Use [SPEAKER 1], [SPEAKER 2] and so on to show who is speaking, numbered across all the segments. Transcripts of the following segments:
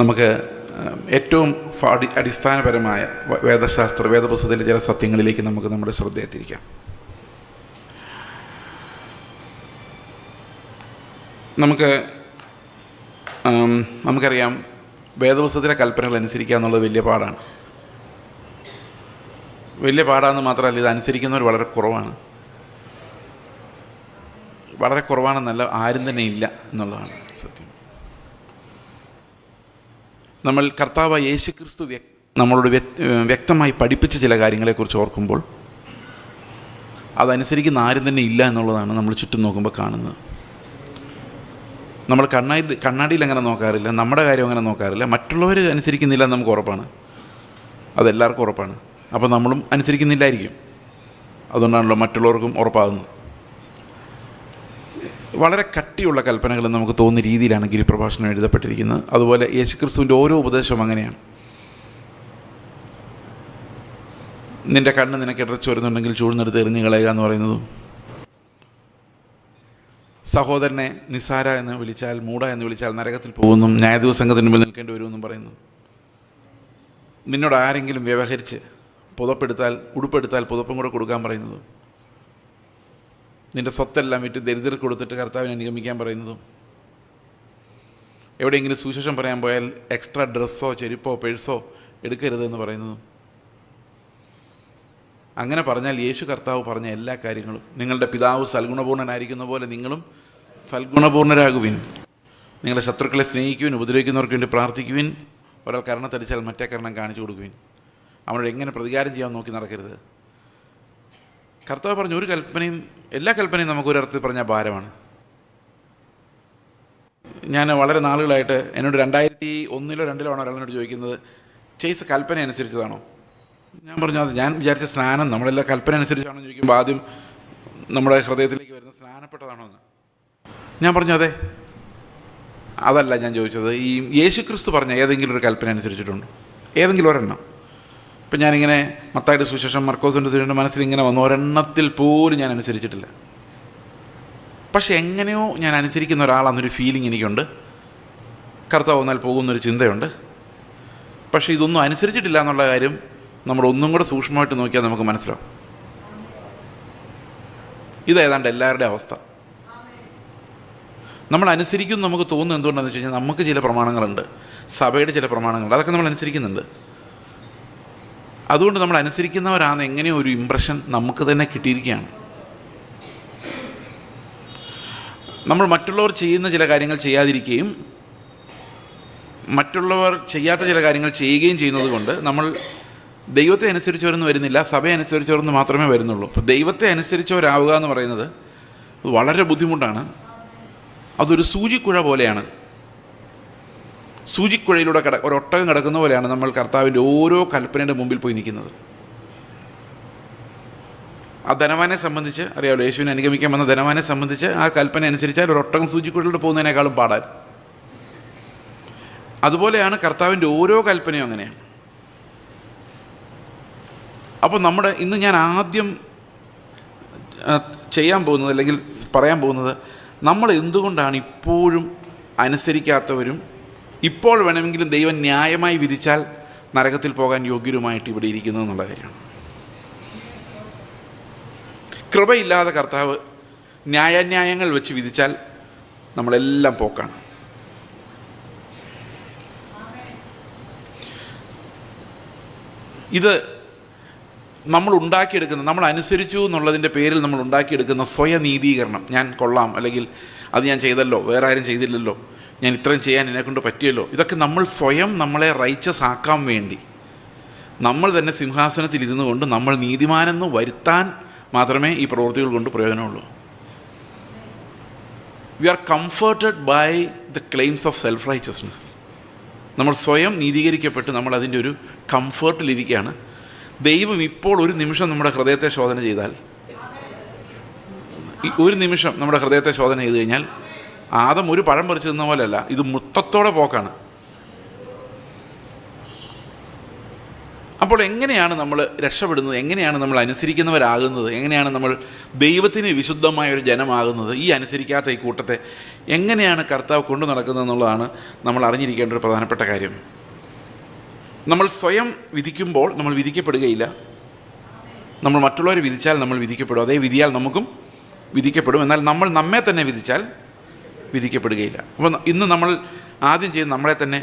[SPEAKER 1] നമുക്ക് ഏറ്റവും അടിസ്ഥാനപരമായ വേദപുസ്തകത്തിലെ ചില സത്യങ്ങളിലേക്ക് നമുക്ക് നമ്മുടെ ശ്രദ്ധയെ തിരിക്കാം. നമുക്കറിയാം, വേദപുസ്തകത്തിലെ കൽപ്പനകൾ അനുസരിക്കുക എന്നുള്ളത് വലിയ പാടാണെന്ന് മാത്രമല്ല, ഇത് അനുസരിക്കുന്നവർ വളരെ കുറവാണെന്നല്ല, ആരും തന്നെ ഇല്ല എന്നുള്ളതാണ് സത്യം. നമ്മൾ കർത്താവ് യേശുക്രിസ്തു നമ്മളോട് വ്യക്തമായി പഠിപ്പിച്ച ചില കാര്യങ്ങളെക്കുറിച്ച് ഓർക്കുമ്പോൾ അതനുസരിക്കുന്ന ആരും തന്നെ ഇല്ല എന്നുള്ളതാണ് നമ്മൾ ചുറ്റും നോക്കുമ്പോൾ കാണുന്നത്. നമ്മൾ കണ്ണാടിയിൽ അങ്ങനെ നോക്കാറില്ല, നമ്മുടെ കാര്യം അങ്ങനെ നോക്കാറില്ല. മറ്റുള്ളവർ അനുസരിക്കുന്നില്ല എന്ന് നമുക്ക് ഉറപ്പാണ്, അതെല്ലാവർക്കും ഉറപ്പാണ്. അപ്പോൾ നമ്മളും അനുസരിക്കുന്നില്ലായിരിക്കും. അതുകൊണ്ടാണല്ലോ മറ്റുള്ളവർക്കും ഉറപ്പാകുന്നത്. വളരെ കട്ടിയുള്ള കൽപ്പനകൾ നമുക്ക് തോന്നുന്ന രീതിയിലാണ് ഗിരിപ്രഭാഷണം എഴുതപ്പെട്ടിരിക്കുന്നത്. അതുപോലെ യേശുക്രിസ്തുവിൻ്റെ ഓരോ ഉപദേശവും അങ്ങനെയാണ്. നിൻ്റെ കണ്ണ് നിനക്ക് ഇടർച്ച വരുന്നുണ്ടെങ്കിൽ ചൂഴ്ന്നെടുത്ത് എറിഞ്ഞു കളയുക എന്ന് പറയുന്നതും, സഹോദരനെ നിസാര എന്ന് വിളിച്ചാൽ, മൂഢ എന്ന് വിളിച്ചാൽ നരകത്തിൽ പോകുന്നു, ന്യായാധിപസംഘത്തിന് മുമ്പിൽ നിൽക്കേണ്ടി വരുമെന്നും പറയുന്നു. നിന്നോട് ആരെങ്കിലും വ്യവഹരിച്ച് ഉടുപ്പെടുത്താൽ പുതപ്പും കൂടെ കൊടുക്കാൻ പറയുന്നതും, നിൻ്റെ സ്വത്തെല്ലാം വിറ്റ് ദരിദ്രർക്ക് കൊടുത്തിട്ട് കർത്താവിനെ അനുഗമിക്കാൻ പറയുന്നതും, എവിടെയെങ്കിലും സുവിശേഷം പറയാൻ പോയാൽ എക്സ്ട്രാ ഡ്രസ്സോ ചെരുപ്പോ പേഴ്സോ എടുക്കരുതെന്ന് പറയുന്നതും, അങ്ങനെ പറഞ്ഞാൽ യേശു കർത്താവ് പറഞ്ഞ എല്ലാ കാര്യങ്ങളും, നിങ്ങളുടെ പിതാവ് സൽഗുണപൂർണ്ണനായിരിക്കുന്ന പോലെ നിങ്ങളും സൽഗുണപൂർണ്ണരാകുവിൻ, നിങ്ങളുടെ ശത്രുക്കളെ സ്നേഹിക്കുവിൻ, ഉപദ്രവിക്കുന്നവർക്ക് വേണ്ടി പ്രാർത്ഥിക്കുവിൻ, ഒരാൾ കരണത്തടിച്ചാൽ മറ്റേ കരണം കാണിച്ചു കൊടുക്കുവിൻ, അവനോട് എങ്ങനെ പ്രതികാരം ചെയ്യാൻ നോക്കി നടക്കരുത്. കർത്താവ് പറഞ്ഞ എല്ലാ കൽപ്പനയും നമുക്കൊരർത്ഥത്തിൽ പറഞ്ഞാൽ ഭാരമാണ്. ഞാൻ വളരെ നാളുകളായിട്ട് എന്നോട് 2001 or 2002 ഒരാളിനോട് ചോദിക്കുന്നത്, ചെയ്ത കൽപ്പന അനുസരിച്ചതാണോ? ഞാൻ പറഞ്ഞു, അത് ഞാൻ വിചാരിച്ച സ്നാനം നമ്മളെല്ലാം കൽപ്പന അനുസരിച്ചാണോ എന്ന് ചോദിക്കുമ്പോൾ ആദ്യം നമ്മുടെ ഹൃദയത്തിലേക്ക് വരുന്ന സ്നാനപ്പെട്ടതാണോ എന്ന്. ഞാൻ പറഞ്ഞു, അതല്ല ഞാൻ ചോദിച്ചത്. ഈ യേശുക്രിസ്തു പറഞ്ഞ ഏതെങ്കിലും ഒരു കൽപ്പന അനുസരിച്ചിട്ടുണ്ടോ? ഏതെങ്കിലും ഒരെണ്ണം. ഇപ്പം ഞാനിങ്ങനെ മത്തായിയുടെ സുവിശേഷം, മർക്കോസിൻ്റെ സുവിശേഷം മനസ്സിലിങ്ങനെ വന്നു, ഒരെണ്ണത്തിൽ പോലും ഞാൻ അനുസരിച്ചിട്ടില്ല. പക്ഷെ എങ്ങനെയോ ഞാൻ അനുസരിക്കുന്ന ഒരാളാണെന്നൊരു ഫീലിംഗ് എനിക്കുണ്ട്. കർത്താവ് വന്നാൽ പോകുന്നൊരു ചിന്തയുണ്ട്. പക്ഷേ ഇതൊന്നും അനുസരിച്ചിട്ടില്ല എന്നുള്ള കാര്യം നമ്മൾ ഒന്നും കൂടെ സൂക്ഷ്മമായിട്ട് നോക്കിയാൽ നമുക്ക് മനസ്സിലാവും. ഇതേതാണ്ട് എല്ലാവരുടെയും അവസ്ഥ. നമ്മൾ അനുസരിക്കും നമുക്ക് തോന്നുന്നത് എന്തുകൊണ്ടാണെന്ന് വെച്ച് കഴിഞ്ഞാൽ, നമുക്ക് ചില പ്രമാണങ്ങളുണ്ട്, സഭയുടെ ചില പ്രമാണങ്ങളുണ്ട്, അതൊക്കെ നമ്മൾ അനുസരിക്കുന്നുണ്ട്. അതുകൊണ്ട് നമ്മൾ അനുസരിക്കുന്നവരാണ് എങ്ങനെയോ ഒരു ഇംപ്രഷൻ നമുക്ക് തന്നെ കിട്ടിയിരിക്കുകയാണ്. നമ്മൾ മറ്റുള്ളവർ ചെയ്യുന്ന ചില കാര്യങ്ങൾ ചെയ്യാതിരിക്കുകയും മറ്റുള്ളവർ ചെയ്യാത്ത ചില കാര്യങ്ങൾ ചെയ്യുകയും ചെയ്യുന്നത് കൊണ്ട് നമ്മൾ ദൈവത്തെ അനുസരിച്ചവരൊന്നും വരുന്നില്ല, സഭയെ അനുസരിച്ചവരൊന്നും മാത്രമേ വരുന്നുള്ളൂ. അപ്പോൾ ദൈവത്തെ അനുസരിച്ചവരാവുക എന്ന് പറയുന്നത് വളരെ ബുദ്ധിമുട്ടാണ്. അതൊരു സൂചിക്കുഴ പോലെയാണ്. സൂചിക്കുഴയിലൂടെ ഒരൊട്ടകം കിടക്കുന്ന പോലെയാണ് നമ്മൾ കർത്താവിൻ്റെ ഓരോ കൽപ്പനയുടെ മുമ്പിൽ പോയി നിൽക്കുന്നത്. ആ ധനവാനെ സംബന്ധിച്ച് അറിയാമല്ലോ, യേശുവിനെ അനുഗമിക്കാൻ വന്ന ധനവാനെ സംബന്ധിച്ച് ആ കൽപ്പന അനുസരിച്ചാൽ ഒരൊട്ടകം സൂചിക്കുഴയിലൂടെ പോകുന്നതിനേക്കാളും പാടാൻ. അതുപോലെയാണ് കർത്താവിൻ്റെ ഓരോ കൽപ്പനയും അങ്ങനെയാണ്. അപ്പോൾ ഇന്ന് ഞാൻ ആദ്യം ചെയ്യാൻ പോകുന്നത്, അല്ലെങ്കിൽ പറയാൻ പോകുന്നത്, നമ്മൾ എന്തുകൊണ്ടാണ് ഇപ്പോഴും അനുസരിക്കാത്തവരും ഇപ്പോൾ വേണമെങ്കിലും ദൈവം ന്യായമായി വിധിച്ചാൽ നരകത്തിൽ പോകാൻ യോഗ്യരുമായിട്ട് ഇവിടെ ഇരിക്കുന്നത് എന്നുള്ള കാര്യമാണ്. കൃപയില്ലാതെ കർത്താവ് ന്യായാന്യായങ്ങൾ വെച്ച് വിധിച്ചാൽ നമ്മളെല്ലാം പോക്കാണ്. ഇത് നമ്മൾ അനുസരിച്ചു എന്നുള്ളതിൻ്റെ പേരിൽ നമ്മൾ ഉണ്ടാക്കിയെടുക്കുന്ന സ്വയനീതീകരണം. ഞാൻ കൊള്ളാം, അല്ലെങ്കിൽ അത് ഞാൻ ചെയ്തല്ലോ, വേറെ ആരും ചെയ്തില്ലല്ലോ, ഞാൻ ഇത്രയും ചെയ്യാൻ എന്നെക്കൊണ്ട് പറ്റിയല്ലോ, ഇതൊക്കെ നമ്മൾ സ്വയം നമ്മളെ റൈച്ചസ് ആക്കാൻ വേണ്ടി നമ്മൾ തന്നെ സിംഹാസനത്തിൽ ഇരുന്നു കൊണ്ട് നമ്മൾ നീതിമാനെന്ന് വരുത്താൻ മാത്രമേ ഈ പ്രവൃത്തികൾ കൊണ്ട് പ്രയോജനമുള്ളൂ. We are comforted by the claims of self righteousness. നമ്മൾ സ്വയം നീതീകരിക്കപ്പെട്ട് നമ്മൾ അതിൻ്റെ ഒരു കംഫർട്ടിലിരിക്കുകയാണ്. ദൈവം ഇപ്പോൾ ഒരു നിമിഷം നമ്മുടെ ഹൃദയത്തെ ശോധന ചെയ്താൽ, ഒരു നിമിഷം നമ്മുടെ ഹൃദയത്തെ ശോധന ചെയ്ത് കഴിഞ്ഞാൽ, ആദം ഒരു പഴം പറിച്ചു തിന്ന പോലെയല്ല, ഇത് മൊത്തത്തോടെ പോക്കാണ്. അപ്പോൾ എങ്ങനെയാണ് നമ്മൾ രക്ഷപ്പെടുന്നത്? എങ്ങനെയാണ് നമ്മൾ അനുസരിക്കുന്നവരാകുന്നത്? എങ്ങനെയാണ് നമ്മൾ ദൈവത്തിന് വിശുദ്ധമായ ഒരു ജനമാകുന്നത്? ഈ അനുസരിക്കാത്ത ഈ കൂട്ടത്തെ എങ്ങനെയാണ് കർത്താവ് കൊണ്ടു നടക്കുന്നത് എന്നുള്ളതാണ് നമ്മൾ അറിഞ്ഞിരിക്കേണ്ട ഒരു പ്രധാനപ്പെട്ട കാര്യം. നമ്മൾ സ്വയം വിധിക്കുമ്പോൾ നമ്മൾ വിധിക്കപ്പെടുകയില്ല. നമ്മൾ മറ്റുള്ളവരെ വിധിച്ചാൽ നമ്മൾ വിധിക്കപ്പെടും. അതേ വിധിയാൽ നമുക്കും വിധിക്കപ്പെടും. എന്നാൽ നമ്മൾ നമ്മെ തന്നെ വിധിച്ചാൽ വിധിക്കപ്പെടുകയില്ല. അപ്പോൾ ഇന്ന് നമ്മൾ ആദ്യം ചെയ്യുന്ന നമ്മളെ തന്നെ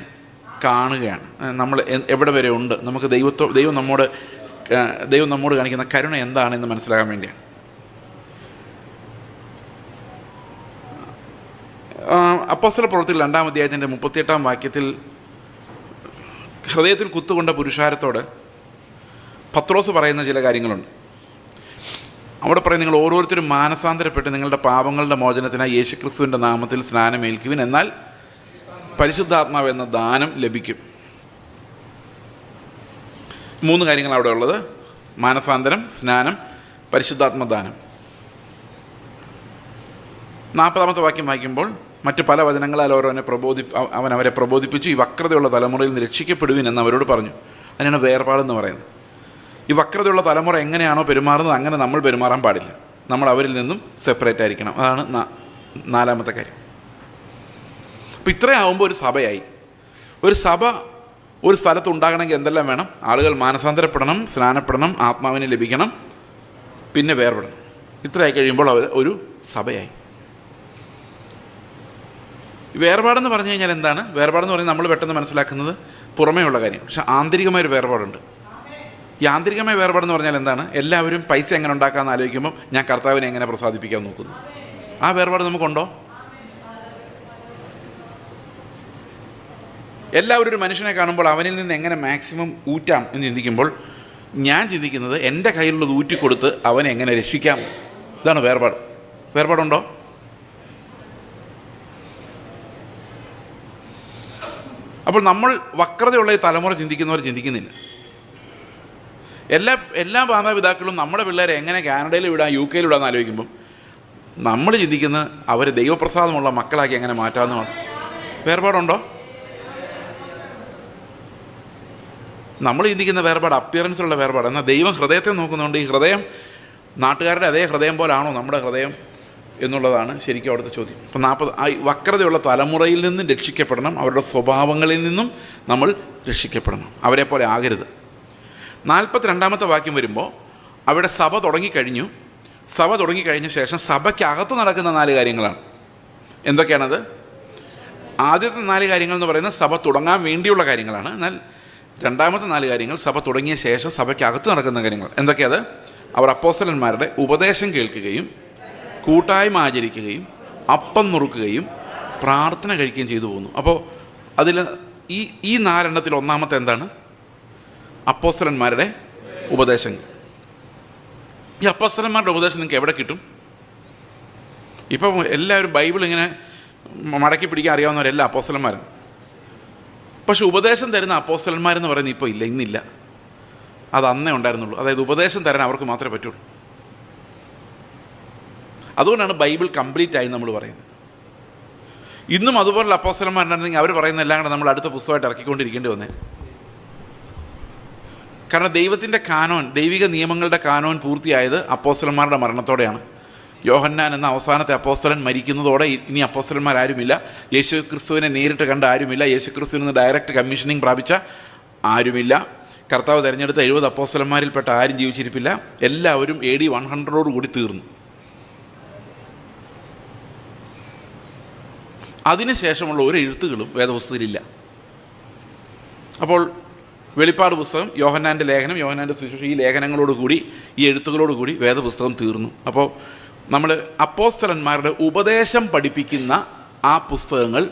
[SPEAKER 1] കാണുകയാണ്. നമ്മൾ എവിടെ വരെ ഉണ്ട്, നമുക്ക് ദൈവം നമ്മോട് കാണിക്കുന്ന കരുണ എന്താണെന്ന് മനസ്സിലാക്കാൻ വേണ്ടിയാണ്. അപ്പോസ്തല പ്രവൃത്തികൾ 2-ാം അധ്യായത്തിൻ്റെ 38-ാം വാക്യത്തിൽ ഹൃദയത്തിൽ കുത്തുകൊണ്ട പുരുഷാരത്തോട് പത്രോസ് പറയുന്ന ചില കാര്യങ്ങളുണ്ട്. അവിടെ പറയും, നിങ്ങൾ ഓരോരുത്തരും മാനസാന്തരപ്പെട്ട് നിങ്ങളുടെ പാപങ്ങളുടെ മോചനത്തിനായി യേശുക്രിസ്തുവിൻ്റെ നാമത്തിൽ സ്നാനമേൽക്കുവിൻ, എന്നാൽ പരിശുദ്ധാത്മാവ് എന്ന ദാനം ലഭിക്കും. 3 കാര്യങ്ങൾ അവിടെ ഉള്ളത്: മാനസാന്തരം, സ്നാനം, പരിശുദ്ധാത്മദാനം. 40-ാമത്തെ വാക്യം വായിക്കുമ്പോൾ മറ്റ് പല വചനങ്ങളാൽ അവൻ അവരെ പ്രബോധിപ്പിച്ചു, ഈ വക്രതയുള്ള തലമുറയിൽ നിന്ന് രക്ഷിക്കപ്പെടുവിൻ എന്ന് അവരോട് പറഞ്ഞു. അതിനാണ് വേർപാടെന്ന് പറയുന്നത്. ഈ വക്രതയുള്ള തലമുറ എങ്ങനെയാണോ പെരുമാറുന്നത് അങ്ങനെ നമ്മൾ പെരുമാറാൻ പാടില്ല. നമ്മൾ അവരിൽ നിന്നും സെപ്പറേറ്റ് ആയിരിക്കണം. അതാണ് 4-ാമത്തെ കാര്യം. അപ്പോൾ ഇത്രയാവുമ്പോൾ ഒരു സഭയായി. ഒരു സഭ ഒരു സ്ഥലത്ത് ഉണ്ടാകണമെങ്കിൽ എന്തെല്ലാം വേണം? ആളുകൾ മാനസാന്തരപ്പെടണം, സ്നാനപ്പെടണം, ആത്മാവിനെ ലഭിക്കണം, പിന്നെ വേർപെടണം. ഇത്രയായി കഴിയുമ്പോൾ അവർ ഒരു സഭയായി. വേർപാടെന്ന് പറഞ്ഞു കഴിഞ്ഞാൽ എന്താണ്? വേർപാടെന്ന് പറയുന്നത് നമ്മൾ പെട്ടെന്ന് മനസ്സിലാക്കുന്നത് പുറമേ ഉള്ള കാര്യം. പക്ഷെ ആന്തരികമായൊരു വേർപാടുണ്ട്. ഈ ആന്തരികമായ വേർപാടെന്ന് പറഞ്ഞാൽ എന്താണ്? എല്ലാവരും പൈസ എങ്ങനെ ഉണ്ടാക്കാമെന്ന് ആലോചിക്കുമ്പോൾ ഞാൻ കർത്താവിനെ എങ്ങനെ പ്രസാദിപ്പിക്കാൻ നോക്കുന്നു. ആ വേർപാട് നമുക്കുണ്ടോ? എല്ലാവരും ഒരു മനുഷ്യനെ കാണുമ്പോൾ അവനിൽ നിന്ന് എങ്ങനെ മാക്സിമം ഊറ്റാം എന്ന് ചിന്തിക്കുമ്പോൾ ഞാൻ ചിന്തിക്കുന്നത് എൻ്റെ കയ്യിലുള്ളത് ഊറ്റിക്കൊടുത്ത് അവനെ എങ്ങനെ രക്ഷിക്കാം. ഇതാണ് വേർപാട്. വേർപാടുണ്ടോ? അപ്പോൾ നമ്മൾ വക്രതയുള്ള ഈ തലമുറ ചിന്തിക്കുന്നവർ ചിന്തിക്കുന്നില്ല. എല്ലാ മാതാപിതാക്കളും നമ്മുടെ പിള്ളേരെ എങ്ങനെ കാനഡയിൽ വിടാം, UK വിടാമെന്ന് ആലോചിക്കുമ്പം നമ്മൾ ചിന്തിക്കുന്നത് അവരെ ദൈവപ്രസാദമുള്ള മക്കളാക്കി എങ്ങനെ മാറ്റാമെന്ന് മാത്രം. വേർപാടുണ്ടോ? നമ്മൾ ചിന്തിക്കുന്ന വേർപാട് അപ്പിയറൻസിലുള്ള വേർപാട്. എന്നാൽ ദൈവം ഹൃദയത്തെ നോക്കുന്നുണ്ട്. ഈ ഹൃദയം നാട്ടുകാരുടെ അതേ ഹൃദയം പോലാണോ നമ്മുടെ ഹൃദയം എന്നുള്ളതാണ് ശരിക്കും അവിടുത്തെ ചോദ്യം. അപ്പോൾ വക്രതയുള്ള തലമുറയിൽ നിന്നും രക്ഷിക്കപ്പെടണം. അവരുടെ സ്വഭാവങ്ങളിൽ നിന്നും നമ്മൾ രക്ഷിക്കപ്പെടണം. അവരെ പോലെ ആകരുത്. 42-ാമത്തെ വാക്യം വരുമ്പോൾ അവിടെ സഭ തുടങ്ങിക്കഴിഞ്ഞു. സഭ തുടങ്ങിക്കഴിഞ്ഞ ശേഷം സഭയ്ക്കകത്ത് നടക്കുന്ന 4 കാര്യങ്ങളാണ്. എന്തൊക്കെയാണത്? ആദ്യത്തെ 4 കാര്യങ്ങൾ എന്ന് പറയുന്നത് സഭ തുടങ്ങാൻ വേണ്ടിയുള്ള കാര്യങ്ങളാണ്. എന്നാൽ രണ്ടാമത്തെ 4 കാര്യങ്ങൾ സഭ തുടങ്ങിയ ശേഷം സഭയ്ക്കകത്ത് നടക്കുന്ന കാര്യങ്ങൾ. എന്തൊക്കെയത്? അവർ അപ്പോസ്തലന്മാരുടെ ഉപദേശം കേൾക്കുകയും കൂട്ടായ്മ ആചരിക്കുകയും അപ്പം നുറുക്കുകയും പ്രാർത്ഥന കഴിക്കുകയും ചെയ്തു പോകുന്നു. അപ്പോൾ അതിൽ ഈ 4 എണ്ണത്തിൽ ഒന്നാമത്തെ എന്താണ്? അപ്പോസ്തലന്മാരുടെ ഉപദേശങ്ങൾ. ഈ അപ്പോസ്തലന്മാരുടെ ഉപദേശം നിങ്ങൾക്ക് എവിടെ കിട്ടും? ഇപ്പം എല്ലാവരും ബൈബിൾ ഇങ്ങനെ മടക്കി പിടിക്കാൻ അറിയാവുന്നവരെല്ലാം അപ്പോസ്തലന്മാരാണ്. പക്ഷെ ഉപദേശം തരുന്ന അപ്പോസ്തലന്മാരെന്ന് പറയുന്നത് ഇപ്പോൾ ഇല്ല, ഇന്നില്ല. അത് അന്നേ ഉണ്ടായിരുന്നുള്ളൂ. അതായത് ഉപദേശം തരാൻ അവർക്ക് മാത്രമേ പറ്റുള്ളൂ. അതുകൊണ്ടാണ് ബൈബിൾ കംപ്ലീറ്റ് ആയി നമ്മൾ പറയുന്നത്. ഇന്നും അതുപോലുള്ള അപ്പോസ്തലന്മാരുണ്ടെങ്കിൽ അവർ പറയുന്ന എല്ലാം കൂടെ നമ്മൾ അടുത്ത പുസ്തകമായിട്ട് ഇറക്കിക്കൊണ്ടിരിക്കേണ്ടി വന്നേ. കാരണം ദൈവത്തിൻ്റെ കാനോൻ, ദൈവിക നിയമങ്ങളുടെ കാനോൻ പൂർത്തിയായത് അപ്പോസ്തലന്മാരുടെ മരണത്തോടെയാണ്. യോഹന്നാൻ എന്ന അവസാനത്തെ അപ്പോസ്തലൻ മരിക്കുന്നതോടെ ഇനി അപ്പോസ്തലന്മാരാരുമില്ല. യേശു ക്രിസ്തുവിനെ നേരിട്ട് കണ്ട ആരുമില്ല. യേശു ക്രിസ്തുവിൽ നിന്ന് ഡയറക്റ്റ് കമ്മീഷനിങ് പ്രാപിച്ച ആരുമില്ല. കർത്താവ് തിരഞ്ഞെടുത്ത 70 അപ്പോസ്തലന്മാരിൽപ്പെട്ട ആരും ജീവിച്ചിരിപ്പില്ല. എല്ലാവരും AD 100 തീർന്നു. അതിനുശേഷമുള്ള ഒരു എഴുത്തുകളും വേദപുസ്തകത്തിലില്ല. അപ്പോൾ വെളിപ്പാട് പുസ്തകം, യോഹന്നാൻ്റെ ലേഖനം, യോഹന്നാൻ്റെ സുവിശേഷം, ഈ ലേഖനങ്ങളോടുകൂടി, ഈ എഴുത്തുകളോടുകൂടി വേദപുസ്തകം തീർന്നു. അപ്പോൾ നമ്മൾ അപ്പോസ്തലന്മാരുടെ ഉപദേശം പഠിപ്പിക്കുന്ന ആ പുസ്തകങ്ങൾ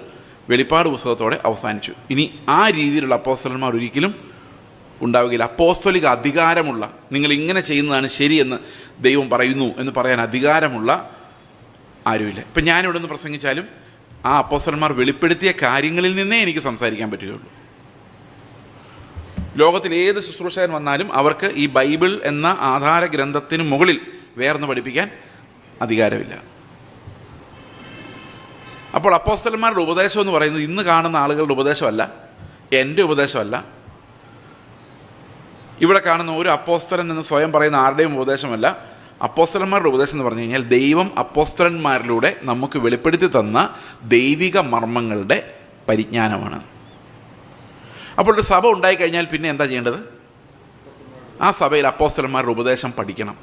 [SPEAKER 1] വെളിപ്പാട് പുസ്തകത്തോടെ അവസാനിച്ചു. ഇനി ആ രീതിയിലുള്ള അപ്പോസ്തലന്മാർ ഒരിക്കലും ഉണ്ടാവുകയില്ല. അപ്പോസ്തലിക അധികാരമുള്ള, നിങ്ങൾ ഇങ്ങനെ ചെയ്യുന്നതാണ് ശരിയെന്ന് ദൈവം പറയുന്നു എന്ന് പറയാൻ അധികാരമുള്ള ആരുമില്ല. ഇപ്പം ഞാനിവിടെ നിന്ന് പ്രസംഗിച്ചാലും ആ അപ്പോസ്തലന്മാർ വെളിപ്പെടുത്തിയ കാര്യങ്ങളിൽ നിന്നേ എനിക്ക് സംസാരിക്കാൻ പറ്റുകയുള്ളൂ. ലോകത്തിൽ ഏത് ശുശ്രൂഷകൻ വന്നാലും അവർക്ക് ഈ ബൈബിൾ എന്ന ആധാര ഗ്രന്ഥത്തിന് മുകളിൽ വേർന്ന് പഠിപ്പിക്കാൻ അധികാരമില്ല. അപ്പോൾ അപ്പോസ്തലന്മാരുടെ ഉപദേശം എന്ന് പറയുന്നത് ഇന്ന് കാണുന്ന ആളുകളുടെ ഉപദേശമല്ല, എൻ്റെ ഉപദേശമല്ല, ഇവിടെ കാണുന്ന ഒരു അപ്പോസ്തലൻ എന്ന് സ്വയം പറയുന്ന ആരുടെയും ഉപദേശമല്ല. അപ്പോസ്തലന്മാരുടെ ഉപദേശം എന്ന് പറഞ്ഞു കഴിഞ്ഞാൽ ദൈവം അപ്പോസ്തലന്മാരിലൂടെ നമുക്ക് വെളിപ്പെടുത്തി തന്ന ദൈവിക മർമ്മങ്ങളുടെ പരിജ്ഞാനമാണ്. അപ്പോൾ ഒരു സഭ ഉണ്ടായിക്കഴിഞ്ഞാൽ പിന്നെ എന്താ ചെയ്യേണ്ടത്? ആ സഭയിൽ അപ്പോസ്തലന്മാരുടെ ഉപദേശം പഠിക്കണം.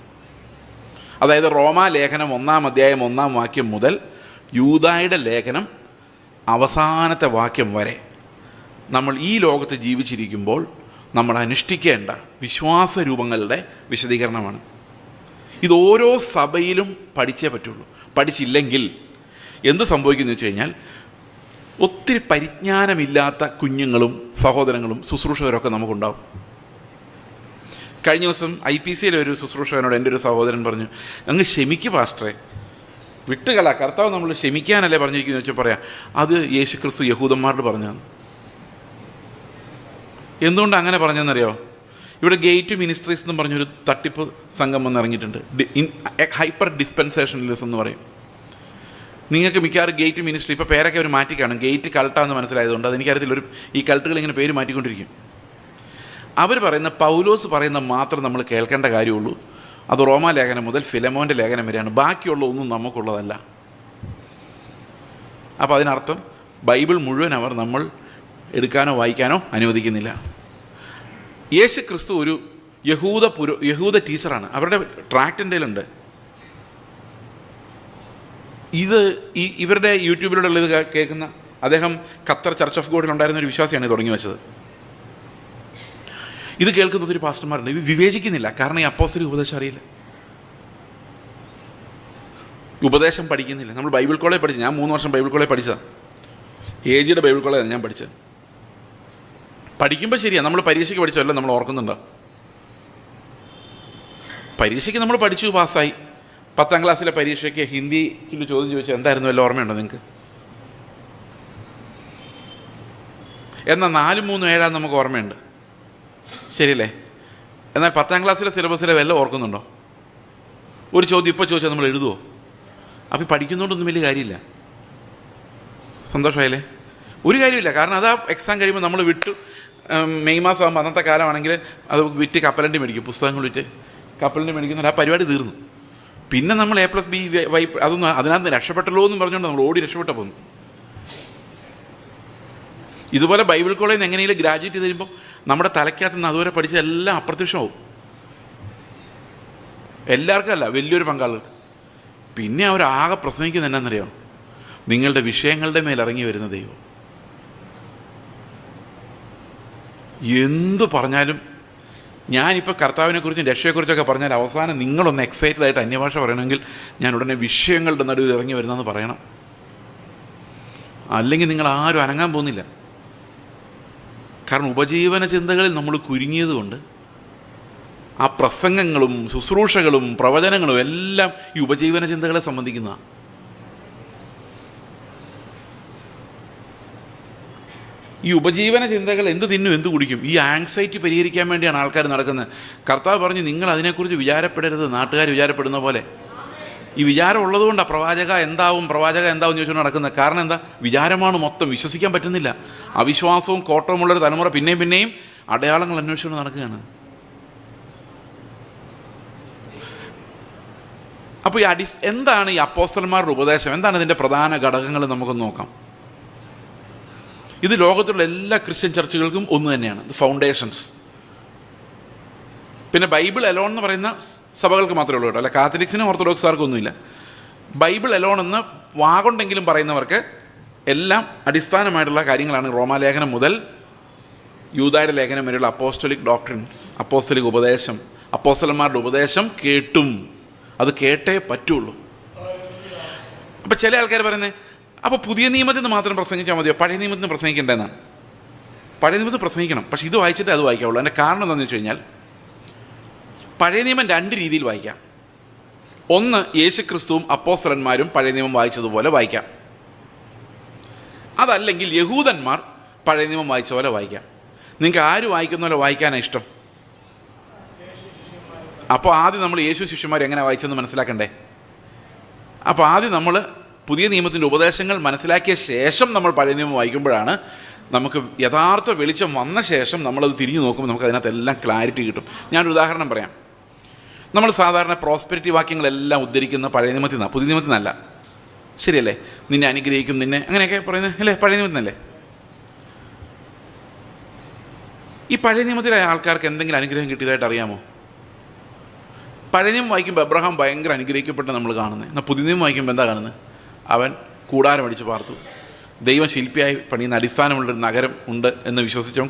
[SPEAKER 1] അതായത് റോമാ ലേഖനം 1-ാം അധ്യായം 1-ാം വാക്യം മുതൽ യൂദായുടെ ലേഖനം അവസാനത്തെ വാക്യം വരെ നമ്മൾ ഈ ലോകത്ത് ജീവിച്ചിരിക്കുമ്പോൾ നമ്മൾ അനുഷ്ഠിക്കേണ്ട വിശ്വാസ രൂപങ്ങളുടെ വിശദീകരണമാണ്. ഇത് ഓരോ സഭയിലും പഠിച്ചേ പറ്റുള്ളൂ. പഠിച്ചില്ലെങ്കിൽ എന്ത് സംഭവിക്കുന്നു വെച്ച് കഴിഞ്ഞാൽ ഒത്തിരി പരിജ്ഞാനമില്ലാത്ത കുഞ്ഞുങ്ങളും സഹോദരങ്ങളും ശുശ്രൂഷകരൊക്കെ നമുക്കുണ്ടാവും. കഴിഞ്ഞ ദിവസം IPCയിലെ ഒരു ശുശ്രൂഷകനോട് എൻ്റെ ഒരു സഹോദരൻ പറഞ്ഞു, അങ്ങ് ക്ഷമിക്ക് പാസ്റ്ററെ, വിട്ടുകള, കർത്താവ് നമ്മൾ ക്ഷമിക്കാനല്ലേ പറഞ്ഞിരിക്കുന്നത് വെച്ചാൽ പറയാം, അത് യേശുക്രിസ്തു യഹൂദന്മാരോട് പറഞ്ഞതാണ്. എന്തുകൊണ്ട് അങ്ങനെ പറഞ്ഞെന്നറിയോ? ഇവിടെ ഗേറ്റ് മിനിസ്ട്രീസ് എന്നും പറഞ്ഞൊരു തട്ടിപ്പ് സംഘം വന്നിറങ്ങിയിട്ടുണ്ട്. ഹൈപ്പർ ഡിസ്പെൻസേഷനലിസം എന്ന് പറയും. നിങ്ങൾക്ക് മിക്കവാറും ഗേറ്റ് മിനിസ്ട്രി ഇപ്പോൾ പേരൊക്കെ അവർ മാറ്റിക്കാണും. ഗേറ്റ് കൾട്ടാന്ന് മനസ്സിലായതുകൊണ്ട് അതെനിക്കറിയത്തില്ല, ഈ കൾട്ടുകൾ ഇങ്ങനെ പേര് മാറ്റിക്കൊണ്ടിരിക്കും. അവർ പറയുന്ന പൗലോസ് പറയുന്ന മാത്രം നമ്മൾ കേൾക്കേണ്ട കാര്യമുള്ളൂ. അത് റോമാ ലേഖനം മുതൽ ഫിലമോൻ്റെ ലേഖനം വരെയാണ്. ബാക്കിയുള്ള ഒന്നും നമുക്കുള്ളതല്ല. അപ്പോൾ അതിനർത്ഥം ബൈബിൾ മുഴുവൻ അവർ നമ്മൾ എടുക്കാനോ വായിക്കാനോ അനുവദിക്കുന്നില്ല. യേശു ക്രിസ്തു ഒരു യഹൂദ ടീച്ചറാണ്. അവരുടെ ട്രാക്റ്റ് എന്തെങ്കിലുണ്ട്. ഇവരുടെ യൂട്യൂബിലൂടെ ഉള്ളത് കേൾക്കുന്ന അദ്ദേഹം ഖത്തർ ചർച്ച് ഓഫ് ഗോഡിലുണ്ടായിരുന്ന ഒരു വിശ്വാസിയാണ് തുടങ്ങി വെച്ചത്. ഇത് കേൾക്കുന്നത് ഒരു പാസ്റ്റർമാരുണ്ട്. ഇവർ വിവേചിക്കുന്നില്ല. കാരണം ഈ അപ്പോസ്തലിക ഉപദേശം അറിയില്ല, ഉപദേശം പഠിക്കുന്നില്ല. നമ്മൾ ബൈബിൾ കോളേജ് പഠിച്ചു. ഞാൻ 3 വർഷം ബൈബിൾ കോളേജ് പഠിച്ചതാണ്. AGയുടെ ബൈബിൾ കോളേജാണ് ഞാൻ പഠിച്ചത്. പഠിക്കുമ്പോൾ ശരിയാണ്, നമ്മൾ പരീക്ഷയ്ക്ക് പഠിച്ചതല്ല നമ്മൾ ഓർക്കുന്നുണ്ടോ? പരീക്ഷയ്ക്ക് നമ്മൾ പഠിച്ചു, പാസ്സായി. 10ാം ക്ലാസ്സിലെ പരീക്ഷയ്ക്ക് ഹിന്ദിയിൽ ചോദ്യം ചോദിച്ചാൽ എന്തായിരുന്നു വല്ല ഓർമ്മയുണ്ടോ നിങ്ങൾക്ക്? എന്നാൽ 4, 3, 7 നമുക്ക് ഓർമ്മയുണ്ട്, ശരിയല്ലേ? എന്നാൽ 10ാം ക്ലാസ്സിലെ സിലബസിലെ വല്ല ഓർക്കുന്നുണ്ടോ? ഒരു ചോദ്യം ഇപ്പോൾ ചോദിച്ചാൽ നമ്മൾ എഴുതുമോ? അപ്പോൾ പഠിക്കുന്നതുകൊണ്ടൊന്നും വലിയ കാര്യമില്ല. സന്തോഷമായില്ലേ? ഒരു കാര്യമില്ല. കാരണം അത് ആ എക്സാം കഴിയുമ്പോൾ നമ്മൾ വിട്ടു. മെയ് മാസം ആകുമ്പോൾ അന്നത്തെ കാലമാണെങ്കിൽ അത് വിറ്റ് കപ്പലണ്ടി മേടിക്കും, പുസ്തകങ്ങൾ വിറ്റ് കപ്പലണ്ടി മേടിക്കുന്ന ആ പരിപാടി തീർന്നു. പിന്നെ നമ്മൾ A+B Y അതൊന്നും അതിനകത്ത് രക്ഷപ്പെട്ടല്ലോ എന്നും പറഞ്ഞുകൊണ്ട് നമ്മൾ ഓടി രക്ഷപ്പെട്ട പോകുന്നു. ഇതുപോലെ ബൈബിൾ കോളേജിൽ നിന്ന് എങ്ങനെയെങ്കിലും ഗ്രാജുവേറ്റ് ചെയ്ത് കഴിയുമ്പോൾ നമ്മുടെ തലയ്ക്കകത്ത് നിന്ന് അതുവരെ പഠിച്ച എല്ലാം അപ്രത്യക്ഷമാവും. എല്ലാവർക്കും അല്ല, വലിയൊരു പങ്കാളികൾക്ക്. പിന്നെ അവരാകെ പ്രസംഗിക്കുന്നത് എന്നാണെന്നറിയാമോ? നിങ്ങളുടെ വിഷയങ്ങളുടെ മേലിറങ്ങി വരുന്ന ദൈവം. എന്തു പറഞ്ഞാലും, ഞാനിപ്പോൾ കർത്താവിനെക്കുറിച്ചും രക്ഷയെക്കുറിച്ചൊക്കെ പറഞ്ഞാൽ അവസാനം നിങ്ങളൊന്ന് എക്സൈറ്റഡ് ആയിട്ട് അന്യഭാഷ പറയണമെങ്കിൽ ഞാൻ ഉടനെ വിഷയങ്ങളുടെ നടുവിൽ ഇറങ്ങി വരുന്നതെന്ന് പറയണം. അല്ലെങ്കിൽ നിങ്ങൾ ആരും അനങ്ങാൻ പോകുന്നില്ല. കാരണം ഉപജീവന ചിന്തകളിൽ നമ്മൾ കുരുങ്ങിയതുകൊണ്ട് ആ പ്രസംഗങ്ങളും ശുശ്രൂഷകളും പ്രവചനങ്ങളും എല്ലാം ഈ ഉപജീവന ചിന്തകളെ സംബന്ധിക്കുന്നതാണ്. ഈ ഉപജീവന ചിന്തകൾ എന്ത് തിന്നും എന്ത് കുടിക്കും, ഈ ആങ്സൈറ്റി പരിഹരിക്കാൻ വേണ്ടിയാണ് ആൾക്കാർ നടക്കുന്നത്. കർത്താവ് പറഞ്ഞു, നിങ്ങൾ അതിനെക്കുറിച്ച് വിചാരപ്പെടരുത്, നാട്ടുകാർ വിചാരപ്പെടുന്ന പോലെ. ഈ വിചാരം ഉള്ളതുകൊണ്ടാണ് പ്രവാചക എന്താവും ചോദിച്ചുകൊണ്ട് നടക്കുന്നത്. കാരണം എന്താ? വിചാരമാണ് മൊത്തം. വിശ്വസിക്കാൻ പറ്റുന്നില്ല. അവിശ്വാസവും കോട്ടവുമുള്ളൊരു തലമുറ പിന്നെയും അടയാളങ്ങൾ അന്വേഷിച്ചുകൊണ്ട് നടക്കുകയാണ്. അപ്പോൾ എന്താണ് ഈ അപ്പോസ്തലന്മാരുടെ ഉപദേശം? എന്താണ് ഇതിൻ്റെ പ്രധാന ഘടകങ്ങൾ? നമുക്കൊന്ന് നോക്കാം. ഇത് ലോകത്തുള്ള എല്ലാ ക്രിസ്ത്യൻ ചർച്ചുകൾക്കും ഒന്ന് തന്നെയാണ്, ഫൗണ്ടേഷൻസ്. പിന്നെ ബൈബിൾ എലോൺ എന്ന് പറയുന്ന സഭകൾക്ക് മാത്രമേ ഉള്ളൂ കേട്ടോ, അല്ല കാത്തലിക്സിനും ഓർത്തഡോക്സുകാർക്കും ഒന്നുമില്ല. ബൈബിൾ എലോൺ എന്ന് വാഗൊണ്ടെങ്കിലും പറയുന്നവർക്ക് എല്ലാം അടിസ്ഥാനമായിട്ടുള്ള കാര്യങ്ങളാണ്. റോമാലേഖനം മുതൽ യൂദായുടെ ലേഖനം വരെയുള്ള അപ്പോസ്റ്റലിക് ഡോക്ട്രിൻസ്, അപ്പോസ്റ്റലിക് ഉപദേശം. അപ്പോസ്തലന്മാരുടെ ഉപദേശം കേട്ടും, അത് കേട്ടേ പറ്റുള്ളൂ. അപ്പം ചില ആൾക്കാർ പറയുന്നത്, അപ്പോൾ പുതിയ നിയമത്തിൽ നിന്ന് മാത്രം പ്രസംഗിച്ചാൽ മതിയോ, പഴയ നിയമത്തിൽ നിന്ന് പ്രസംഗിക്കേണ്ടതെന്നാണ്. പഴയ നിയമത്തിൽ പ്രസംഗിക്കണം, പക്ഷേ ഇത് വായിച്ചിട്ട് അത് വായിക്കാവുള്ളൂ. അതിൻ്റെ കാരണം എന്താണെന്ന് വെച്ച് കഴിഞ്ഞാൽ, പഴയ നിയമം 2 രീതിയിൽ വായിക്കാം. ഒന്ന്, യേശുക്രിസ്തുവും അപ്പോസ്തലന്മാരും പഴയ നിയമം വായിച്ചതുപോലെ വായിക്കാം. അതല്ലെങ്കിൽ യഹൂദന്മാർ പഴയ നിയമം വായിച്ച പോലെ വായിക്കാം. നിങ്ങൾക്ക് ആര് വായിക്കുന്ന പോലെ വായിക്കാനാണ് ഇഷ്ടം? അപ്പോൾ ആദ്യം നമ്മൾ യേശു ശിഷ്യന്മാർ എങ്ങനെ വായിച്ചെന്ന് മനസ്സിലാക്കണ്ടേ? അപ്പോൾ ആദ്യം നമ്മൾ പുതിയ നിയമത്തിൻ്റെ ഉപദേശങ്ങൾ മനസ്സിലാക്കിയ ശേഷം നമ്മൾ പഴയ നിയമം വായിക്കുമ്പോഴാണ് നമുക്ക് യഥാർത്ഥ വെളിച്ചം വന്ന ശേഷം നമ്മളത് തിരിഞ്ഞു നോക്കുമ്പോൾ നമുക്ക് അതിനകത്ത് എല്ലാം ക്ലാരിറ്റി കിട്ടും. ഞാനൊരു ഉദാഹരണം പറയാം. നമ്മൾ സാധാരണ പ്രോസ്പെരിറ്റി വാക്യങ്ങളെല്ലാം ഉദ്ധരിക്കുന്ന പഴയ നിയമത്തിൽ നിന്നാണ്, പുതിയ നിയമത്തിൽ നിന്നല്ല. ശരിയല്ലേ? നിന്നെ അനുഗ്രഹിക്കും, നിന്നെ അങ്ങനെയൊക്കെ പറയുന്നത് അല്ലേ പഴയ നിയമത്തിൽ നിന്നല്ലേ? ഈ പഴയ നിയമത്തിലെ ആൾക്കാർക്ക് എന്തെങ്കിലും അനുഗ്രഹം കിട്ടിയതായിട്ട് അറിയാമോ? പഴയ നിയമം വായിക്കുമ്പോൾ അബ്രഹാം ഭയങ്കര അനുഗ്രഹിക്കപ്പെട്ട് നമ്മൾ കാണുന്നത്. എന്നാൽ പുതിയ നിയമം വായിക്കുമ്പോൾ എന്താ കാണുന്നത്? അവൻ കൂടാരം അടിച്ച് പാർത്തു. ദൈവം ശില്പിയായി പണിയുന്ന അടിസ്ഥാനമുള്ളൊരു നഗരം ഉണ്ട് എന്ന് വിശ്വസിച്ചവൻ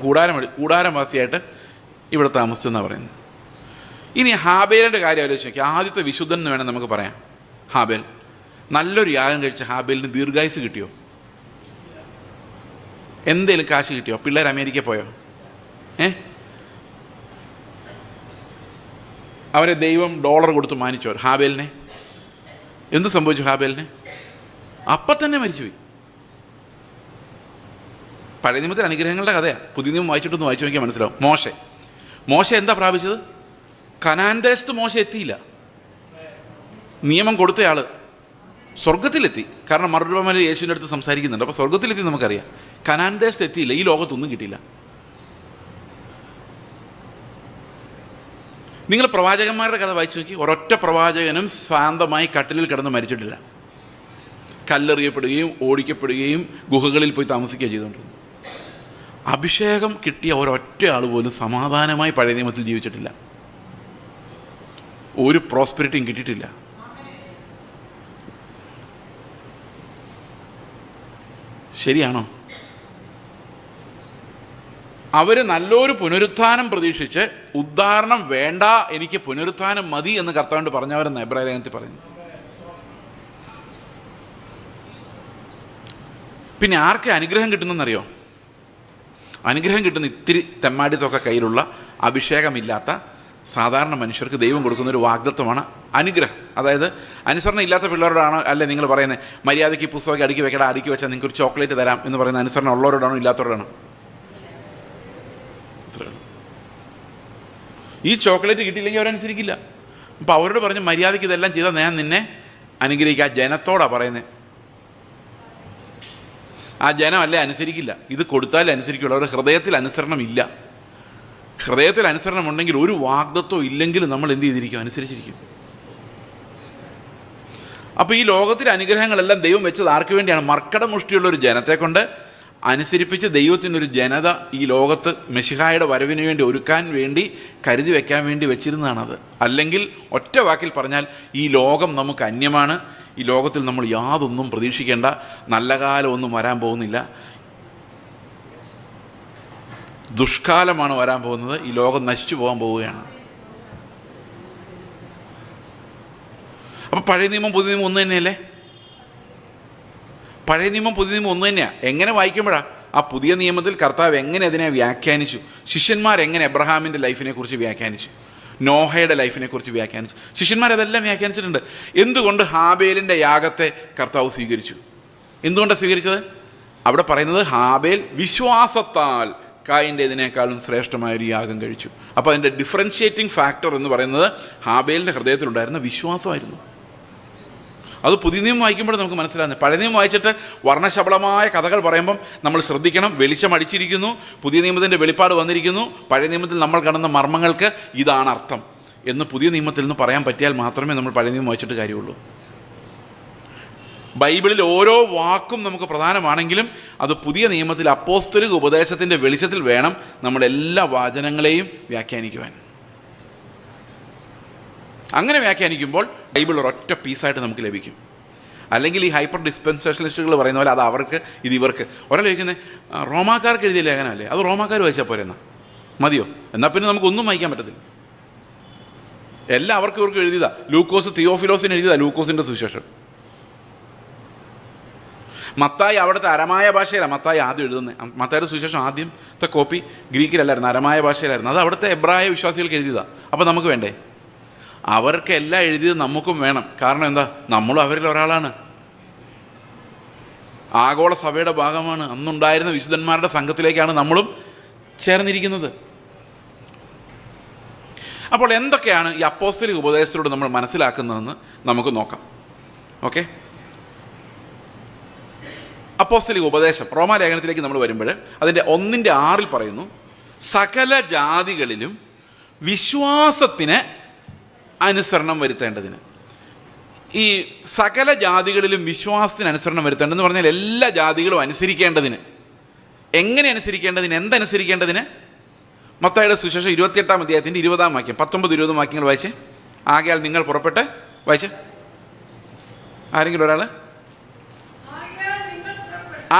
[SPEAKER 1] കൂടാരംവാസിയായിട്ട് ഇവിടെ താമസിച്ചെന്നാണ് പറയുന്നത്. ഇനി ഹാബേലിൻ്റെ കാര്യം ആലോചിച്ച് നോക്കി. ആദ്യത്തെ വിശുദ്ധൻ എന്ന് വേണം നമുക്ക് പറയാം. ഹാബേൽ നല്ലൊരു യാഗം കഴിച്ച ഹാബേലിന് ദീർഘായുസ് കിട്ടിയോ? എന്തേലും കാശ് കിട്ടിയോ? പിള്ളേർ അമേരിക്ക പോയോ? അവരെ ദൈവം $1 കൊടുത്ത് മാനിച്ചോ ഹാബേലിനെ? എന്ത് സംഭവിച്ചു ഹാബേലിനെ? അപ്പം തന്നെ മരിച്ചുപോയി. പഴയ നിയമത്തിൽ അനുഗ്രഹങ്ങളുടെ കഥയാണ്. പുതിയ നിയമം വായിച്ചിട്ടൊന്ന് വായിച്ചു നോക്കിയാൽ മനസ്സിലാവും. മോശ എന്താ പ്രാപിച്ചത്? കനാൻ ദേശത്ത് മോശ എത്തിയില്ല. നിയമം കൊടുത്തയാൾ സ്വർഗത്തിലെത്തി. കാരണം മറുപടി യേശുവിൻ്റെ അടുത്ത് സംസാരിക്കുന്നുണ്ട്. അപ്പോൾ സ്വർഗത്തിലെത്തി നമുക്കറിയാം. കനാൻ ദേശത്ത് എത്തിയില്ല. ഈ ലോകത്തൊന്നും കിട്ടിയില്ല. നിങ്ങൾ പ്രവാചകന്മാരുടെ കഥ വായിച്ചു നോക്കി. ഒരൊറ്റ പ്രവാചകനും ശാന്തമായി കട്ടിലിൽ കിടന്ന് മരിച്ചിട്ടില്ല. കല്ലെറിയപ്പെടുകയും ഓടിക്കപ്പെടുകയും ഗുഹകളിൽ പോയി താമസിക്കുകയും ചെയ്തുകൊണ്ടിരുന്നു. അഭിഷേകം കിട്ടിയ ഒരൊറ്റ ആൾ പോലും സമാധാനമായി പഴയ നിയമത്തിൽ ജീവിച്ചിട്ടില്ല. ഒരു പ്രോസ്പെരിറ്റിയും കിട്ടിയിട്ടില്ല. ശരിയാണോ? അവർ നല്ലൊരു പുനരുത്ഥാനം പ്രതീക്ഷിച്ച് ഉദ്ധാരണം വേണ്ട, എനിക്ക് പുനരുത്ഥാനം മതി എന്ന് കർത്താവിനോട് പറഞ്ഞവരെന്ന് എബ്രായ ലേഖനത്തിൽ പറയുന്നു. പിന്നെ ആർക്ക് അനുഗ്രഹം കിട്ടുന്നതെന്നറിയോ? അനുഗ്രഹം കിട്ടുന്ന ഇത്തിരി തെമ്മാടിത്തൊക്കെ കയ്യിലുള്ള അഭിഷേകമില്ലാത്ത സാധാരണ മനുഷ്യർക്ക് ദൈവം കൊടുക്കുന്ന ഒരു വാഗ്ദത്വമാണ് അനുഗ്രഹം. അതായത് അനുസരണം ഇല്ലാത്ത പിള്ളേരോടാണോ അല്ലേ നിങ്ങൾ പറയുന്നത് മര്യാദയ്ക്ക് പുസ്തകമൊക്കെ അടുക്കി വെച്ചാൽ നിങ്ങൾക്ക് ഒരു ചോക്ലേറ്റ് തരാം എന്ന് പറയുന്ന അനുസരണം ഉള്ളവരോടാണോ ഇല്ലാത്തവരോടാണോ? ഈ ചോക്ലേറ്റ് കിട്ടിയില്ലെങ്കിൽ അവരനുസരിക്കില്ല. അപ്പോൾ അവരോട് പറഞ്ഞ് മര്യാദയ്ക്ക് ഇതെല്ലാം ചെയ്താൽ ഞാൻ നിന്നെ അനുഗ്രഹിക്കുക. ആ ജനത്തോടാണ് പറയുന്നത്. ആ ജനം അല്ലേ അനുസരിക്കില്ല. ഇത് കൊടുത്താലേ അനുസരിക്കുള്ളൂ. അവരുടെ ഹൃദയത്തിൽ അനുസരണമില്ല. ഹൃദയത്തിൽ അനുസരണം ഉണ്ടെങ്കിൽ ഒരു വാഗ്ദത്വം ഇല്ലെങ്കിലും നമ്മൾ എന്ത് ചെയ്തിരിക്കും? അനുസരിച്ചിരിക്കും. അപ്പോൾ ഈ ലോകത്തിലെ അനുഗ്രഹങ്ങളെല്ലാം ദൈവം വെച്ചത് ആർക്ക് വേണ്ടിയാണ്? മർക്കടമുഷ്ടിയുള്ള ഒരു ജനത്തെ കൊണ്ട് അനുസരിപ്പിച്ച് ദൈവത്തിനൊരു ജനത ഈ ലോകത്ത് മെശിഹായുടെ വരവിന് വേണ്ടി ഒരുക്കാൻ വേണ്ടി കരുതി വെക്കാൻ വേണ്ടി വെച്ചിരുന്നതാണത്. അല്ലെങ്കിൽ ഒറ്റ വാക്കിൽ പറഞ്ഞാൽ ഈ ലോകം നമുക്ക് അന്യമാണ്. ഈ ലോകത്തിൽ നമ്മൾ യാതൊന്നും പ്രതീക്ഷിക്കേണ്ട. നല്ല കാലമൊന്നും വരാൻ പോകുന്നില്ല. ദുഷ്കാലമാണ് വരാൻ പോകുന്നത്. ഈ ലോകം നശിച്ചു പോകാൻ പോവുകയാണ്. അപ്പം പഴയ നിയമം പുതിയ നിയമം ഒന്ന് തന്നെയല്ലേ? പഴയ നിയമം പുതിയ നിയമം ഒന്ന് തന്നെയാണ്. എങ്ങനെ വായിക്കുമ്പോഴാണ് ആ പുതിയ നിയമത്തിൽ കർത്താവ് എങ്ങനെ അതിനെ വ്യാഖ്യാനിച്ചു? ശിഷ്യന്മാരെങ്ങനെ എബ്രഹാമിൻ്റെ ലൈഫിനെ കുറിച്ച് വ്യാഖ്യാനിച്ചു? നോഹയുടെ ലൈഫിനെ കുറിച്ച് വ്യാഖ്യാനിച്ചു. ശിഷ്യന്മാരതെല്ലാം വ്യാഖ്യാനിച്ചിട്ടുണ്ട്. എന്തുകൊണ്ട് ഹാബേലിൻ്റെ യാഗത്തെ കർത്താവ് സ്വീകരിച്ചു? എന്തുകൊണ്ടാണ് സ്വീകരിച്ചത്? അവിടെ പറയുന്നത് ഹാബേൽ വിശ്വാസത്താൽ കായിൻ്റെതിനേക്കാളും ശ്രേഷ്ഠമായൊരു യാഗം കഴിച്ചു. അപ്പോൾ അതിൻ്റെ ഡിഫറൻഷ്യേറ്റിംഗ് ഫാക്ടർ എന്ന് പറയുന്നത് ഹാബേലിൻ്റെ ഹൃദയത്തിലുണ്ടായിരുന്ന വിശ്വാസമായിരുന്നു. അത് പുതിയ നിയമം വായിക്കുമ്പോൾ നമുക്ക് മനസ്സിലാകുന്നത്. പഴയ നിയമം വായിച്ചിട്ട് വർണ്ണശബളമായ കഥകൾ പറയുമ്പം നമ്മൾ ശ്രദ്ധിക്കണം. വെളിച്ചം അടിച്ചിരിക്കുന്നു, പുതിയ നിയമത്തിൻ്റെ വെളിപ്പാട് വന്നിരിക്കുന്നു, പഴയ നിയമത്തിൽ നമ്മൾ കാണുന്ന മർമ്മങ്ങൾക്ക് ഇതാണ് അർത്ഥം എന്ന് പുതിയ നിയമത്തിൽ നിന്ന് പറയാൻ പറ്റിയാൽ മാത്രമേ നമ്മൾ പഴയ നിയമം വായിച്ചിട്ട് കാര്യമുള്ളൂ. ബൈബിളിൽ ഓരോ വാക്കും നമുക്ക് പ്രധാനമാണെങ്കിലും അത് പുതിയ നിയമത്തിൽ അപ്പോസ്തലിക ഉപദേശത്തിൻ്റെ വെളിച്ചത്തിൽ വേണം നമ്മുടെ എല്ലാ വചനങ്ങളെയും വ്യാഖ്യാനിക്കുവാൻ. അങ്ങനെ വ്യാഖ്യാനിക്കുമ്പോൾ ബൈബിൾ ഒരൊറ്റ പീസായിട്ട് നമുക്ക് ലഭിക്കും. അല്ലെങ്കിൽ ഈ ഹൈപ്പർ ഡിസ്പെൻസേഷനിസ്റ്റുകൾ പറയുന്ന പോലെ അത് അവർക്ക് ഇത് ഇവർക്ക്. ഒരാൾ ചോദിക്കുന്നത് റോമാക്കാർക്ക് എഴുതിയ ലേഖനമല്ലേ, അത് റോമാക്കാർ വായിച്ചാൽ പോരെ എന്നാ മതിയോ? എന്നാൽ പിന്നെ നമുക്കൊന്നും വായിക്കാൻ പറ്റത്തില്ല. എല്ലാം അവർക്ക് ഇവർക്ക് എഴുതിയതാ. ലൂക്കോസ് തിയോഫിലോസിന് എഴുതിയതാ ലൂക്കോസിൻ്റെ സുവിശേഷം. മത്തായി അവിടുത്തെ അരമായ ഭാഷയിലാണ് മത്തായി ആദ്യം എഴുതുന്നത്. മത്തായിയുടെ സുവിശേഷം ആദ്യത്തെ കോപ്പി ഗ്രീക്കിലല്ലായിരുന്നു, അരമായ ഭാഷയിലായിരുന്നു. അത് അവിടുത്തെ എബ്രായ വിശ്വാസികൾക്ക് എഴുതിയതാണ്. അപ്പോൾ നമുക്ക് വേണ്ടേ? അവർക്ക് എല്ലാം എഴുതിയത് നമുക്കും വേണം. കാരണം എന്താ? നമ്മളും അവരിൽ ഒരാളാണ്. ആഗോള സഭയുടെ ഭാഗമാണ്. അന്നുണ്ടായിരുന്ന വിശുദ്ധന്മാരുടെ സംഘത്തിലേക്കാണ് നമ്മളും ചേർന്നിരിക്കുന്നത്. അപ്പോൾ എന്തൊക്കെയാണ് ഈ അപ്പോസ്തലിക ഉപദേശത്തിലൂടെ നമ്മൾ മനസ്സിലാക്കുന്നതെന്ന് നമുക്ക് നോക്കാം. ഓക്കെ, അപ്പോസ്തലിക ഉപദേശം റോമാലേഖനത്തിലേക്ക് നമ്മൾ വരുമ്പോൾ അതിൻ്റെ 1:6 പറയുന്നു, സകല ജാതികളിലും വിശ്വാസത്തിന് അനുസരണം വരുത്തേണ്ടതിന്. ഈ സകല ജാതികളിലും വിശ്വാസത്തിന് അനുസരണം വരുത്തേണ്ടതെന്ന് പറഞ്ഞാൽ എല്ലാ ജാതികളും അനുസരിക്കേണ്ടതിന്. എങ്ങനെ അനുസരിക്കേണ്ടതിന്? എന്തനുസരിക്കേണ്ടതിന്? മത്തായിയുടെ സുവിശേഷം 28-ാം അധ്യായത്തിൻ്റെ 20-ാം വാക്യം, 19-20 വാക്യങ്ങൾ വായിച്ച്. ആകയാൽ നിങ്ങൾ പുറപ്പെട്ട് വായിച്ച്. ആരെങ്കിലും ഒരാൾ?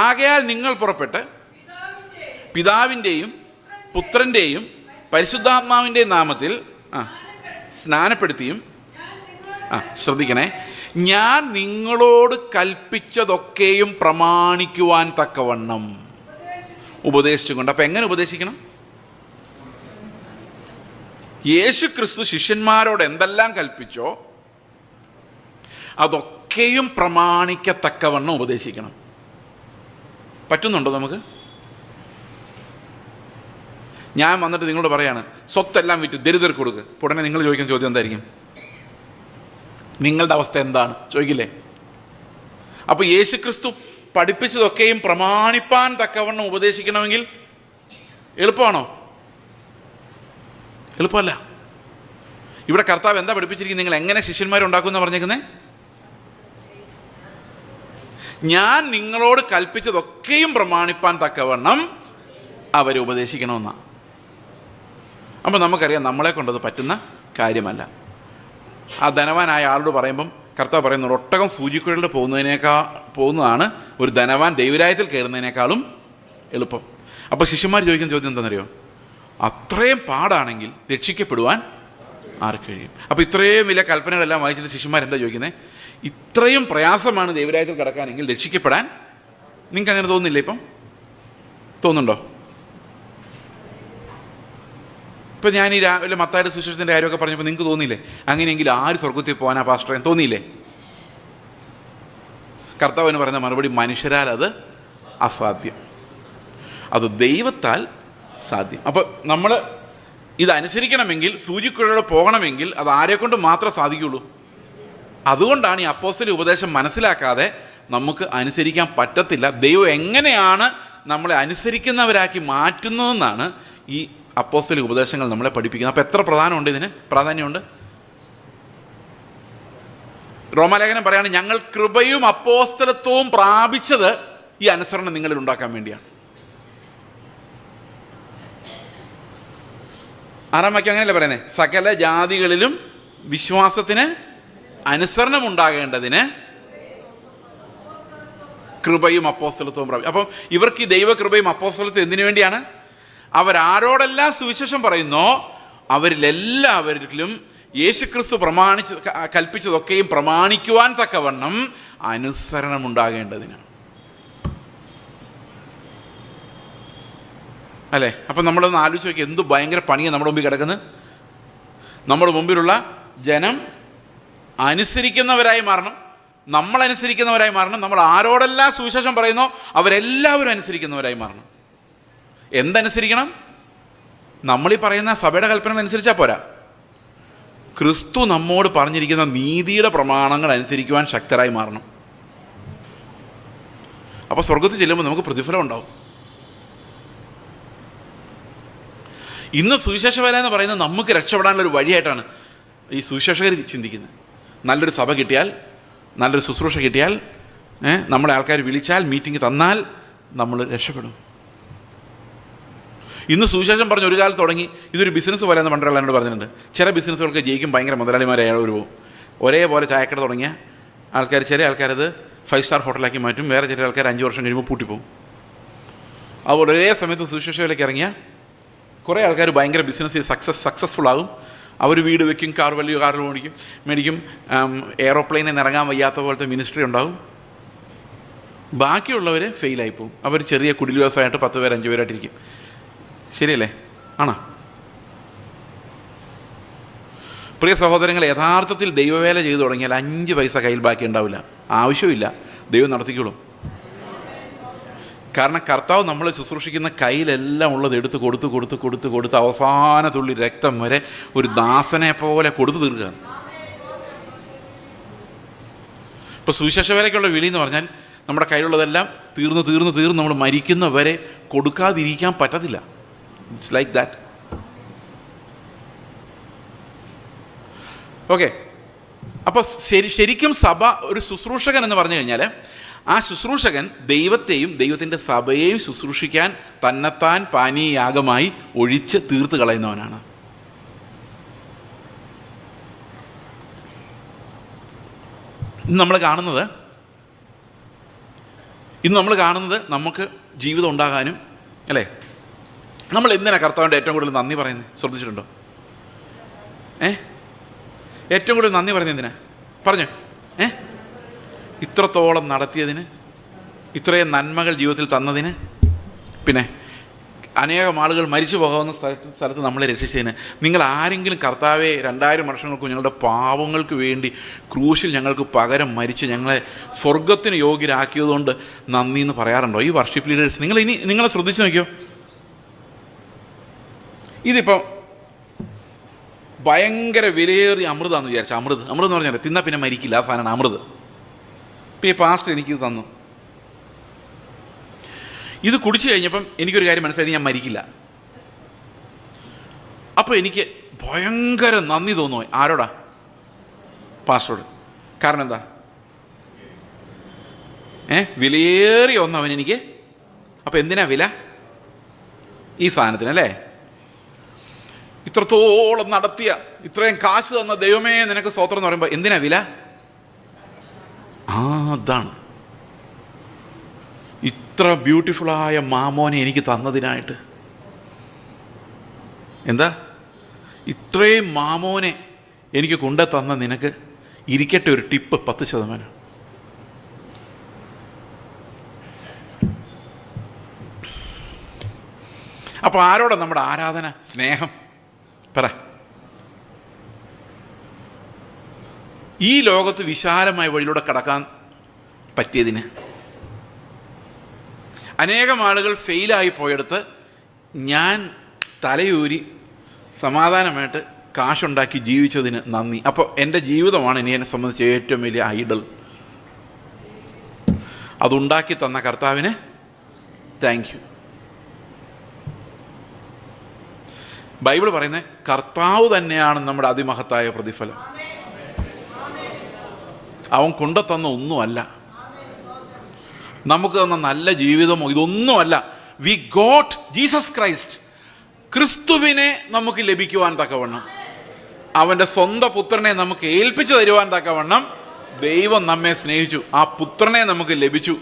[SPEAKER 1] ആകയാൽ നിങ്ങൾ പുറപ്പെട്ട് പിതാവിൻ്റെയും പുത്രൻ്റെയും പരിശുദ്ധാത്മാവിൻ്റെയും നാമത്തിൽ സ്നാനപ്പെടുത്തിയും, ശ്രദ്ധിക്കണേ, ഞാൻ നിങ്ങളോട് കൽപ്പിച്ചതൊക്കെയും പ്രമാണിക്കുവാൻ തക്കവണ്ണം ഉപദേശിച്ചുകൊണ്ട്. അപ്പം എങ്ങനെ ഉപദേശിക്കണം? യേശു ക്രിസ്തു ശിഷ്യന്മാരോട് എന്തെല്ലാം കൽപ്പിച്ചോ അതൊക്കെയും പ്രമാണിക്കത്തക്കവണ്ണം ഉപദേശിക്കണം. പറ്റുന്നുണ്ടോ നമുക്ക്? ഞാൻ വന്നിട്ട് നിങ്ങളോട് പറയാണ്, സ്വത്തെല്ലാം വിറ്റ് ദരിദ്രർക്ക് കൊടുക്കുക. ഉടനെ നിങ്ങൾ ചോദിക്കുന്ന ചോദ്യം എന്തായിരിക്കും? നിങ്ങളുടെ അവസ്ഥ എന്താണ് ചോദിക്കില്ലേ? അപ്പോൾ യേശു ക്രിസ്തു പഠിപ്പിച്ചതൊക്കെയും പ്രമാണിപ്പാൻ തക്കവണ്ണം ഉപദേശിക്കണമെങ്കിൽ എളുപ്പമാണോ? എളുപ്പമല്ല. ഇവിടെ കർത്താവ് എന്താ പഠിപ്പിച്ചിരിക്കുന്നത്? നിങ്ങൾ എങ്ങനെ ശിഷ്യന്മാരുണ്ടാക്കുമെന്ന് പറഞ്ഞേക്കുന്നേ? ഞാൻ നിങ്ങളോട് കൽപ്പിച്ചതൊക്കെയും പ്രമാണിപ്പാൻ തക്കവണ്ണം അവരെ ഉപദേശിക്കണമെന്നാണ്. അപ്പോൾ നമുക്കറിയാം നമ്മളെ കൊണ്ടത് പറ്റുന്ന കാര്യമല്ല. ആ ധനവാനായ ആളോട് പറയുമ്പം കർത്താവ് പറയുന്നത്, ഒട്ടകം സൂചിക്കുഴലിൽ പോകുന്നതാണ് ഒരു ധനവാൻ ദൈവരാജ്യത്തിൽ കയറുന്നതിനേക്കാളും എളുപ്പം. അപ്പോൾ ശിഷ്യന്മാർ ചോദിക്കുന്ന ചോദ്യം എന്താണെന്നറിയോ? അത്രയും പാടാണെങ്കിൽ രക്ഷിക്കപ്പെടുവാൻ ആർക്ക് കഴിയും? അപ്പോൾ ഇത്രയും വലിയ കൽപ്പനകളെല്ലാം വായിച്ചിട്ട് ശിഷ്യന്മാരെന്താ ചോദിക്കുന്നത്? ഇത്രയും പ്രയാസമാണ് ദൈവരാജ്യത്തിൽ കിടക്കാനെങ്കിൽ രക്ഷിക്കപ്പെടാൻ നിങ്ങൾക്ക് അങ്ങനെ തോന്നുന്നില്ല? ഇപ്പം തോന്നുന്നുണ്ടോ? ഇപ്പം ഞാൻ ഈ രാവിലെ മത്തായിയുടെ സുവിശേഷത്തിൻ്റെ കാര്യമൊക്കെ പറഞ്ഞപ്പോൾ നിങ്ങൾക്ക് തോന്നിയില്ലേ അങ്ങനെയെങ്കിൽ ആര് സ്വർഗത്തിൽ പോകാനാ പാസ്റ്ററെ തോന്നിയില്ലേ? കർത്താവിന് പറയുന്ന മറുപടി, മനുഷ്യരാൽ അത് അസാധ്യം, അത് ദൈവത്താൽ സാധ്യം. അപ്പോൾ നമ്മൾ ഇതനുസരിക്കണമെങ്കിൽ, സൂചിക്കുഴലോടെ പോകണമെങ്കിൽ അത് ആരെക്കൊണ്ട് മാത്രമേ സാധിക്കുകയുള്ളൂ. അതുകൊണ്ടാണ് ഈ അപ്പോസ്തല ഉപദേശം മനസ്സിലാക്കാതെ നമുക്ക് അനുസരിക്കാൻ പറ്റത്തില്ല. ദൈവം എങ്ങനെയാണ് നമ്മളെ അനുസരിക്കുന്നവരാക്കി മാറ്റുന്നതെന്നാണ് ഈ അപ്പോസ്തല ഉപദേശങ്ങൾ നമ്മളെ പഠിപ്പിക്കുന്നത്. അപ്പോൾ എത്ര പ്രധാനമുണ്ട് ഇതിന്? പ്രാധാന്യമുണ്ട്. റോമാലേഖനം പറയാണ്, ഞങ്ങൾ കൃപയും അപ്പോസ്തലത്വവും പ്രാപിച്ചത് ഈ അനുസരണം നിങ്ങളിൽ ഉണ്ടാക്കാൻ വേണ്ടിയാണ്. 6-ാം വാക്യം അങ്ങനെയല്ലേ പറയുന്നത്? സകല ജാതികളിലും വിശ്വാസത്തിന് അനുസരണം ഉണ്ടാകേണ്ടതിന് കൃപയും അപ്പോസ്തലത്വവും പ്രാപിച്ചു. അപ്പം ഇവർക്ക് ഈ ദൈവകൃപയും അപ്പോസ്തലത്വം എന്തിനു വേണ്ടിയാണ്? അവരാരോടെല്ലാം സുവിശേഷം പറയുന്നോ അവരിലെല്ലാവരിലും യേശുക്രിസ്തു കൽപ്പിച്ചതൊക്കെയും പ്രമാണിക്കുവാൻ തക്കവണ്ണം അനുസരണം ഉണ്ടാകേണ്ടതിന്. അല്ലേ? അപ്പം നമ്മളൊന്ന് ആലോചിച്ച് നോക്കി, എന്ത് ഭയങ്കര പണിയാണ് നമ്മുടെ മുമ്പിൽ കിടക്കുന്നത്. നമ്മുടെ മുമ്പിലുള്ള ജനം അനുസരിക്കുന്നവരായി മാറണം, നമ്മളനുസരിക്കുന്നവരായി മാറണം. നമ്മൾ ആരോടെല്ലാം സുവിശേഷം പറയുന്നോ അവരെല്ലാവരും അനുസരിക്കുന്നവരായി മാറണം. എന്തനുസരിക്കണം? നമ്മളീ പറയുന്ന സഭയുടെ കൽപ്പന അനുസരിച്ചാൽ പോരാ, ക്രിസ്തു നമ്മോട് പറഞ്ഞിരിക്കുന്ന നീതിയുടെ പ്രമാണങ്ങൾ അനുസരിക്കുവാൻ ശക്തരായി മാറണം. അപ്പോൾ സ്വർഗത്തിൽ ചെല്ലുമ്പോൾ നമുക്ക് പ്രതിഫലം ഉണ്ടാവും. ഇന്ന് സുവിശേഷ വേല എന്ന് പറയുന്നത് നമുക്ക് രക്ഷപ്പെടാനുള്ളൊരു വഴിയായിട്ടാണ് ഈ സുവിശേഷകർ ചിന്തിക്കുന്നത്. നല്ലൊരു സഭ കിട്ടിയാൽ, നല്ലൊരു ശുശ്രൂഷ കിട്ടിയാൽ, നമ്മളെ ആൾക്കാർ വിളിച്ചാൽ, മീറ്റിംഗ് തന്നാൽ നമ്മൾ രക്ഷപ്പെടും. ഇന്ന് സുവിശേഷം പറഞ്ഞ് ഒരു കാലത്ത് തുടങ്ങി ഇതൊരു ബിസിനസ് പോലെ എന്ന് പണ്ടുള്ള എന്നോട് പറഞ്ഞിട്ടുണ്ട്. ചില ബിസിനസ്സുകൾക്ക് ജയിക്കും, ഭയങ്കര മുതലാളിമാരായ ഒരു പോകും. ഒരേപോലെ ചായക്കട തുടങ്ങിയ ആൾക്കാർ, ചില ആൾക്കാരത് 5 സ്റ്റാർ ഹോട്ടലാക്കി മാറ്റും, വേറെ ചില ആൾക്കാർ 5 വർഷം കഴിയുമ്പോൾ പൂട്ടിപ്പോകും. അതുപോലെ ഒരേ സമയത്ത് സുവിശേഷയിലേക്ക് ഇറങ്ങിയ കുറേ ആൾക്കാർ ഭയങ്കര ബിസിനസ്സിൽ സക്സസ്ഫുൾ ആകും. അവർ വീട് വയ്ക്കും, വലിയ കാറിൽ മേടിക്കും, എയറോപ്ലെയിനിൽ നിന്ന് ഇറങ്ങാൻ വയ്യാത്ത പോലത്തെ മിനിസ്ട്രി ഉണ്ടാകും. ബാക്കിയുള്ളവർ ഫെയിലായി പോകും. അവർ ചെറിയ കുടിൽ വ്യവസായമായിട്ട് 10 പേര് 5 പേരായിട്ടിരിക്കും. ശരിയല്ലേ? ആണോ? പ്രിയ സഹോദരങ്ങൾ, യഥാർത്ഥത്തിൽ ദൈവവേല ചെയ്തു തുടങ്ങിയാൽ 5 പൈസ കയ്യിൽ ബാക്കി ഉണ്ടാവില്ല. ആവശ്യമില്ല, ദൈവം നടത്തിക്കോളും. കാരണം കർത്താവ് നമ്മളെ ശുശ്രൂഷിക്കുന്ന കയ്യിലെല്ലാം ഉള്ളത് എടുത്ത് കൊടുത്ത് അവസാന തുള്ളി രക്തം വരെ ഒരു ദാസനെ പോലെ കൊടുത്തു തീർക്കുക. ഇപ്പോൾ സുവിശേഷ വേലയ്ക്കുള്ള വിളി എന്ന് പറഞ്ഞാൽ നമ്മുടെ കയ്യിലുള്ളതെല്ലാം തീർന്ന് നമ്മൾ മരിക്കുന്നവരെ കൊടുക്കാതിരിക്കാൻ പറ്റത്തില്ല. It's like that. ഓക്കെ. അപ്പോൾ ശരിക്കും സഭ ഒരു ശുശ്രൂഷകൻ എന്ന് പറഞ്ഞു കഴിഞ്ഞാൽ ആ ശുശ്രൂഷകൻ ദൈവത്തെയും ദൈവത്തിൻ്റെ സഭയെയും ശുശ്രൂഷിക്കാൻ തന്നെത്താൻ പാനീയാഗമായി ഒഴിച്ച് തീർത്ത് കളയുന്നവനാണ്. ഇന്ന് നമ്മൾ കാണുന്നത് നമുക്ക് ജീവിതം ഉണ്ടാകാനും അല്ലേ, നമ്മൾ എന്തിനാണ് കർത്താവിൻ്റെ ഏറ്റവും കൂടുതൽ നന്ദി പറയുന്നത്? ശ്രദ്ധിച്ചിട്ടുണ്ടോ? ഏറ്റവും കൂടുതൽ നന്ദി പറയുന്നത് എന്തിനാ പറഞ്ഞു? ഇത്രത്തോളം നടത്തിയതിന്, ഇത്രയും നന്മകൾ ജീവിതത്തിൽ തന്നതിന്, പിന്നെ അനേകം ആളുകൾ മരിച്ചു പോകാവുന്ന സ്ഥലത്ത് നമ്മളെ രക്ഷിച്ചതിന്. നിങ്ങൾ ആരെങ്കിലും കർത്താവെ 2000 വർഷങ്ങൾക്ക് ഞങ്ങളുടെ പാവങ്ങൾക്ക് വേണ്ടി ക്രൂശിൽ ഞങ്ങൾക്ക് പകരം മരിച്ച് ഞങ്ങളെ സ്വർഗത്തിന് യോഗ്യരാക്കിയതുകൊണ്ട് നന്ദി എന്ന് പറയാറുണ്ടോ ഈ വർഷിപ്പ് ലീഡേഴ്സ്? നിങ്ങളെ ശ്രദ്ധിച്ച് നോക്കിയോ. ഇതിപ്പം ഭയങ്കര വിലയേറിയ അമൃതാന്ന് വിചാരിച്ച അമൃത് എന്ന് പറഞ്ഞാൽ തിന്നാൽ പിന്നെ മരിക്കില്ല, ആ സാധനമാണ് അമൃത്. ഇപ്പം ഈ പാസ്റ്റർ എനിക്കിത് തന്നു, ഇത് കുടിച്ചു കഴിഞ്ഞപ്പം എനിക്കൊരു കാര്യം മനസ്സിലായി, ഞാൻ മരിക്കില്ല. അപ്പോൾ എനിക്ക് ഭയങ്കര നന്ദി തോന്നുന്നു. ആരോടാ? പാസ്റ്ററോട്. കാരണം എന്താ? വിലയേറിയ ഒന്നവൻ എനിക്ക്. അപ്പോൾ എന്തിനാ വില? ഈ സാധനത്തിനല്ലേ? ഇത്രത്തോളം നടത്തിയ, ഇത്രയും കാശ് തന്ന ദൈവമേ നിനക്ക് സ്തോത്രം എന്ന് പറയുമ്പോൾ എന്തിനാ വില? അതാണ്. ഇത്ര ബ്യൂട്ടിഫുള്ളായ മാമോനെ എനിക്ക് തന്നതിനായിട്ട്. എന്താ? ഇത്രയും മാമോനെ എനിക്ക് കൊണ്ടു തന്ന നിനക്ക് ഇരിക്കട്ടെ ഒരു ടിപ്പ് 10%. അപ്പോൾ ആരോടാ നമ്മുടെ ആരാധന, സ്നേഹം? പറ. ഈ ലോകത്ത് വിശാലമായ വഴിയിലൂടെ കടക്കാൻ പറ്റിയതിന്. അനേകം ആളുകൾ ഫെയിലായി പോയെടുത്ത് ഞാൻ തലയൂരി സമാധാനമായിട്ട് കാശുണ്ടാക്കി ജീവിച്ചതിന് നന്ദി. അപ്പോൾ എൻ്റെ ജീവിതമാണ് എന്നെ സംബന്ധിച്ച് ഏറ്റവും വലിയ ഐഡൽ. അതുണ്ടാക്കി തന്ന കർത്താവിന് താങ്ക് യു. ബൈബിൾ പറയുന്നത് കർത്താവ് തന്നെയാണ് നമ്മുടെ അതിമഹത്തായ പ്രതിഫലം. അവൻ കൊണ്ടുതന്ന ഒന്നുമല്ല, നമുക്ക് തന്ന നല്ല ജീവിതമോ ഇതൊന്നുമല്ല. We got Jesus Christ. ക്രിസ്തുവിനെ നമുക്ക് ലഭിക്കുവാൻ തക്കവണ്ണം, അവൻ്റെ സ്വന്തം പുത്രനെ നമുക്ക് ഏൽപ്പിച്ചു തരുവാൻ തക്കവണ്ണം ദൈവം നമ്മെ സ്നേഹിച്ചു. ആ പുത്രനെ നമുക്ക് ലഭിച്ചു.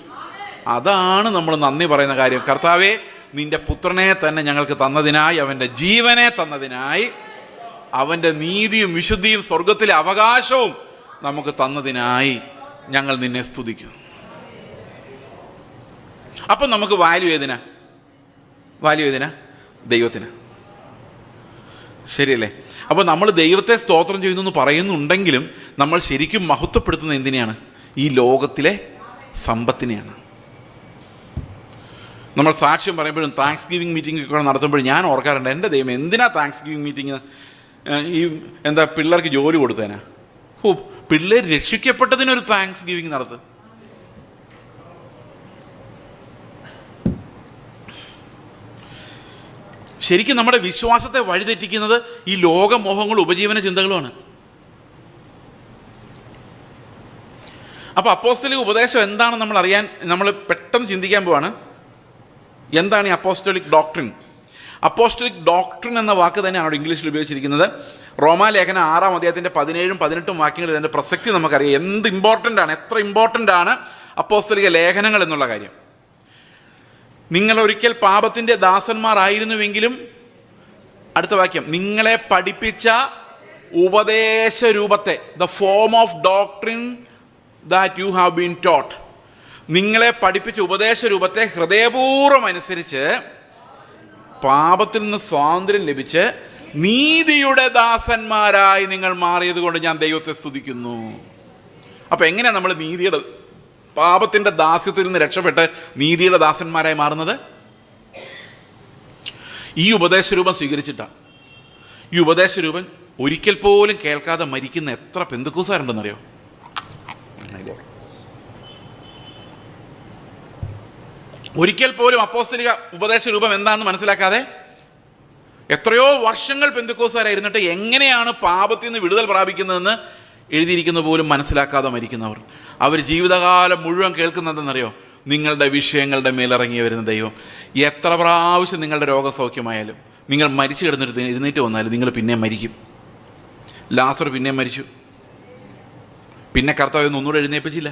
[SPEAKER 1] അതാണ് നമ്മൾ നന്ദി പറയുന്ന കാര്യം. കർത്താവേ, നിന്റെ പുത്രനെ തന്നെ ഞങ്ങൾക്ക് തന്നതിനായി, അവൻ്റെ ജീവനെ തന്നതിനായി, അവൻ്റെ നീതിയും വിശുദ്ധിയും സ്വർഗത്തിലെ അവകാശവും നമുക്ക് തന്നതിനായി ഞങ്ങൾ നിന്നെ സ്തുതിക്കുന്നു. അപ്പം നമുക്ക് വാല്യൂ ഏതിനാ? ദൈവത്തിന്. ശരിയല്ലേ? അപ്പോൾ നമ്മൾ ദൈവത്തെ സ്തോത്രം ചെയ്യുന്നു എന്ന് പറയുന്നുണ്ടെങ്കിലും നമ്മൾ ശരിക്കും മഹത്വപ്പെടുത്തുന്നത് എന്തിനെയാണ്? ഈ ലോകത്തിലെ സമ്പത്തിനെയാണ്. നമ്മൾ സാക്ഷ്യം പറയുമ്പോഴും താങ്ക്സ് ഗിവിങ് മീറ്റിംഗ് ഒക്കെ നടത്തുമ്പോഴും ഞാൻ ഓർക്കാറുണ്ട്, എൻ്റെ ദൈവം എന്തിനാ താങ്ക്സ് ഗിവിങ് മീറ്റിംഗ്? എന്താ പിള്ളേർക്ക് ജോലി കൊടുത്തേനാ? പിള്ളേർ രക്ഷിക്കപ്പെട്ടതിനൊരു താങ്ക്സ് ഗിവിങ് നടത്തുക. ശരിക്കും നമ്മുടെ വിശ്വാസത്തെ വഴിതെറ്റിക്കുന്നത് ഈ ലോകമോഹങ്ങളും ഉപജീവന ചിന്തകളുമാണ്. അപ്പോൾ അപ്പോസ്തലിക ഉപദേശം എന്താണെന്ന് നമ്മൾ അറിയാൻ നമ്മൾ പെട്ടെന്ന് ചിന്തിക്കാൻ പോവാണ്. എന്താണ് ഈ അപ്പോസ്റ്റോളിക് ഡോക്ട്രിൻ? അപ്പോസ്റ്റോളിക് ഡോക്ട്രിൻ എന്ന വാക്ക് തന്നെയാണ് ഇംഗ്ലീഷിൽ ഉപയോഗിച്ചിരിക്കുന്നത്. റോമാലേഖനം 6-ാം അധ്യായത്തിൻ്റെ 17-18 വാക്യങ്ങളിൽ ഇതിൻ്റെ പ്രസക്തി നമുക്കറിയാം. എത്ര ഇമ്പോർട്ടൻ്റ് ആണ് അപ്പോസ്തലിക ലേഖനങ്ങൾ എന്നുള്ള കാര്യം. നിങ്ങൾ ഒരിക്കൽ പാപത്തിൻ്റെ ദാസന്മാരായിരുന്നുവെങ്കിലും, അടുത്ത വാക്യം, നിങ്ങളെ പഠിപ്പിച്ച ഉപദേശ രൂപത്തെ, the form of doctrine that you have been taught, നിങ്ങളെ പഠിപ്പിച്ച ഉപദേശ രൂപത്തെ ഹൃദയപൂർവ്വം അനുസരിച്ച് പാപത്തിൽ നിന്ന് സ്വാതന്ത്ര്യം ലഭിച്ച് നീതിയുടെ ദാസന്മാരായി നിങ്ങൾ മാറിയത് കൊണ്ട് ഞാൻ ദൈവത്തെ സ്തുതിക്കുന്നു. അപ്പം എങ്ങനെയാണ് നമ്മൾ പാപത്തിൻ്റെ ദാസ്യത്തിൽ നിന്ന് രക്ഷപ്പെട്ട് നീതിയുടെ ദാസന്മാരായി മാറുന്നത്? ഈ ഉപദേശരൂപം സ്വീകരിച്ചിട്ടാണ്. ഈ ഉപദേശരൂപം ഒരിക്കൽ പോലും കേൾക്കാതെ മരിക്കുന്ന എത്ര പെന്തക്കോസ്തുകാരുണ്ടെന്നറിയോ? ഒരിക്കൽ പോലും അപ്പോസ്തലിക ഉപദേശരൂപം എന്താണെന്ന് മനസ്സിലാക്കാതെ എത്രയോ വർഷങ്ങൾ പെന്തക്കോസ്തുകാരായിരുന്നിട്ട് എങ്ങനെയാണ് പാപത്തിൽ നിന്ന് വിടുതൽ പ്രാപിക്കുന്നതെന്ന് എഴുതിയിരിക്കുന്നത് പോലും മനസ്സിലാക്കാതെ മരിക്കുന്നവർ. അവർ ജീവിതകാലം മുഴുവൻ കേൾക്കുന്നതെന്നറിയോ? നിങ്ങളുടെ വിഷയങ്ങളുടെ മേലിറങ്ങി വരുന്ന ദൈവം. എത്ര പ്രാവശ്യം നിങ്ങളുടെ രോഗസൗഖ്യമായാലും, നിങ്ങൾ മരിച്ചു കിടന്നിട്ട് എഴുന്നേറ്റ് വന്നാലും നിങ്ങൾ പിന്നെയും മരിക്കും. ലാസർ പിന്നെയും മരിച്ചു. പിന്നെ കർത്താവ് ഒന്നുകൂടെ എഴുന്നേൽപ്പിച്ചില്ല.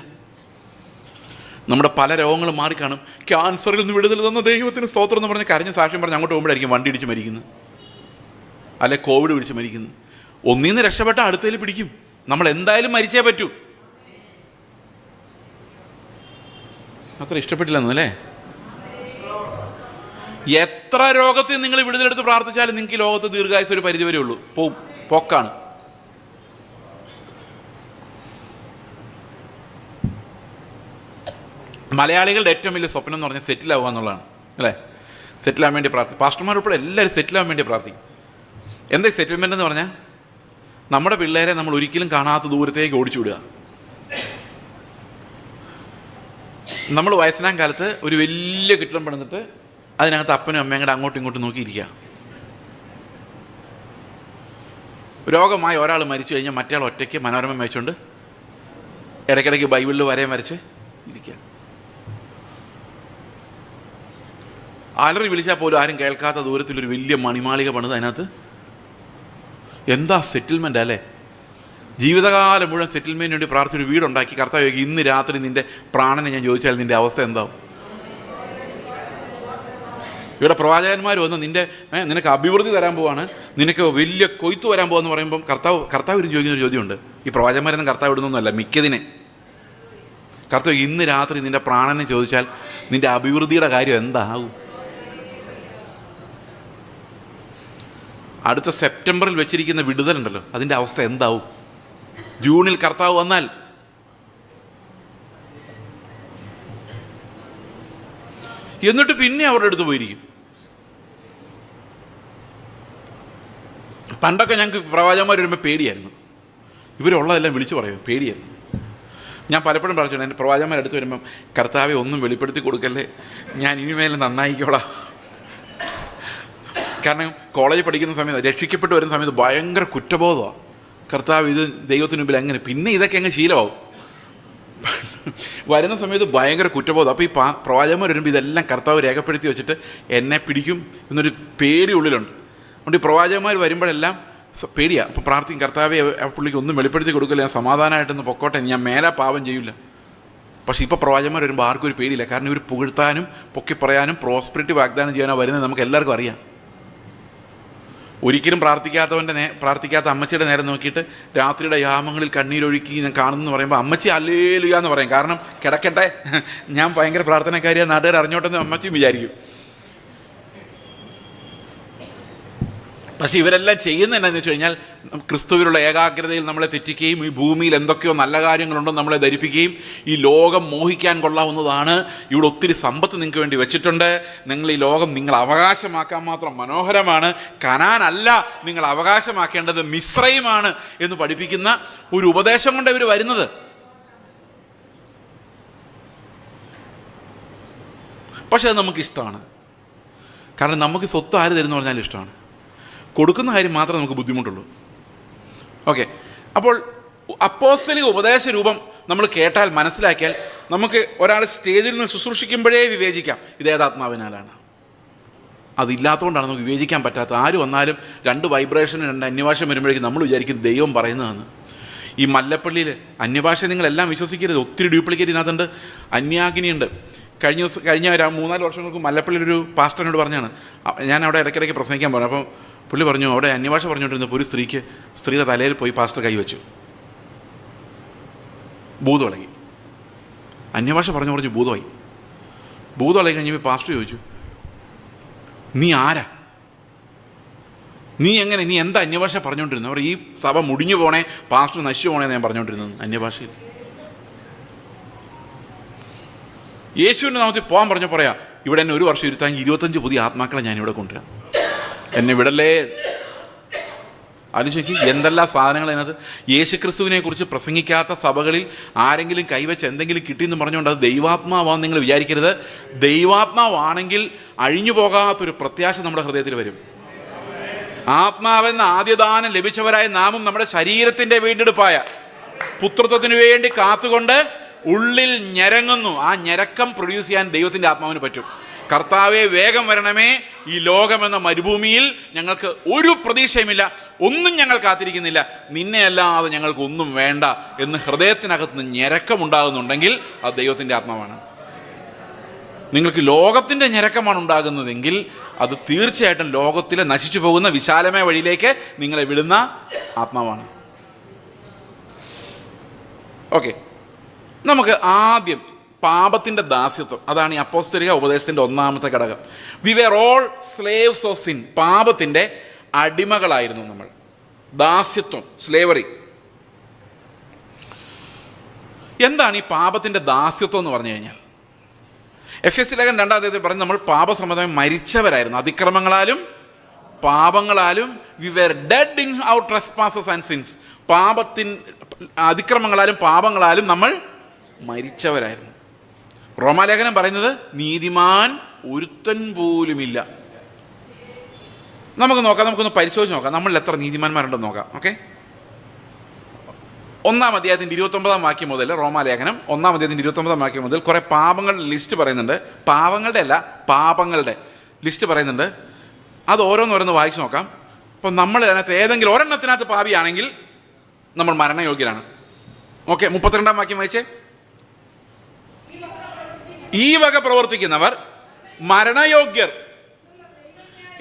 [SPEAKER 1] നമ്മുടെ പല രോഗങ്ങളും മാറിക്കാണും. ക്യാൻസറിൽ നിന്ന് വിടുതൽ തന്ന ദൈവത്തിന് സ്തോത്രം എന്ന് പറഞ്ഞ് കരഞ്ഞ് സാക്ഷ്യം പറഞ്ഞ് അങ്ങോട്ട് പോകുമ്പോഴായിരിക്കും വണ്ടി ഇടിച്ച് മരിക്കുന്നത്, അല്ലെ കോവിഡ് പിടിച്ച് മരിക്കുന്നത്. ഒന്നിൽ നിന്ന് രക്ഷപ്പെട്ട അടുത്തതിൽ പിടിക്കും. നമ്മൾ എന്തായാലും മരിച്ചേ പറ്റൂ. അത്ര ഇഷ്ടപ്പെട്ടില്ലെന്നു അല്ലേ? എത്ര രോഗത്തിൽ നിങ്ങൾ വിടുതലെടുത്ത് പ്രാർത്ഥിച്ചാലും നിങ്ങൾക്ക് ഈ ലോകത്ത് ദീർഘായുസ് ഒരു പരിധി വരെ ഉള്ളൂ. പോക്കാണ്. മലയാളികളുടെ ഏറ്റവും വലിയ സ്വപ്നം എന്ന് പറഞ്ഞാൽ സെറ്റിൽ ആവുക എന്നുള്ളതാണ്, അല്ലേ? സെറ്റിലാകാൻ വേണ്ടി പ്രാർത്ഥിക്കും. പാസ്റ്റർമാരുൾപ്പെടെ എല്ലാവരും സെറ്റിലാകാൻ വേണ്ടി പ്രാർത്ഥിക്കും. എന്താ സെറ്റിൽമെൻ്റ് എന്ന് പറഞ്ഞാൽ? നമ്മുടെ പിള്ളേരെ നമ്മൾ ഒരിക്കലും കാണാത്ത ദൂരത്തേക്ക് ഓടിച്ചു വിടുക. നമ്മൾ വയസ്സനാം കാലത്ത് ഒരു വലിയ കെട്ടിടം പണിതിട്ട് അതിനകത്ത് അപ്പനും അമ്മയും കൂടെ അങ്ങോട്ടും ഇങ്ങോട്ടും നോക്കിയിരിക്കുക. രോഗമായി ഒരാൾ മരിച്ചു കഴിഞ്ഞാൽ മറ്റേ ആൾ ഒറ്റയ്ക്ക് മനോരമ വായിച്ചുകൊണ്ട് ഇടയ്ക്കിടയ്ക്ക് ബൈബിളിൽ വരയും വരച്ച് ഇരിക്കുക. അലറി വിളിച്ചാൽ പോലും ആരും കേൾക്കാത്ത ദൂരത്തിലൊരു വലിയ മണിമാളിക പണിത് അതിനകത്ത്. എന്താ സെറ്റിൽമെൻ്റ് അല്ലേ? ജീവിതകാലം മുഴുവൻ സെറ്റിൽമെൻറ്റിന് വേണ്ടി പ്രാർത്ഥിച്ചൊരു വീടുണ്ടാക്കി കർത്താവ് ഇന്ന് രാത്രി നിൻ്റെ പ്രാണനെ ഞാൻ ചോദിച്ചാൽ നിൻ്റെ അവസ്ഥ എന്താവും? ഇവിടെ പ്രവാചകന്മാർ വന്ന് നിനക്ക് അഭിവൃദ്ധി തരാൻ പോവാണ്, നിനക്ക് വലിയ കൊയ്ത്ത് വരാൻ പോകുമെന്ന് പറയുമ്പം കർത്താവ് ഇന്ന് ചോദിക്കുന്നൊരു ചോദ്യമുണ്ട്. ഈ പ്രവാചകന്മാരൊന്നും കർത്താവ് ഇടുന്നൊന്നുമല്ല, മിക്കതിനെ. കർത്താവ് ഇന്ന് രാത്രി നിൻ്റെ പ്രാണനെ ചോദിച്ചാൽ നിൻ്റെ അഭിവൃദ്ധിയുടെ കാര്യം എന്താകും? അടുത്ത സെപ്റ്റംബറിൽ വെച്ചിരിക്കുന്ന വിടുതലുണ്ടല്ലോ, അതിൻ്റെ അവസ്ഥ എന്താവും? ജൂണിൽ കർത്താവ് വന്നാൽ എന്നിട്ട് പിന്നെ അവരുടെ അടുത്ത് പോയിരിക്കും. പണ്ടൊക്കെ ഞങ്ങൾക്ക് പ്രവാചകന്മാർ വരുമ്പോൾ പേടിയായിരുന്നു. ഇവരുള്ളതെല്ലാം വിളിച്ചു പറയും, പേടിയായിരുന്നു. ഞാൻ പലപ്പോഴും പറഞ്ഞു, എൻ്റെ പ്രവാചകന്മാരെടുത്ത് വരുമ്പം കർത്താവെ ഒന്നും വെളിപ്പെടുത്തി കൊടുക്കല്ലേ, ഞാൻ ഇനിമേൽ നന്നായിക്കോളാം. കാരണം കോളേജിൽ പഠിക്കുന്ന സമയത്ത്, രക്ഷിക്കപ്പെട്ട് വരുന്ന സമയത്ത് ഭയങ്കര കുറ്റബോധമാണ്. കർത്താവ് ഇത് ദൈവത്തിന് മുമ്പിൽ എങ്ങനെ, പിന്നെ ഇതൊക്കെ അങ്ങ് ശീലമാവും. വരുന്ന സമയത്ത് ഭയങ്കര കുറ്റബോധം. അപ്പോൾ ഈ പ്രവാചകന്മാർ വരുമ്പോൾ ഇതെല്ലാം കർത്താവ് രേഖപ്പെടുത്തി വെച്ചിട്ട് എന്നെ പിടിക്കും എന്നൊരു പേടി ഉള്ളിലുണ്ട്. അതുകൊണ്ട് ഈ പ്രവാചകന്മാർ വരുമ്പോഴെല്ലാം പേടിയാണ്. അപ്പോൾ പ്രാർത്ഥിക്കും, കർത്താവെ ആ പുള്ളിക്ക് ഒന്നും വെളിപ്പെടുത്തി കൊടുക്കില്ല, ഞാൻ സമാധാനമായിട്ടൊന്ന് പൊക്കോട്ടെ, ഞാൻ മേലെ പാപം ചെയ്യില്ല. പക്ഷേ ഇപ്പോൾ പ്രവാചകന്മാർ വരുമ്പോൾ ആർക്കും ഒരു പേടിയില്ല. കാരണം ഇവർ പുകഴ്ത്താനും പൊക്കി പറയാനും പ്രോസ്പെരിറ്റി വാഗ്ദാനം ചെയ്യാനോ വരുന്നത് നമുക്ക് എല്ലാവർക്കും അറിയാം. ഒരിക്കലും പ്രാർത്ഥിക്കാത്ത അമ്മച്ചിയുടെ നേരെ നോക്കിയിട്ട് രാത്രിയുടെ യാമങ്ങളിൽ കണ്ണീരൊഴുക്കി ഞാൻ കാണുന്നു പറയുമ്പോൾ അമ്മച്ചി ഹല്ലേലൂയ എന്ന് പറയും. കാരണം കിടക്കട്ടെ, ഞാൻ ഭയങ്കര പ്രാർത്ഥനക്കാരിയാണ്, നാട്ടുകാർ അറിഞ്ഞോട്ടെന്ന് അമ്മച്ചിയും വിചാരിക്കും. പക്ഷേ ഇവരെല്ലാം ചെയ്യുന്നത് എന്താണെന്ന് വെച്ച് കഴിഞ്ഞാൽ ക്രിസ്തുവിലുള്ള ഏകാഗ്രതയിൽ നമ്മളെ തെറ്റിക്കുകയും ഈ ഭൂമിയിൽ എന്തൊക്കെയോ നല്ല കാര്യങ്ങളുണ്ടോ നമ്മളെ ധരിപ്പിക്കുകയും ഈ ലോകം മോഹിക്കാൻ കൊള്ളാവുന്നതാണ്, ഇവിടെ ഒത്തിരി സമ്പത്ത് നിങ്ങൾക്ക് വേണ്ടി വെച്ചിട്ടുണ്ട്, നിങ്ങൾ ഈ ലോകം നിങ്ങൾ അവകാശമാക്കാൻ മാത്രം മനോഹരമാണ്, കനാനല്ല നിങ്ങൾ അവകാശമാക്കേണ്ടത് മിസ്രൈമാണ് എന്ന് പഠിപ്പിക്കുന്ന ഒരു ഉപദേശം കൊണ്ട് ഇവർ വരുന്നത്. പക്ഷെ അത് നമുക്കിഷ്ടമാണ്. കാരണം നമുക്ക് സ്വത്ത് ആര് തരുമെന്ന് പറഞ്ഞാൽ ഇഷ്ടമാണ്. കൊടുക്കുന്ന കാര്യം മാത്രമേ നമുക്ക് ബുദ്ധിമുട്ടുള്ളൂ. ഓക്കെ, അപ്പോൾ അപ്പോസ്തലിക ഉപദേശ രൂപം നമ്മൾ കേട്ടാൽ മനസ്സിലാക്കിയാൽ നമുക്ക് ഒരാൾ സ്റ്റേജിൽ നിന്ന് ശുശ്രൂഷിക്കുമ്പോഴേ വിവേചിക്കാം ഇത് ഏതാത്മാവിനാലാണ്. അതില്ലാത്തതുകൊണ്ടാണ് നമുക്ക് വിവേചിക്കാൻ പറ്റാത്തത്. ആര് വന്നാലും രണ്ട് വൈബ്രേഷനും രണ്ട് അന്യഭാഷ വരുമ്പോഴേക്കും നമ്മൾ വിചാരിക്കും ദൈവം പറയുന്നതാണ്. ഈ മല്ലപ്പള്ളിയിൽ അന്യഭാഷ നിങ്ങളെല്ലാം വിശ്വസിക്കരുത്, ഒത്തിരി ഡ്യൂപ്ലിക്കേറ്റ് ഇതിനകത്തുണ്ട്. അന്യാഗ്നിയുണ്ട്. കഴിഞ്ഞ 3-4 വർഷങ്ങൾക്ക് മല്ലപ്പള്ളിയിലൊരു പാസ്റ്ററിനോട് പറഞ്ഞാണ്, ഞാൻ അവിടെ ഇടയ്ക്കിടയ്ക്ക് പ്രസംഗിക്കാൻ പറഞ്ഞു. അപ്പോൾ പുള്ളി പറഞ്ഞു, അവിടെ അന്യഭാഷ പറഞ്ഞുകൊണ്ടിരുന്നപ്പോൾ ഒരു സ്ത്രീയുടെ തലയിൽ പോയി പാസ്റ്റർ കൈവച്ചു, ഭൂതമിളകി. അന്യഭാഷ പറഞ്ഞു ഭൂതമിളകി കഴിഞ്ഞപ്പോൾ പാസ്റ്റർ ചോദിച്ചു, നീ ആരാ, നീ എന്താ അന്യഭാഷ പറഞ്ഞുകൊണ്ടിരുന്നത്? അവർ ഈ സഭ മുടിഞ്ഞു പോണേ, പാസ്റ്റർ നശിച്ചു പോണേന്ന് ഞാൻ പറഞ്ഞുകൊണ്ടിരുന്നത് അന്യഭാഷയിൽ. യേശുവിൻ്റെ നാമത്തിൽ പോകാൻ പറഞ്ഞു പറയാം, ഇവിടെ എന്നെ 1 വർഷം ഇരുത്താൻ 25 പുതിയ ആത്മാക്കളെ ഞാനിവിടെ കൊണ്ടുവരാം, എന്നെ വിടല്ലേ. ആലോചിക്ക് എന്തെല്ലാം സാധനങ്ങൾ അതിനകത്ത്. യേശുക്രിസ്തുവിനെ കുറിച്ച് പ്രസംഗിക്കാത്ത സഭകളിൽ ആരെങ്കിലും കൈവച്ച് എന്തെങ്കിലും കിട്ടിയെന്ന് പറഞ്ഞുകൊണ്ട് അത് ദൈവാത്മാവാന്ന് നിങ്ങൾ വിചാരിക്കരുത്. ദൈവാത്മാവാണെങ്കിൽ അഴിഞ്ഞു പോകാത്തൊരു പ്രത്യാശ നമ്മുടെ ഹൃദയത്തിൽ വരും. ആത്മാവെന്ന ആദ്യദാനം ലഭിച്ചവരായ നാമും നമ്മുടെ ശരീരത്തിൻ്റെ വീണ്ടെടുപ്പായ പുത്രത്വത്തിന് വേണ്ടി കാത്തുകൊണ്ട് ഉള്ളിൽ ഞരങ്ങുന്നു. ആ ഞരക്കം പ്രൊഡ്യൂസ് ചെയ്യാൻ ദൈവത്തിൻ്റെ ആത്മാവിന് പറ്റും. കർത്താവെ വേഗം വരണമേ, ഈ ലോകമെന്ന മരുഭൂമിയിൽ ഞങ്ങൾക്ക് ഒരു പ്രതീക്ഷയുമില്ല, ഒന്നും ഞങ്ങൾ കാത്തിരിക്കുന്നില്ല, നിന്നെ അല്ലാതെ ഞങ്ങൾക്ക് ഒന്നും വേണ്ട എന്ന് ഹൃദയത്തിനകത്ത് നിന്ന് ഞരക്കമുണ്ടാകുന്നുണ്ടെങ്കിൽ അത് ദൈവത്തിൻ്റെ ആത്മാവാണ്. നിങ്ങൾക്ക് ലോകത്തിൻ്റെ ഞരക്കമാണ് ഉണ്ടാകുന്നതെങ്കിൽ അത് തീർച്ചയായിട്ടും ലോകത്തിലെ നശിച്ചു പോകുന്ന വിശാലമായ വഴിയിലേക്ക് നിങ്ങളെ വിടുന്ന ആത്മാവാണ്. ഓക്കെ, നമുക്ക് ആദ്യം പാപത്തിൻ്റെ ദാസ്യത്വം, അതാണ് ഈ അപ്പോസ്തലിക ഉപദേശത്തിൻ്റെ ഒന്നാമത്തെ ഘടകം. We were all slaves of sin. പാപത്തിൻ്റെ അടിമകളായിരുന്നു നമ്മൾ. ദാസ്യത്വം, സ്ലേവറി. എന്താണ് ഈ പാപത്തിൻ്റെ ദാസ്യത്വം എന്ന് പറഞ്ഞു കഴിഞ്ഞാൽ, എഫെസ്യ ലേഖനം 2-ാം അധ്യായത്തിൽ പറഞ്ഞ് നമ്മൾ പാപസംബന്ധമായി മരിച്ചവരായിരുന്നു. അതിക്രമങ്ങളാലും പാപങ്ങളാലും we were dead in our trespasses and sins. അതിക്രമങ്ങളാലും പാപങ്ങളാലും നമ്മൾ മരിച്ചവരായിരുന്നു. റോമാലേഖനം പറയുന്നത് നീതിമാൻ ഒരുത്തൻ പോലുമില്ല. നമുക്ക് നോക്കാം, നമുക്കൊന്ന് പരിശോധിച്ച് നോക്കാം നമ്മളിൽ എത്ര നീതിമാന്മാരുണ്ടെന്ന് നോക്കാം. ഓക്കെ, 1-ാം അധ്യായത്തിൻ്റെ 29-ാം വാക്യം മുതൽ, റോമാലേഖനം 1-ാം അധ്യായത്തിൻ്റെ 29-ാം വാക്യം മുതൽ കുറേ പാപങ്ങളുടെ ലിസ്റ്റ് പറയുന്നുണ്ട്. പാപങ്ങളുടെ അല്ല, പാപങ്ങളുടെ ലിസ്റ്റ് പറയുന്നുണ്ട്. അത് ഓരോന്നോരോന്ന് വായിച്ച് നോക്കാം. അപ്പം നമ്മൾ അതിനകത്ത് ഏതെങ്കിലും ഒരെണ്ണത്തിനകത്ത് പാപിയാണെങ്കിൽ നമ്മൾ മരണയോഗ്യരാണ്. ഓക്കെ, 32-ാം വാക്യം വായിച്ചേ. ഈ വക പ്രവർത്തിക്കുന്നവർ മരണയോഗ്യർ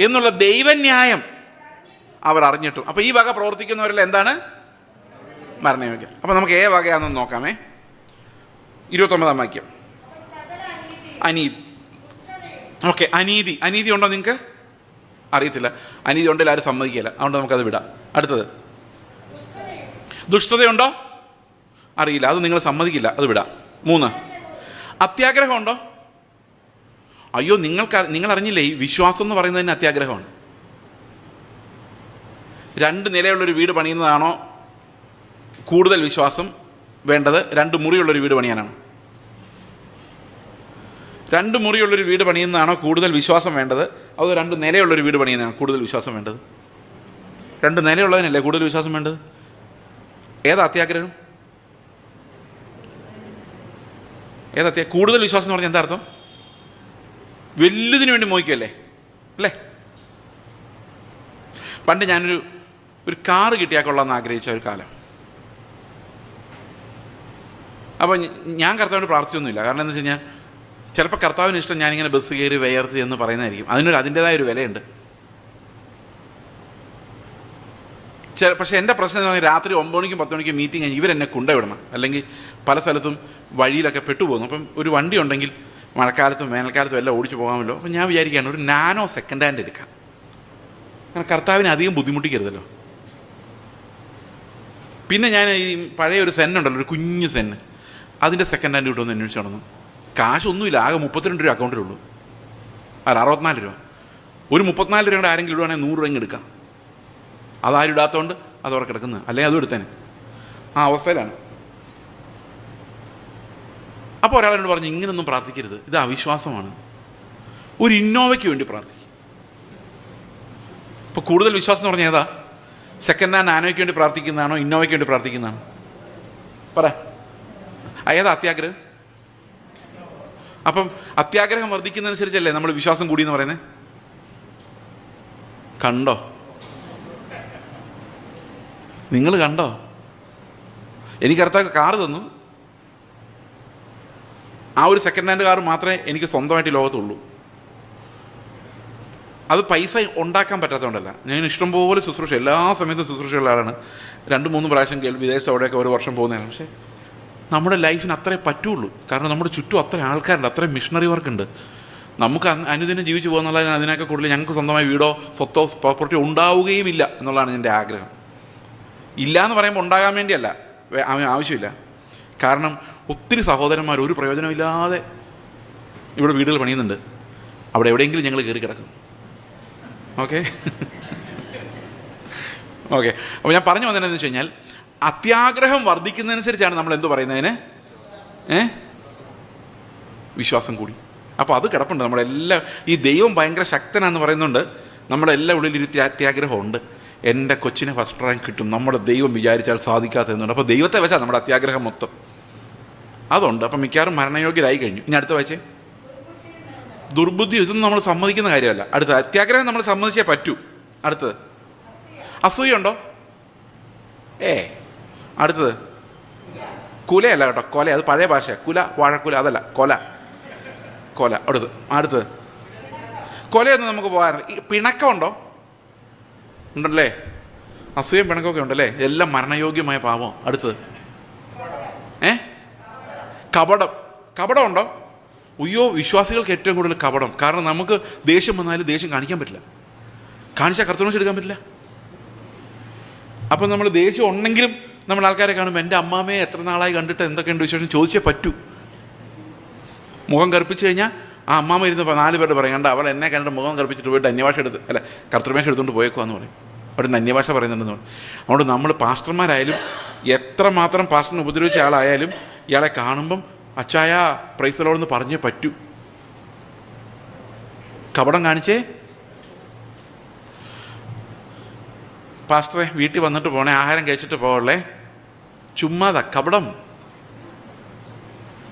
[SPEAKER 1] എന്നുള്ള ദൈവന്യായം അവർ അറിഞ്ഞിട്ടും. അപ്പോൾ ഈ വക പ്രവർത്തിക്കുന്നവരെല്ലാം എന്താണ്? മരണയോഗ്യർ. അപ്പോൾ നമുക്ക് വകയാണെന്ന് നോക്കാമേ. 29-ാം വാക്യം. അനീതി. ഓക്കെ, അനീതി ഉണ്ടോ നിങ്ങൾക്ക്? അറിയത്തില്ല. അനീതി ഉണ്ടെങ്കിൽ ആരും സമ്മതിക്കില്ല, അതുകൊണ്ട് നമുക്കത് വിടാം. അടുത്തത് ദുഷ്ടതയുണ്ടോ? അറിയില്ല, അത് നിങ്ങൾ സമ്മതിക്കില്ല, അത് വിടാം. 3, അത്യാഗ്രഹം ഉണ്ടോ? അയ്യോ, നിങ്ങൾ അറിഞ്ഞില്ലേ, ഈ വിശ്വാസം എന്ന് പറയുന്നത് തന്നെ അത്യാഗ്രഹമാണ്. 2 നിലയുള്ളൊരു വീട് പണിയുന്നതാണോ കൂടുതൽ വിശ്വാസം വേണ്ടത്? 2 മുറിയുള്ളൊരു വീട് പണിയാനാണ്? 2 മുറിയുള്ളൊരു വീട് പണിയുന്നതാണോ കൂടുതൽ വിശ്വാസം വേണ്ടത്? അതോ 2 നിലയുള്ളൊരു വീട് പണിയുന്നതാണ് കൂടുതൽ വിശ്വാസം വേണ്ടത്? 2 നിലയുള്ളതിനല്ലേ കൂടുതൽ വിശ്വാസം വേണ്ടത്? ഏതാ അത്യാഗ്രഹം? കൂടുതൽ വിശ്വാസം എന്ന് പറഞ്ഞാൽ എന്താ അർത്ഥം? വലുതിനു വേണ്ടി മോഹിക്കല്ലേ അല്ലേ? പണ്ട് ഞാനൊരു കാറ് കിട്ടിയാൽ കൊള്ളാമെന്ന് ആഗ്രഹിച്ച ഒരു കാലം. അപ്പോൾ ഞാൻ കർത്താവിന് പ്രാർത്ഥിച്ചൊന്നുമില്ല. കാരണം എന്താ വെച്ച് കഴിഞ്ഞാൽ ചിലപ്പോൾ കർത്താവിന് ഇഷ്ടം ഞാനിങ്ങനെ ബസ് കയറി വിയർത്തി എന്ന് പറയുന്നതായിരിക്കും. അതിൻ്റേതായ ഒരു വിലയുണ്ട്. പക്ഷേ എൻ്റെ പ്രശ്നം എന്ന് പറഞ്ഞാൽ രാത്രി 9 മണിക്കും 10 മണിക്കും മീറ്റിംഗ് കഴിഞ്ഞ് ഇവരെന്നെ കൊണ്ടുവിടണം, അല്ലെങ്കിൽ പല സ്ഥലത്തും വഴിയിലൊക്കെ പെട്ടുപോകുന്നു. അപ്പം ഒരു വണ്ടി ഉണ്ടെങ്കിൽ മഴക്കാലത്തും വേനൽക്കാലത്തും എല്ലാം ഓടിച്ചു പോകാമല്ലോ. അപ്പം ഞാൻ വിചാരിക്കുകയാണ് ഒരു നാനോ സെക്കൻഡ് ഹാൻഡ് എടുക്കാം. കാരണം കർത്താവിനെ അധികം ബുദ്ധിമുട്ടിക്കരുതല്ലോ. പിന്നെ ഞാൻ ഈ പഴയ ഒരു സെന്നുണ്ടല്ലോ, ഒരു കുഞ്ഞു സെന്ന്, അതിൻ്റെ സെക്കൻഡ് ഹാൻഡ് കിട്ടുമെന്ന് അന്വേഷിച്ച് നടന്നു. കാശൊന്നുമില്ല, ആകെ 32 രൂപ അക്കൗണ്ടിലുള്ളൂ. 64 രൂപ. ഒരു 34 രൂപയുടെ ആരെങ്കിലും ഇടുവാണെങ്കിൽ 100 രൂപ എടുക്കാം. അതാരും ഇടാത്തതുകൊണ്ട് അതവിടെ കിടക്കുന്നത്, അല്ലെങ്കിൽ അതും എടുത്തേനെ. ആ അവസ്ഥയിലാണ്. അപ്പോൾ ഒരാളോട് പറഞ്ഞു, ഇങ്ങനൊന്നും പ്രാർത്ഥിക്കരുത്, ഇത് അവിശ്വാസമാണ്, ഒരു ഇന്നോവയ്ക്ക് വേണ്ടി പ്രാർത്ഥിക്കും. ഇപ്പോൾ കൂടുതൽ വിശ്വാസം എന്ന് പറഞ്ഞാൽ ഏതാ? സെക്കൻഡ് ഹാൻഡ് നാനോയ്ക്ക് വേണ്ടി പ്രാർത്ഥിക്കുന്നതാണോ ഇന്നോവയ്ക്ക് വേണ്ടി പ്രാർത്ഥിക്കുന്നതാണോ? പറ, ഏതാ അത്യാഗ്രഹം? അപ്പം അത്യാഗ്രഹം വർദ്ധിക്കുന്നതനുസരിച്ചല്ലേ നമ്മൾ വിശ്വാസം കൂടി എന്ന് പറയുന്നത്. കണ്ടോ? നിങ്ങൾ കണ്ടോ? എനിക്ക് കർത്താവ് കാറ് തന്നു. ആ ഒരു സെക്കൻഡ് ഹാൻഡ് കാർ മാത്രമേ എനിക്ക് സ്വന്തമായിട്ട് ലോകത്തുള്ളൂ. അത് പൈസ ഉണ്ടാക്കാൻ പറ്റാത്തതുകൊണ്ടല്ല. ഞാൻ ഇഷ്ടംപോലെ ശുശ്രൂഷ, എല്ലാ സമയത്തും ശുശ്രൂഷയുള്ള ആളാണ്. 2-3 പ്രാവശ്യം വിദേശത്ത് അവിടെയൊക്കെ 1 വർഷം പോകുന്നതാണ്. പക്ഷേ നമ്മുടെ ലൈഫിന് അത്രേ പറ്റുള്ളൂ. കാരണം നമ്മുടെ ചുറ്റും അത്ര ആൾക്കാരുണ്ട്, അത്രയും മിഷണറി വർക്കുണ്ട്. നമുക്ക് അനുദിനം ജീവിച്ചു പോകുന്നുള്ള അതിനൊക്കെ കൂടുതൽ ഞങ്ങൾക്ക് സ്വന്തമായി വീടോ സ്വത്തോ പ്രോപ്പർട്ടി ഉണ്ടാവുകയും ഇല്ല എന്നുള്ളതാണ് എൻ്റെ ആഗ്രഹം. ഇല്ല എന്ന് പറയുമ്പോൾ ഉണ്ടാകാൻ വേണ്ടിയല്ല, ആവശ്യമില്ല. കാരണം ഒത്തിരി സഹോദരന്മാർ ഒരു പ്രയോജനമില്ലാതെ ഇവിടെ വീടുകൾ പണിയുന്നുണ്ട്. അവിടെ എവിടെയെങ്കിലും ഞങ്ങൾ കയറി കിടക്കും. ഓക്കെ ഓക്കെ അപ്പോൾ ഞാൻ പറഞ്ഞു വന്നതെന്ന് വെച്ച് കഴിഞ്ഞാൽ, അത്യാഗ്രഹം വർദ്ധിക്കുന്നതനുസരിച്ചാണ് നമ്മൾ എന്തു പറയുന്നതിന് വിശ്വാസം കൂടി. അപ്പോൾ അത് കിടപ്പുണ്ട് നമ്മളെല്ലാം. ഈ ദൈവം ഭയങ്കര ശക്തനാന്ന് പറയുന്നുണ്ട്, നമ്മുടെ എല്ലാ ഉള്ളിലൊരു അത്യാഗ്രഹമുണ്ട്. എൻ്റെ കൊച്ചിന് ഫസ്റ്റ് റാങ്ക് കിട്ടും, നമ്മുടെ ദൈവം വിചാരിച്ചാൽ സാധിക്കാത്തതെന്നുണ്ട്. അപ്പോൾ ദൈവത്തെ വെച്ചാൽ നമ്മുടെ അത്യാഗ്രഹം മൊത്തം അതുണ്ട്. അപ്പം മിക്കവാറും മരണയോഗ്യരായി കഴിഞ്ഞു. ഇനി അടുത്ത വായിച്ചേ. ദുർബുദ്ധി, ഇതൊന്നും നമ്മൾ സമ്മതിക്കുന്ന കാര്യമല്ല. അടുത്ത അത്യാഗ്രഹം നമ്മൾ സമ്മതിച്ചേ പറ്റൂ. അടുത്തത് അസൂയുണ്ടോ? അടുത്തത് കുലയല്ല കേട്ടോ, കൊല. അത് പഴയ ഭാഷ. കുല, വാഴക്കുല, അതല്ല, കൊല. അടുത്തത് കൊലയൊന്നും നമുക്ക് പോകാറില്ല. ഈ പിണക്കമുണ്ടോ? ഉണ്ടല്ലേ, അസൂയം പിണക്കമൊക്കെ ഉണ്ടല്ലേ. എല്ലാം മരണയോഗ്യമായ പാപം. അടുത്തത് കപടം ഉണ്ടോ? അയ്യോ, വിശ്വാസികൾക്ക് ഏറ്റവും കൂടുതൽ കപടം. കാരണം നമുക്ക് ദേഷ്യം വന്നാലും ദേഷ്യം കാണിക്കാൻ പറ്റില്ല, കാണിച്ചാൽ കർത്തവ്യം എടുക്കാൻ പറ്റില്ല. അപ്പം നമ്മൾ ദേഷ്യം ഉണ്ടെങ്കിലും നമ്മൾ ആൾക്കാരെ കാണുമ്പോൾ എൻ്റെ അമ്മാമ്മയെ എത്ര നാളായി കണ്ടിട്ട് എന്തൊക്കെയുണ്ട് വിശേഷം ചോദിച്ചേ പറ്റൂ. മുഖം കറുപ്പിച്ച് കഴിഞ്ഞാൽ ആ അമ്മാമ്മ ഇരുന്ന് 4 പേരോട് പറയും, കണ്ട അവൾ എന്നെ കണ്ടിട്ട് മുഖം കറുപ്പിച്ചിട്ട് പോയിട്ട് അന്യഭാഷ കർത്തൃമേഷ എടുത്തുകൊണ്ട് പോയേക്കുവാന്ന് പറയും. അവിടെ നിന്ന് അന്യഭാഷ പറയുന്നുണ്ടെന്ന് പറയും. അതുകൊണ്ട് നമ്മൾ പാസ്റ്റർമാരായാലും എത്രമാത്രം പാസ്റ്ററിനെ ഉപദ്രവിച്ച ആളായാലും ഇയാളെ കാണുമ്പം അച്ചായ പ്രൈസലോടെന്ന് പറഞ്ഞേ പറ്റൂ. കപടം കാണിച്ചേ. പാസ്റ്ററെ വീട്ടിൽ വന്നിട്ട് പോണേ, ആഹാരം കഴിച്ചിട്ട് പോകല്ലേ, ചുമ്മാതാ കപടം.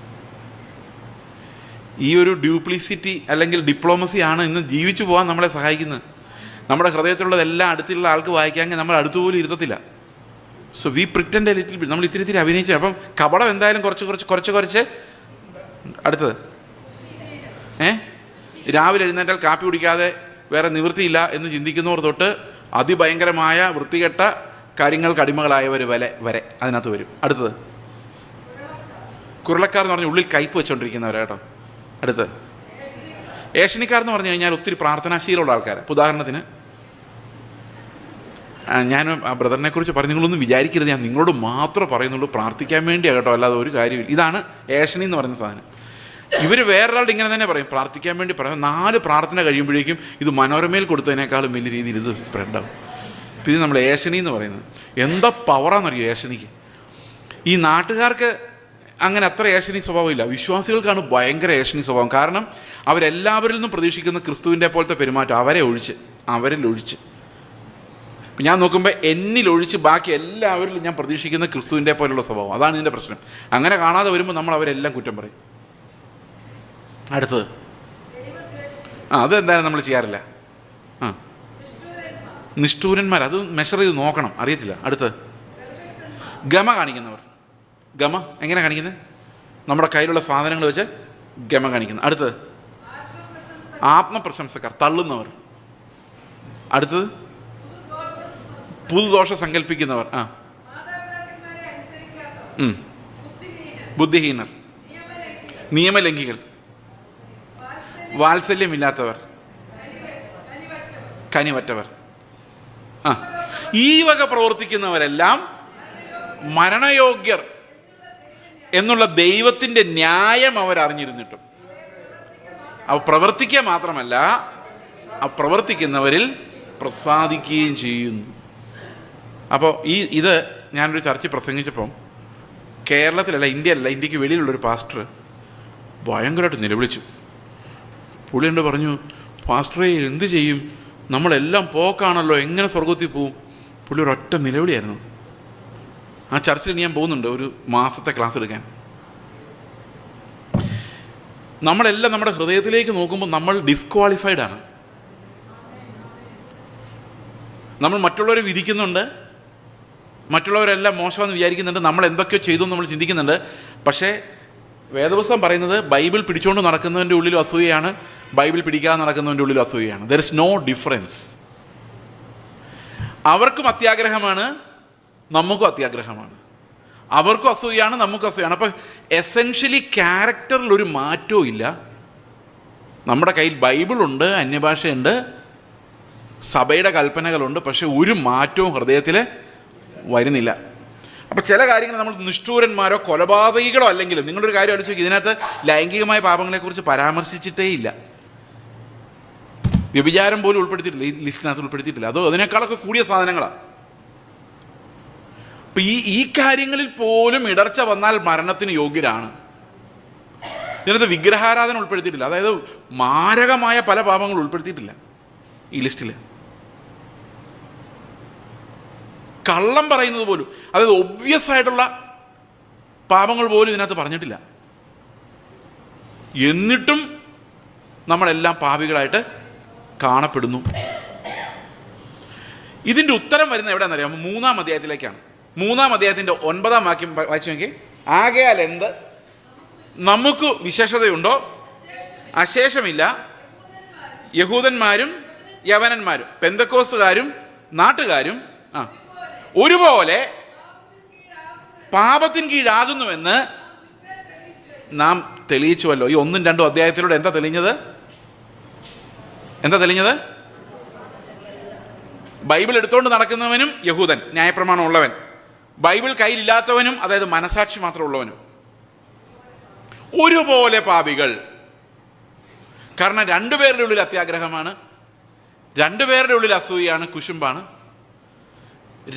[SPEAKER 1] ഈ ഒരു ഡ്യൂപ്ലിസിറ്റി അല്ലെങ്കിൽ ഡിപ്ലോമസി ആണ് ഇന്ന് ജീവിച്ചു പോകാൻ നമ്മളെ സഹായിക്കുന്നത്. നമ്മുടെ ഹൃദയത്തിലുള്ളതെല്ലാം അടുത്തുള്ള ആൾക്ക് വായിക്കാമെങ്കിൽ നമ്മൾ അടുത്തുപോലും ഇരുത്തത്തില്ല. So we pretend a little bit. നമ്മൾ ഇത്തിരി അഭിനയിച്ചു. അപ്പം കപടം എന്തായാലും കുറച്ച്. അടുത്തത് രാവിലെ എഴുന്നേറ്റാൽ കാപ്പി കുടിക്കാതെ വേറെ നിവൃത്തിയില്ല എന്ന് ചിന്തിക്കുന്നവർ തൊട്ട് അതിഭയങ്കരമായ വൃത്തികെട്ട കാര്യങ്ങൾക്ക് അടിമകളായവർ വരെ അതിനകത്ത് വരും. അടുത്തത് കുരുളക്കാർ എന്ന് പറഞ്ഞാൽ ഉള്ളിൽ കയ്പ് വെച്ചുകൊണ്ടിരിക്കുന്നവരാട്ടോ. അടുത്ത് ഏഷണിക്കാരെന്ന് പറഞ്ഞു കഴിഞ്ഞാൽ ഒത്തിരി പ്രാർത്ഥനാശീലമുള്ള ആൾക്കാർ. ഉദാഹരണത്തിന് ഞാൻ ആ ബ്രദറിനെ കുറിച്ച് പറഞ്ഞു, നിങ്ങളൊന്നും വിചാരിക്കരുത്, ഞാൻ നിങ്ങളോട് മാത്രമേ പറയുന്നുള്ളൂ, പ്രാർത്ഥിക്കാൻ വേണ്ടിയാണ് കേട്ടോ, അല്ലാതെ ഒരു കാര്യമില്ല. ഇതാണ് ഏഷണി എന്ന് പറയുന്ന സാധനം. ഇവർ വേറൊരാളുടെ ഇങ്ങനെ തന്നെ പറയും, പ്രാർത്ഥിക്കാൻ വേണ്ടി പറയും. 4 പ്രാർത്ഥന കഴിയുമ്പോഴേക്കും ഇത് മനോരമയിൽ കൊടുത്തതിനേക്കാളും വലിയ രീതിയിൽ ഇത് സ്പ്രെഡാവും. പിന്നെ നമ്മൾ ഏഷണി എന്ന് പറയുന്നത് എന്താ പവറാണെന്നറിയോ ഏഷണിക്ക്. ഈ നാട്ടുകാർക്ക് അങ്ങനെ അത്ര ഏഷണി സ്വഭാവമില്ല, വിശ്വാസികൾക്കാണ് ഭയങ്കര ഏഷണി സ്വഭാവം. കാരണം അവരെല്ലാവരിൽ നിന്നും പ്രതീക്ഷിക്കുന്ന ക്രിസ്തുവിൻ്റെ പോലത്തെ പെരുമാറ്റം അവരിൽ ഒഴിച്ച് ഞാൻ നോക്കുമ്പോൾ എന്നിലൊഴിച്ച് ബാക്കി എല്ലാവരിലും ഞാൻ പ്രതീക്ഷിക്കുന്ന ക്രിസ്തുവിൻ്റെ പോലുള്ള സ്വഭാവം. അതാണ് ഇതിൻ്റെ പ്രശ്നം. അങ്ങനെ കാണാതെ വരുമ്പോൾ നമ്മൾ അവരെല്ലാം കുറ്റം പറയും. അടുത്തത് അതെന്തായാലും നമ്മൾ ചെയ്യാറില്ല. നിഷ്ഠൂരന്മാർ, അത് മെഷർ ചെയ്ത് നോക്കണം, അറിയത്തില്ല. അടുത്ത് ഗമ കാണിക്കുന്നവർ. ഗമ എങ്ങനെ കാണിക്കുന്നത്? നമ്മുടെ കയ്യിലുള്ള സാധനങ്ങൾ വെച്ച് ഗമ കാണിക്കുന്നത്. അടുത്തത് ആത്മപ്രശംസക്കാർ, തള്ളുന്നവർ. അടുത്തത് പുതുദോഷം സങ്കല്പിക്കുന്നവർ. ബുദ്ധിഹീനർ, നിയമലംഘികൾ, വാത്സല്യമില്ലാത്തവർ, കനിവറ്റവർ. ഈ വക പ്രവർത്തിക്കുന്നവരെല്ലാം മരണയോഗ്യർ എന്നുള്ള ദൈവത്തിൻ്റെ ന്യായം അവരറിഞ്ഞിരുന്നിട്ടും അവ പ്രവർത്തിക്കുക മാത്രമല്ല, ആ പ്രവർത്തിക്കുന്നവരിൽ പ്രസാദിക്കുകയും ചെയ്യുന്നു. അപ്പോൾ ഇത് ഞാനൊരു ചർച്ച പ്രസംഗിച്ചപ്പം കേരളത്തിലല്ല, ഇന്ത്യക്ക് വെളിയിലുള്ളൊരു പാസ്റ്റർ ഭയങ്കരമായിട്ട് നിലവിളിച്ചു. പുള്ളി എന്നോട് പറഞ്ഞു, പാസ്റ്ററെ എന്ത് ചെയ്യും, നമ്മളെല്ലാം പോക്കാണല്ലോ, എങ്ങനെ സ്വർഗത്തിൽ പോവും? പുള്ളി ഒരൊറ്റ നിലവിളിയായിരുന്നു. ആ ചർച്ചിൽ ഞാൻ പോകുന്നുണ്ട് ഒരു മാസത്തെ ക്ലാസ് എടുക്കാൻ. നമ്മളെല്ലാം നമ്മുടെ ഹൃദയത്തിലേക്ക് നോക്കുമ്പോൾ നമ്മൾ ഡിസ്ക്വാളിഫൈഡാണ്. നമ്മൾ മറ്റുള്ളവരെ വിധിക്കുന്നുണ്ട്, മറ്റുള്ളവരെല്ലാം മോശമെന്ന് വിചാരിക്കുന്നുണ്ട്, നമ്മൾ എന്തൊക്കെയോ ചെയ്തു നമ്മൾ ചിന്തിക്കുന്നുണ്ട്. പക്ഷേ വേദപുസ്തകം പറയുന്നത് ബൈബിൾ പിടിച്ചുകൊണ്ട് നടക്കുന്നവൻ്റെ ഉള്ളിലും അസൂയയാണ്, ബൈബിൾ പിടിക്കാതെ നടക്കുന്നവൻ്റെ ഉള്ളിലും അസൂയയാണ്. There is no difference. അവർക്കും അത്യാഗ്രഹമാണ്, നമുക്കും അത്യാഗ്രഹമാണ്. അവർക്കും അസൂയാണ്, നമുക്കും അസൂയാണ്. അപ്പോൾ എസെൻഷ്യലി ക്യാരക്ടറിൽ ഒരു മാറ്റവും ഇല്ല. നമ്മുടെ കയ്യിൽ ബൈബിളുണ്ട്, അന്യഭാഷയുണ്ട്, സഭയുടെ കൽപ്പനകളുണ്ട്, പക്ഷെ ഒരു മാറ്റവും ഹൃദയത്തിൽ വരുന്നില്ല. അപ്പോൾ ചില കാര്യങ്ങൾ നമ്മൾ നിഷ്ഠൂരന്മാരോ കൊലപാതകികളോ അല്ലെങ്കിലും, നിങ്ങളൊരു കാര്യം ആലോചിച്ച് നോക്കി, ഇതിനകത്ത് ലൈംഗികമായ പാപങ്ങളെക്കുറിച്ച് പരാമർശിച്ചിട്ടേ ഇല്ല. വ്യഭിചാരം പോലും ഉൾപ്പെടുത്തിയിട്ടില്ല, ഈ ലിസ്റ്റിനകത്ത് ഉൾപ്പെടുത്തിയിട്ടില്ല. അതോ അതിനേക്കാളൊക്കെ കൂടിയ സാധനങ്ങളാണ്. അപ്പം ഈ കാര്യങ്ങളിൽ പോലും ഇടർച്ച വന്നാൽ മരണത്തിന് യോഗ്യരാണ്. ഇതിനകത്ത് വിഗ്രഹാരാധന ഉൾപ്പെടുത്തിയിട്ടില്ല, അതായത് മാരകമായ പല പാപങ്ങളും ഉൾപ്പെടുത്തിയിട്ടില്ല. ഈ ലിസ്റ്റിൽ. കള്ളം പറയുന്നത് പോലും, അതായത് ഒബ്വിയസ് ആയിട്ടുള്ള പാപങ്ങൾ പോലും ഇതിനകത്ത് പറഞ്ഞിട്ടില്ല. എന്നിട്ടും നമ്മളെല്ലാം പാപികളായിട്ട് കാണപ്പെടുന്നു. ഇതിൻ്റെ ഉത്തരം വരുന്നത് എവിടെയാണെന്നറിയാമോ? 3-ാം അധ്യായത്തിലേക്കാണ്. 3-ാം അധ്യായത്തിൻ്റെ 9-ാം വാക്യം വായിച്ചു നോക്കി. ആകയാൽ എന്ത് നമുക്ക് വിശേഷതയുണ്ടോ? അശേഷമില്ല. യഹൂദന്മാരും യവനന്മാരും പെന്തക്കോസ്തുകാരും നാട്ടുകാരും ഒരുപോലെ പാപത്തിന് കീഴാകുന്നുവെന്ന് നാം തെളിയിച്ചുവല്ലോ. ഈ 1-2 അധ്യായത്തിലൂടെ എന്താ തെളിഞ്ഞത്? ബൈബിൾ എടുത്തുകൊണ്ട് നടക്കുന്നവനും യഹൂദൻ, ന്യായപ്രമാണം ഉള്ളവൻ. ബൈബിൾ കയ്യിലില്ലാത്തവനും, അതായത് മനസാക്ഷി മാത്രമുള്ളവനും ഒരുപോലെ പാപികൾ. കാരണം 2 പേരുടെ ഉള്ളിൽ അത്യാഗ്രഹമാണ്, 2 പേരുടെ ഉള്ളിൽ അസൂയാണ്, കുശുമ്പാണ്,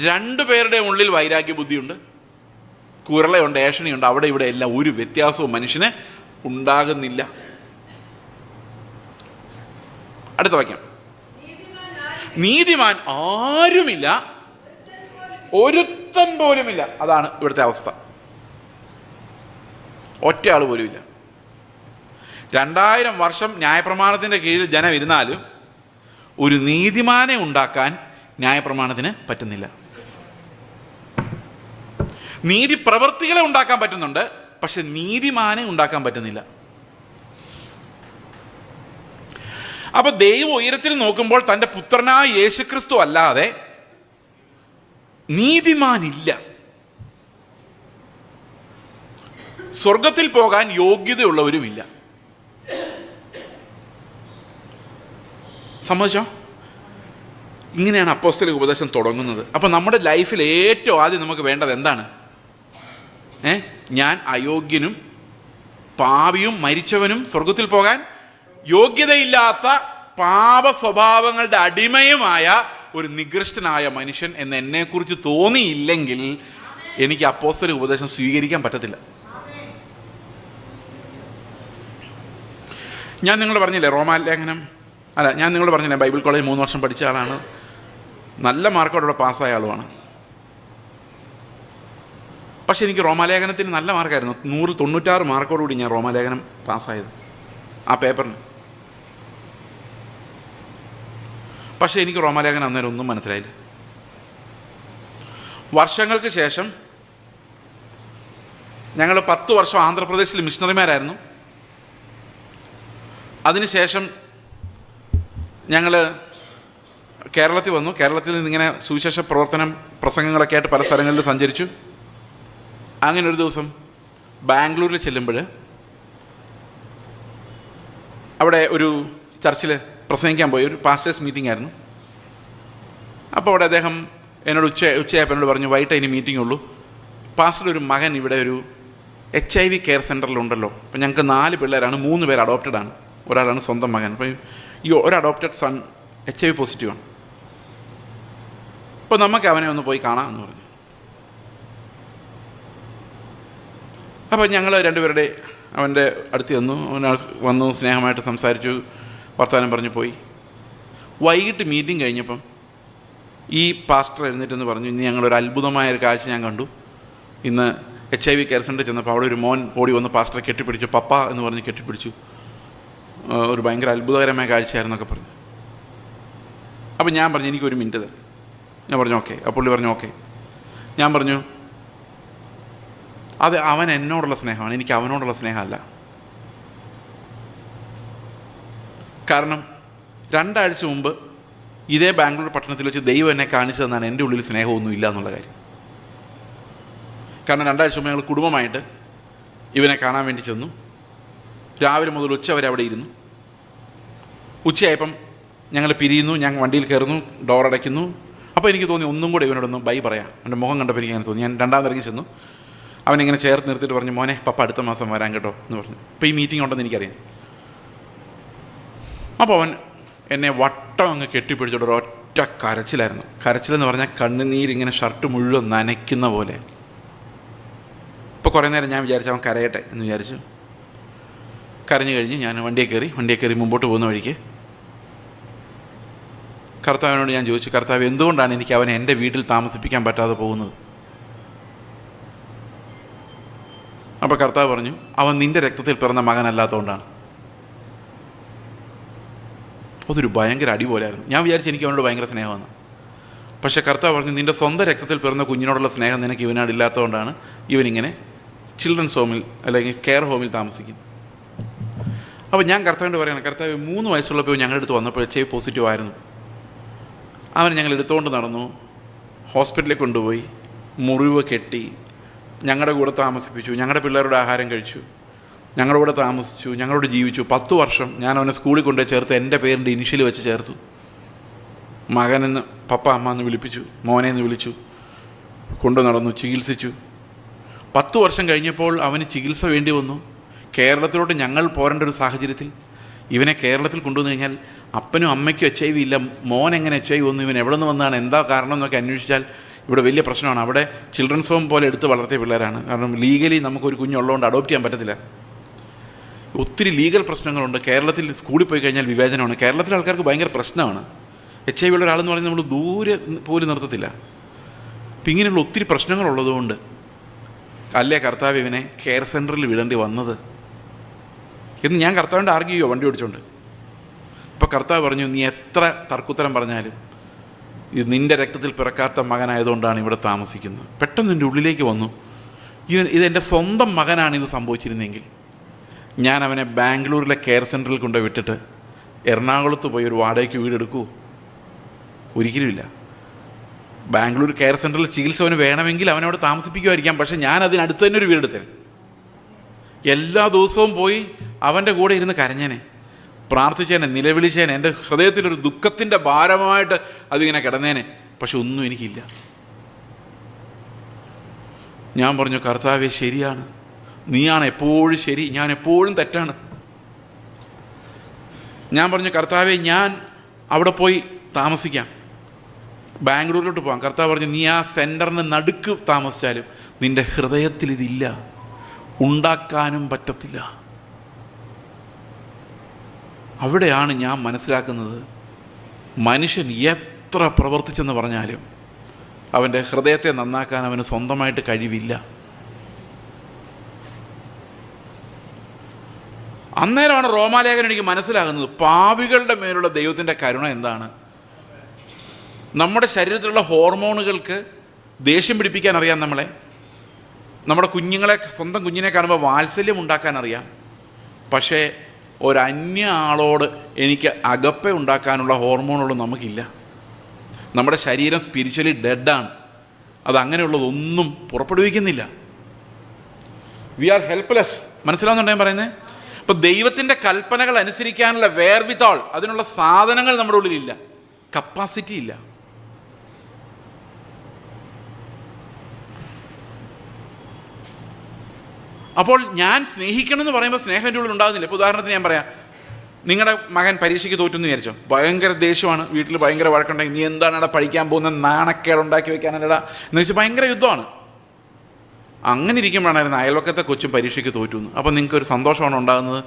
[SPEAKER 1] 2 പേരുടെ ഉള്ളിൽ വൈരാഗ്യ ബുദ്ധിയുണ്ട്, കുരളയുണ്ട്, ഏഷണിയുണ്ട്. അവിടെ ഇവിടെ എല്ലാം ഒരു വ്യത്യാസവും മനുഷ്യന് ഉണ്ടാകുന്നില്ല. അടുത്ത വാക്യം. നീതിമാൻ ആരുമില്ല, ഒരുത്തൻ പോലുമില്ല. അതാണ് ഇവിടുത്തെ അവസ്ഥ. ഒറ്റയാൾ പോലുമില്ല. 2000 വർഷം ന്യായപ്രമാണത്തിൻ്റെ കീഴിൽ ജനം ഇരുന്നാലും ഒരു നീതിമാനെ ഉണ്ടാക്കാൻ ന്യായപ്രമാണത്തിന് പറ്റുന്നില്ല. നീതി പ്രവൃത്തികളെ ഉണ്ടാക്കാൻ പറ്റുന്നുണ്ട്, പക്ഷെ നീതിമാനെ ഉണ്ടാക്കാൻ പറ്റുന്നില്ല. അപ്പൊ ദൈവം ഉയരത്തിൽ നോക്കുമ്പോൾ തൻ്റെ പുത്രനായ യേശുക്രിസ്തു അല്ലാതെ നീതിമാനില്ല. സ്വർഗത്തിൽ പോകാൻ യോഗ്യതയുള്ളവരുമില്ല. സമ്മതിച്ചോ? ഇങ്ങനെയാണ് അപ്പോസ്തലിക ഉപദേശം തുടങ്ങുന്നത്. അപ്പം നമ്മുടെ ലൈഫിൽ ഏറ്റവും ആദ്യം നമുക്ക് വേണ്ടത് എന്താണ്? ഞാൻ അയോഗ്യനും പാപിയും മരിച്ചവനും സ്വർഗത്തിൽ പോകാൻ യോഗ്യതയില്ലാത്ത പാപ സ്വഭാവങ്ങളുടെ അടിമയുമായ ഒരു നികൃഷ്ടനായ മനുഷ്യൻ എന്ന് എന്നെക്കുറിച്ച് തോന്നിയില്ലെങ്കിൽ എനിക്ക് അപ്പോസ്തലിക ഉപദേശം സ്വീകരിക്കാൻ പറ്റത്തില്ല. ഞാൻ നിങ്ങളോട് പറഞ്ഞില്ലേ റോമാലേഖനം, ഞാൻ നിങ്ങളോട് പറഞ്ഞില്ലേ ബൈബിൾ കോളേജ് 3 വർഷം പഠിച്ച ആളാണ്, നല്ല മാർക്കോടെ പാസ്സായ ആളുമാണ്. പക്ഷെ എനിക്ക് റോമാലേഖനത്തിന് നല്ല മാർക്കായിരുന്നു. 196 മാർക്കോടുകൂടി ഞാൻ റോമാലേഖനം പാസ്സായത് ആ പേപ്പറിന്. പക്ഷേ എനിക്ക് റോമാലേഖനം അന്നേരം ഒന്നും മനസ്സിലായില്ല. വർഷങ്ങൾക്ക് ശേഷം ഞങ്ങൾ 10 വർഷം ആന്ധ്രാപ്രദേശിൽ മിഷണറിമാരായിരുന്നു. അതിനുശേഷം ഞങ്ങൾ കേരളത്തിൽ വന്നു. കേരളത്തിൽ നിന്നിങ്ങനെ സുവിശേഷ പ്രസംഗങ്ങളൊക്കെ ആയിട്ട് പല സ്ഥലങ്ങളിൽ സഞ്ചരിച്ചു. അങ്ങനെ ഒരു ദിവസം ബാംഗ്ലൂരിൽ ചെല്ലുമ്പോൾ അവിടെ ഒരു ചർച്ചിൽ പ്രസംഗിക്കാൻ പോയി. ഒരു പാസ്റ്റേഴ്സ് മീറ്റിംഗ് ആയിരുന്നു. അപ്പോൾ അവിടെ അദ്ദേഹം എന്നോട് ഉച്ചയായപ്പോൾ എന്നോട് പറഞ്ഞു, വൈകിട്ട് അതിന് മീറ്റിംഗ് ഉള്ളൂ, പാസ്റ്ററുടെ ഒരു മകൻ ഇവിടെ ഒരു HIV കെയർ സെൻ്ററിലുണ്ടല്ലോ. അപ്പോൾ ഞങ്ങൾക്ക് 4 പിള്ളേരാണ്, 3 പേര് അഡോപ്റ്റഡ് ആണ്, ഒരാളാണ് സ്വന്തം മകൻ. അപ്പോൾ ഈ ഒരു അഡോപ്റ്റഡ് സൺ HIV പോസിറ്റീവാണ്. അപ്പോൾ നമുക്ക് അവനെ ഒന്ന് പോയി കാണാമെന്ന് പറഞ്ഞു. അപ്പോൾ ഞങ്ങൾ 2 പേരുടെ അവൻ്റെ അടുത്ത് വന്നു സ്നേഹമായിട്ട് സംസാരിച്ചു, വർത്തമാനം പറഞ്ഞു പോയി. വൈകിട്ട് മീറ്റിംഗ് കഴിഞ്ഞപ്പം ഈ പാസ്റ്റർ എഴുന്നേറ്റെന്ന് പറഞ്ഞു, ഇന്ന് ഞങ്ങളൊരു അത്ഭുതമായൊരു കാഴ്ച ഞാൻ കണ്ടു. ഇന്ന് HIV കെയർ സെൻ്ററിൽ ചെന്നപ്പോൾ അവിടെ ഒരു മോൻ ഓടി വന്ന് പാസ്റ്ററെ കെട്ടിപ്പിടിച്ചു, പപ്പ എന്ന് പറഞ്ഞ് കെട്ടിപ്പിടിച്ചു. ഒരു ഭയങ്കര അത്ഭുതകരമായ കാഴ്ചയായിരുന്നൊക്കെ പറഞ്ഞു. അപ്പോൾ ഞാൻ പറഞ്ഞു, എനിക്കൊരു മിനിറ്റ് തരാം. ഞാൻ പറഞ്ഞു ഓക്കെ. അപ്പോൾ പുള്ളി പറഞ്ഞു ഓക്കെ. ഞാൻ പറഞ്ഞു, അത് അവൻ എന്നോടുള്ള സ്നേഹമാണ്, എനിക്ക് അവനോടുള്ള സ്നേഹമല്ല. കാരണം 2 ആഴ്ച മുമ്പ് ഇതേ ബാംഗ്ലൂർ പട്ടണത്തിൽ വെച്ച് ദൈവം എന്നെ കാണിച്ചു തന്നാണ് എൻ്റെ ഉള്ളിൽ സ്നേഹമൊന്നും ഇല്ല എന്നുള്ള കാര്യം. കാരണം 2 ആഴ്ച മുമ്പ് ഞങ്ങൾ കുടുംബമായിട്ട് ഇവനെ കാണാൻ വേണ്ടി ചെന്നു. രാവിലെ മുതൽ ഉച്ച വരെ അവിടെ ഇരുന്നു. ഉച്ചയായപ്പം ഞങ്ങൾ പിരിയുന്നു, ഞങ്ങൾ വണ്ടിയിൽ കയറുന്നു, ഡോർ അടയ്ക്കുന്നു. അപ്പോൾ എനിക്ക് തോന്നി ഒന്നും കൂടെ ഇവനോടൊന്നും ബൈ പറയാം. എൻ്റെ മുഖം കണ്ടപ്പോൾ എനിക്ക് അങ്ങനെ തോന്നി. ഞാൻ 2ാമത് ഇറങ്ങി ചെന്നു. അവനിങ്ങനെ ചേർത്ത് നിർത്തിയിട്ട് പറഞ്ഞു, മോനെ പപ്പ അടുത്ത മാസം വരാൻ കേട്ടോ എന്ന് പറഞ്ഞു. ഇപ്പോൾ ഈ മീറ്റിംഗ് ഉണ്ടെന്ന് എനിക്കറിയാം. അപ്പോൾ അവൻ എന്നെ വട്ടം അങ്ങ് കെട്ടിപ്പിടിച്ചോട്ട് ഒരൊറ്റ കരച്ചിലായിരുന്നു. കരച്ചിലെന്ന് പറഞ്ഞാൽ കണ്ണുനീരിങ്ങനെ ഷർട്ട് മുഴുവൻ നനയ്ക്കുന്ന പോലെ. ഇപ്പോൾ കുറേ നേരം ഞാൻ വിചാരിച്ചു അവൻ കരയട്ടെ എന്ന് വിചാരിച്ചു. കരഞ്ഞു കഴിഞ്ഞ് ഞാൻ വണ്ടിയെ കയറി മുമ്പോട്ട് പോകുന്ന വഴിക്ക് കർത്താവിനോട് ഞാൻ ചോദിച്ചു, കർത്താവ് എന്തുകൊണ്ടാണ് എനിക്ക് അവനെ എൻ്റെ വീട്ടിൽ താമസിപ്പിക്കാൻ പറ്റാതെ പോകുന്നത്? അപ്പോൾ കർത്താവ് പറഞ്ഞു, അവൻ നിൻ്റെ രക്തത്തിൽ പിറന്ന മകനല്ലാത്തതുകൊണ്ടാണ്. അതൊരു ഭയങ്കര അടി പോലെയായിരുന്നു. ഞാൻ വിചാരിച്ചു എനിക്ക് അവനോട് ഭയങ്കര സ്നേഹമാണ്. പക്ഷേ കർത്താവ് പറഞ്ഞു, നിൻ്റെ സ്വന്തം രക്തത്തിൽ പിറന്ന കുഞ്ഞിനോടുള്ള സ്നേഹം നിനക്ക് ഇവനോടില്ലാത്തതുകൊണ്ടാണ് ഇവനിങ്ങനെ ചിൽഡ്രൻസ് ഹോമിൽ അല്ലെങ്കിൽ കെയർ ഹോമിൽ താമസിക്കുന്നത്. അപ്പോൾ ഞാൻ കർത്താവിനോട് പറയണം, കർത്താവ് 3 വയസ്സുള്ളപ്പോൾ ഞങ്ങളുടെ അടുത്ത് വന്നപ്പോൾ HIV പോസിറ്റീവ് ആയിരുന്നു. അവൻ ഞങ്ങൾ എടുത്തുകൊണ്ട് നടന്നു, ഹോസ്പിറ്റലിൽ കൊണ്ടുപോയി, മുറിവ് കെട്ടി, ഞങ്ങളുടെ കൂടെ താമസിപ്പിച്ചു, ഞങ്ങളുടെ പിള്ളേരുടെ ആഹാരം കഴിച്ചു, ഞങ്ങളുടെ കൂടെ താമസിച്ചു, ഞങ്ങളോട് ജീവിച്ചു. 10 വർഷം ഞാൻ അവനെ സ്കൂളിൽ കൊണ്ടുപോയി ചേർത്ത്, എൻ്റെ പേരിൻ്റെ ഇനിഷ്യൽ വെച്ച് ചേർത്തു. മകനെന്ന് പപ്പ അമ്മ എന്ന് വിളിപ്പിച്ചു, മോനെ എന്ന് വിളിച്ചു, കൊണ്ടു നടന്നു, ചികിത്സിച്ചു. 10 വർഷം കഴിഞ്ഞപ്പോൾ അവന് ചികിത്സ വേണ്ടി വന്നു. കേരളത്തിലോട്ട് ഞങ്ങൾ പോരേണ്ട ഒരു സാഹചര്യത്തിൽ ഇവനെ കേരളത്തിൽ കൊണ്ടുവന്നു കഴിഞ്ഞാൽ അപ്പനും അമ്മയ്ക്കും HIV ഇല്ല, മോൻ എങ്ങനെ HIV വന്നു, ഇവൻ എവിടെ നിന്ന് വന്നതാണ്, എന്താ കാരണം എന്നൊക്കെ അന്വേഷിച്ചാൽ ഇവിടെ വലിയ പ്രശ്നമാണ്. അവിടെ ചിൽഡ്രൻസ് ഹോം പോലെ എടുത്ത് വളർത്തിയ പിള്ളേരാണ്. കാരണം ലീഗലി നമുക്കൊരു കുഞ്ഞുള്ളതുകൊണ്ട് അഡോപ്റ്റ് ചെയ്യാൻ പറ്റത്തില്ല. ഒത്തിരി ലീഗൽ പ്രശ്നങ്ങളുണ്ട്. കേരളത്തിൽ സ്കൂളിൽ പോയി കഴിഞ്ഞാൽ വിവേചനമാണ്. കേരളത്തിലെ ആൾക്കാർക്ക് ഭയങ്കര പ്രശ്നമാണ്. HIV ഉള്ള ഒരാളെന്ന് പറഞ്ഞാൽ നമ്മൾ ദൂരെ പോലും നിർത്തത്തില്ല. അപ്പം ഇങ്ങനെയുള്ള ഒത്തിരി പ്രശ്നങ്ങളുള്ളതുകൊണ്ട് അല്ലേ കർത്താവ് ഇവനെ കെയർ സെൻറ്ററിൽ വിടേണ്ടി വന്നത് എന്ന് ഞാൻ കർത്താവിൻ്റെ ആർഗ്യൂ ചെയ്യുമോ വണ്ടി ഓടിച്ചോണ്ട്. അപ്പോൾ കർത്താവ് പറഞ്ഞു, നീ എത്ര തർക്കുത്തരം പറഞ്ഞാലും ഇത് നിൻ്റെ രക്തത്തിൽ പിറക്കാത്ത മകനായതുകൊണ്ടാണ് ഇവിടെ താമസിക്കുന്നത്. പെട്ടെന്ന് എൻ്റെ ഉള്ളിലേക്ക് വന്നു, ഇതെൻ്റെ സ്വന്തം മകനാണ് ഇത് സംഭവിച്ചിരുന്നെങ്കിൽ ഞാൻ അവനെ ബാംഗ്ലൂരിലെ കെയർ സെൻറ്ററിൽ കൊണ്ട് വിട്ടിട്ട് എറണാകുളത്ത് പോയി ഒരു വാടകയ്ക്ക് വീടെടുക്കുമോ? ഒരിക്കലുമില്ല. ബാംഗ്ലൂർ കെയർ സെൻറ്ററിൽ ചികിത്സ അവന് വേണമെങ്കിൽ അവനവിടെ താമസിപ്പിക്കുമായിരിക്കാം. പക്ഷേ ഞാൻ അതിനടുത്ത് തന്നെ ഒരു വീടെടുത്തേനെ. എല്ലാ ദിവസവും പോയി അവൻ്റെ കൂടെ ഇരുന്ന് കരഞ്ഞേനെ, പ്രാർത്ഥിച്ചേനെ, നിലവിളിച്ചേനെ. എൻ്റെ ഹൃദയത്തിലൊരു ദുഃഖത്തിൻ്റെ ഭാരമായിട്ട് അതിങ്ങനെ കിടന്നേനെ. പക്ഷെ ഒന്നും എനിക്കില്ല. ഞാൻ പറഞ്ഞു, കർത്താവേ ശരിയാണ്, നീയാണ് എപ്പോഴും ശരി, ഞാൻ എപ്പോഴും തെറ്റാണ്. ഞാൻ പറഞ്ഞു, കർത്താവേ ഞാൻ അവിടെ പോയി താമസിക്കാം, ബാംഗ്ലൂരിലോട്ട് പോകാം. കർത്താവ് പറഞ്ഞു, നീ ആ സെൻറ്ററിന് നടുക്ക് താമസിച്ചാലും നിൻ്റെ ഹൃദയത്തിൽ ഇതില്ല, ഉണ്ടാക്കാനും പറ്റത്തില്ല. അവിടെയാണ് ഞാൻ മനസ്സിലാക്കുന്നത്, മനുഷ്യൻ എത്ര പ്രവർത്തിച്ചെന്ന് പറഞ്ഞാലും അവൻ്റെ ഹൃദയത്തെ നന്നാക്കാൻ അവന് സ്വന്തമായിട്ട് കഴിവില്ല. അന്നേരമാണ് റോമാലേഖനം എനിക്ക് മനസ്സിലാകുന്നത്, പാപികളുടെ മേലുള്ള ദൈവത്തിൻ്റെ കരുണ എന്താണ്. നമ്മുടെ ശരീരത്തിലുള്ള ഹോർമോണുകൾക്ക് ദേഷ്യം പിടിപ്പിക്കാൻ അറിയാം നമ്മളെ. നമ്മുടെ കുഞ്ഞുങ്ങളെ, സ്വന്തം കുഞ്ഞിനെ കാണുമ്പോൾ വാത്സല്യം ഉണ്ടാക്കാൻ അറിയാം. പക്ഷേ ഒരന്യ ആളോട് എനിക്ക് അകപ്പ ഉണ്ടാക്കാനുള്ള ഹോർമോണുകളും നമുക്കില്ല. നമ്മുടെ ശരീരം സ്പിരിച്വലി ഡെഡാണ്. അതങ്ങനെയുള്ളതൊന്നും പുറപ്പെടുവിക്കുന്നില്ല. We are helpless. മനസ്സിലാവുന്നുണ്ടോ ഞാൻ പറയുന്നത്? അപ്പോൾ ദൈവത്തിൻ്റെ കൽപ്പനകൾ അനുസരിക്കാനുള്ള വേർവിത്താൾ, അതിനുള്ള സാധനങ്ങൾ നമ്മുടെ ഉള്ളിലില്ല, കപ്പാസിറ്റി ഇല്ല. അപ്പോൾ ഞാൻ സ്നേഹിക്കണമെന്ന് പറയുമ്പോൾ സ്നേഹം എൻ്റെ ഉള്ളിൽ ഉണ്ടാകുന്നില്ല. ഇപ്പോൾ ഉദാഹരണത്തിന് ഞാൻ പറയാം, നിങ്ങളുടെ മകൻ പരീക്ഷയ്ക്ക് തോറ്റെന്ന് വിചാരിച്ചോ, ഭയങ്കര ദേഷ്യമാണ്, വീട്ടിൽ ഭയങ്കര വഴക്കുണ്ടെങ്കിൽ നീ എന്താണ് ഇവിടെ പഠിക്കാൻ പോകുന്നത്, നാണക്കേടുണ്ടാക്കി വെക്കാനല്ലടാ എന്ന് വെച്ചാൽ ഭയങ്കര യുദ്ധമാണ്. അങ്ങനെ ഇരിക്കുമ്പോഴായിരുന്നു അയൽവക്കത്തെ കൊച്ചും പരീക്ഷയ്ക്ക് തോറ്റുന്നു. അപ്പോൾ നിങ്ങൾക്കൊരു സന്തോഷമാണ് ഉണ്ടാകുന്നത്?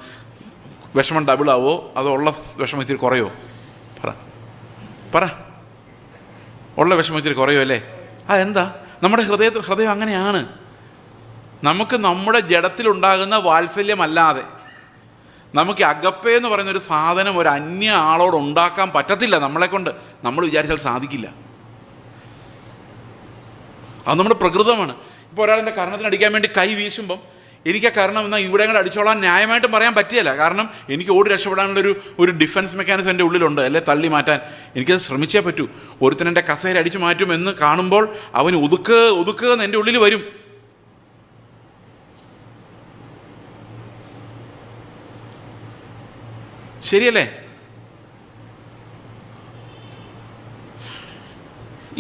[SPEAKER 1] വിഷമം ഡബിൾ ആവോ അതോ ഉള്ള വിഷമം ഇത്തിരി കുറയോ? പറ ഉള്ള വിഷമം ഇത്തിരി കുറയോ അല്ലേ? എന്താ നമ്മുടെ ഹൃദയം അങ്ങനെയാണ്. നമുക്ക് നമ്മുടെ ജഡത്തിലുണ്ടാകുന്ന വാത്സല്യമല്ലാതെ നമുക്ക് അഗപ്പേ എന്ന് പറയുന്നൊരു സാധനം ഒരു അന്യ ആളോട് ഉണ്ടാക്കാൻ പറ്റത്തില്ല. നമ്മളെക്കൊണ്ട് നമ്മൾ വിചാരിച്ചാൽ സാധിക്കില്ല. അത് നമ്മുടെ പ്രകൃതമാണ്. ഇപ്പോൾ ഒരാളെൻ്റെ കർണത്തിന് അടിക്കാൻ വേണ്ടി കൈ വീശുമ്പം എനിക്ക് ആ കർണം എന്നാൽ ഇവിടെ കൂടെ അടിച്ചോളാൻ ന്യായമായിട്ടും പറയാൻ പറ്റിയല്ല. കാരണം എനിക്ക് ഓടി രക്ഷപ്പെടാനുള്ളൊരു ഡിഫൻസ് മെക്കാനിസം എൻ്റെ ഉള്ളിലുണ്ട്, അല്ലെ തള്ളി മാറ്റാൻ എനിക്കത് ശ്രമിച്ചേ പറ്റൂ. ഒരുത്തനെൻ്റെ കസേര അടിച്ചു മാറ്റും എന്ന് കാണുമ്പോൾ അവന് ഒതുക്കുക എന്ന് എൻ്റെ ഉള്ളിൽ വരും. ശരിയല്ലേ?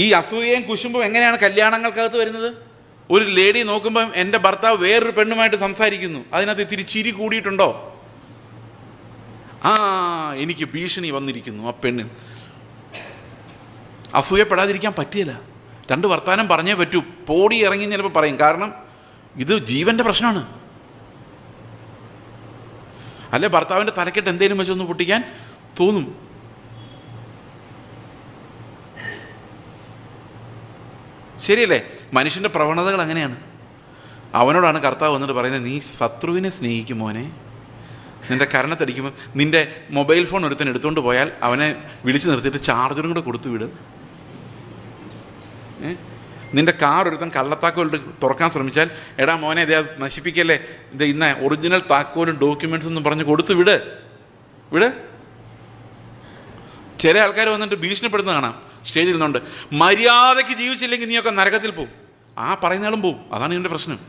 [SPEAKER 1] ഈ അസൂയയും കുശുമ്പും എങ്ങനെയാണ് കല്യാണങ്ങൾക്കകത്ത് വരുന്നത്? ഒരു ലേഡി നോക്കുമ്പം എൻ്റെ ഭർത്താവ് വേറൊരു പെണ്ണുമായിട്ട് സംസാരിക്കുന്നു, അതിനകത്ത് ഇത്തിരി ചിരി കൂടിയിട്ടുണ്ടോ? എനിക്ക് ഭീഷണി വന്നിരിക്കുന്നു ആ പെണ്ണ്. അസൂയപ്പെടാതിരിക്കാൻ പറ്റിയില്ല. 2 വർത്താനം പറഞ്ഞേ പറ്റൂ. പോടി ഇറങ്ങി ചിലപ്പോൾ പറയും. കാരണം ഇത് ജീവൻ്റെ പ്രശ്നമാണ്. അല്ലെ ഭർത്താവിൻ്റെ തലക്കെട്ട് എന്തെങ്കിലും വെച്ചൊന്ന് പൊട്ടിക്കാൻ തോന്നും. ശരിയല്ലേ? മനുഷ്യൻ്റെ പ്രവണതകൾ അങ്ങനെയാണ്. അവനോടാണ് കർത്താവ് വന്നിട്ട് പറയുന്നത്, നീ ശത്രുവിനെ സ്നേഹിക്കും മോനെ. നിൻ്റെ കരണത്തടിക്കുമ്പോൾ നിൻ്റെ മൊബൈൽ ഫോൺ ഒരുത്തൻ എടുത്തുകൊണ്ട് പോയാൽ അവനെ വിളിച്ച് നിർത്തിയിട്ട് ചാർജറും കൂടെ കൊടുത്തു വിട്. നിൻ്റെ കാർ ഒരുത്തൻ കള്ളത്താക്കോലിട്ട് തുറക്കാൻ ശ്രമിച്ചാൽ, എടാ മോനെ ഇതേ നശിപ്പിക്കല്ലേ, ഇത് ഇന്ന ഒറിജിനൽ താക്കോലും ഡോക്യുമെൻറ്റ്സ് ഒന്നും പറഞ്ഞ് കൊടുത്ത് വിട്. ചില ആൾക്കാർ വന്നിട്ട് ഭീഷണിപ്പെടുന്ന കാണാം സ്റ്റേജിൽ നിന്നുകൊണ്ട്, മര്യാദയ്ക്ക് ജീവിച്ചില്ലെങ്കിൽ നീയൊക്കെ നരകത്തിൽ പോവും. ആ പറയുന്ന ആളും പോവും. അതാണ് ഇതിൻ്റെ പ്രശ്നം.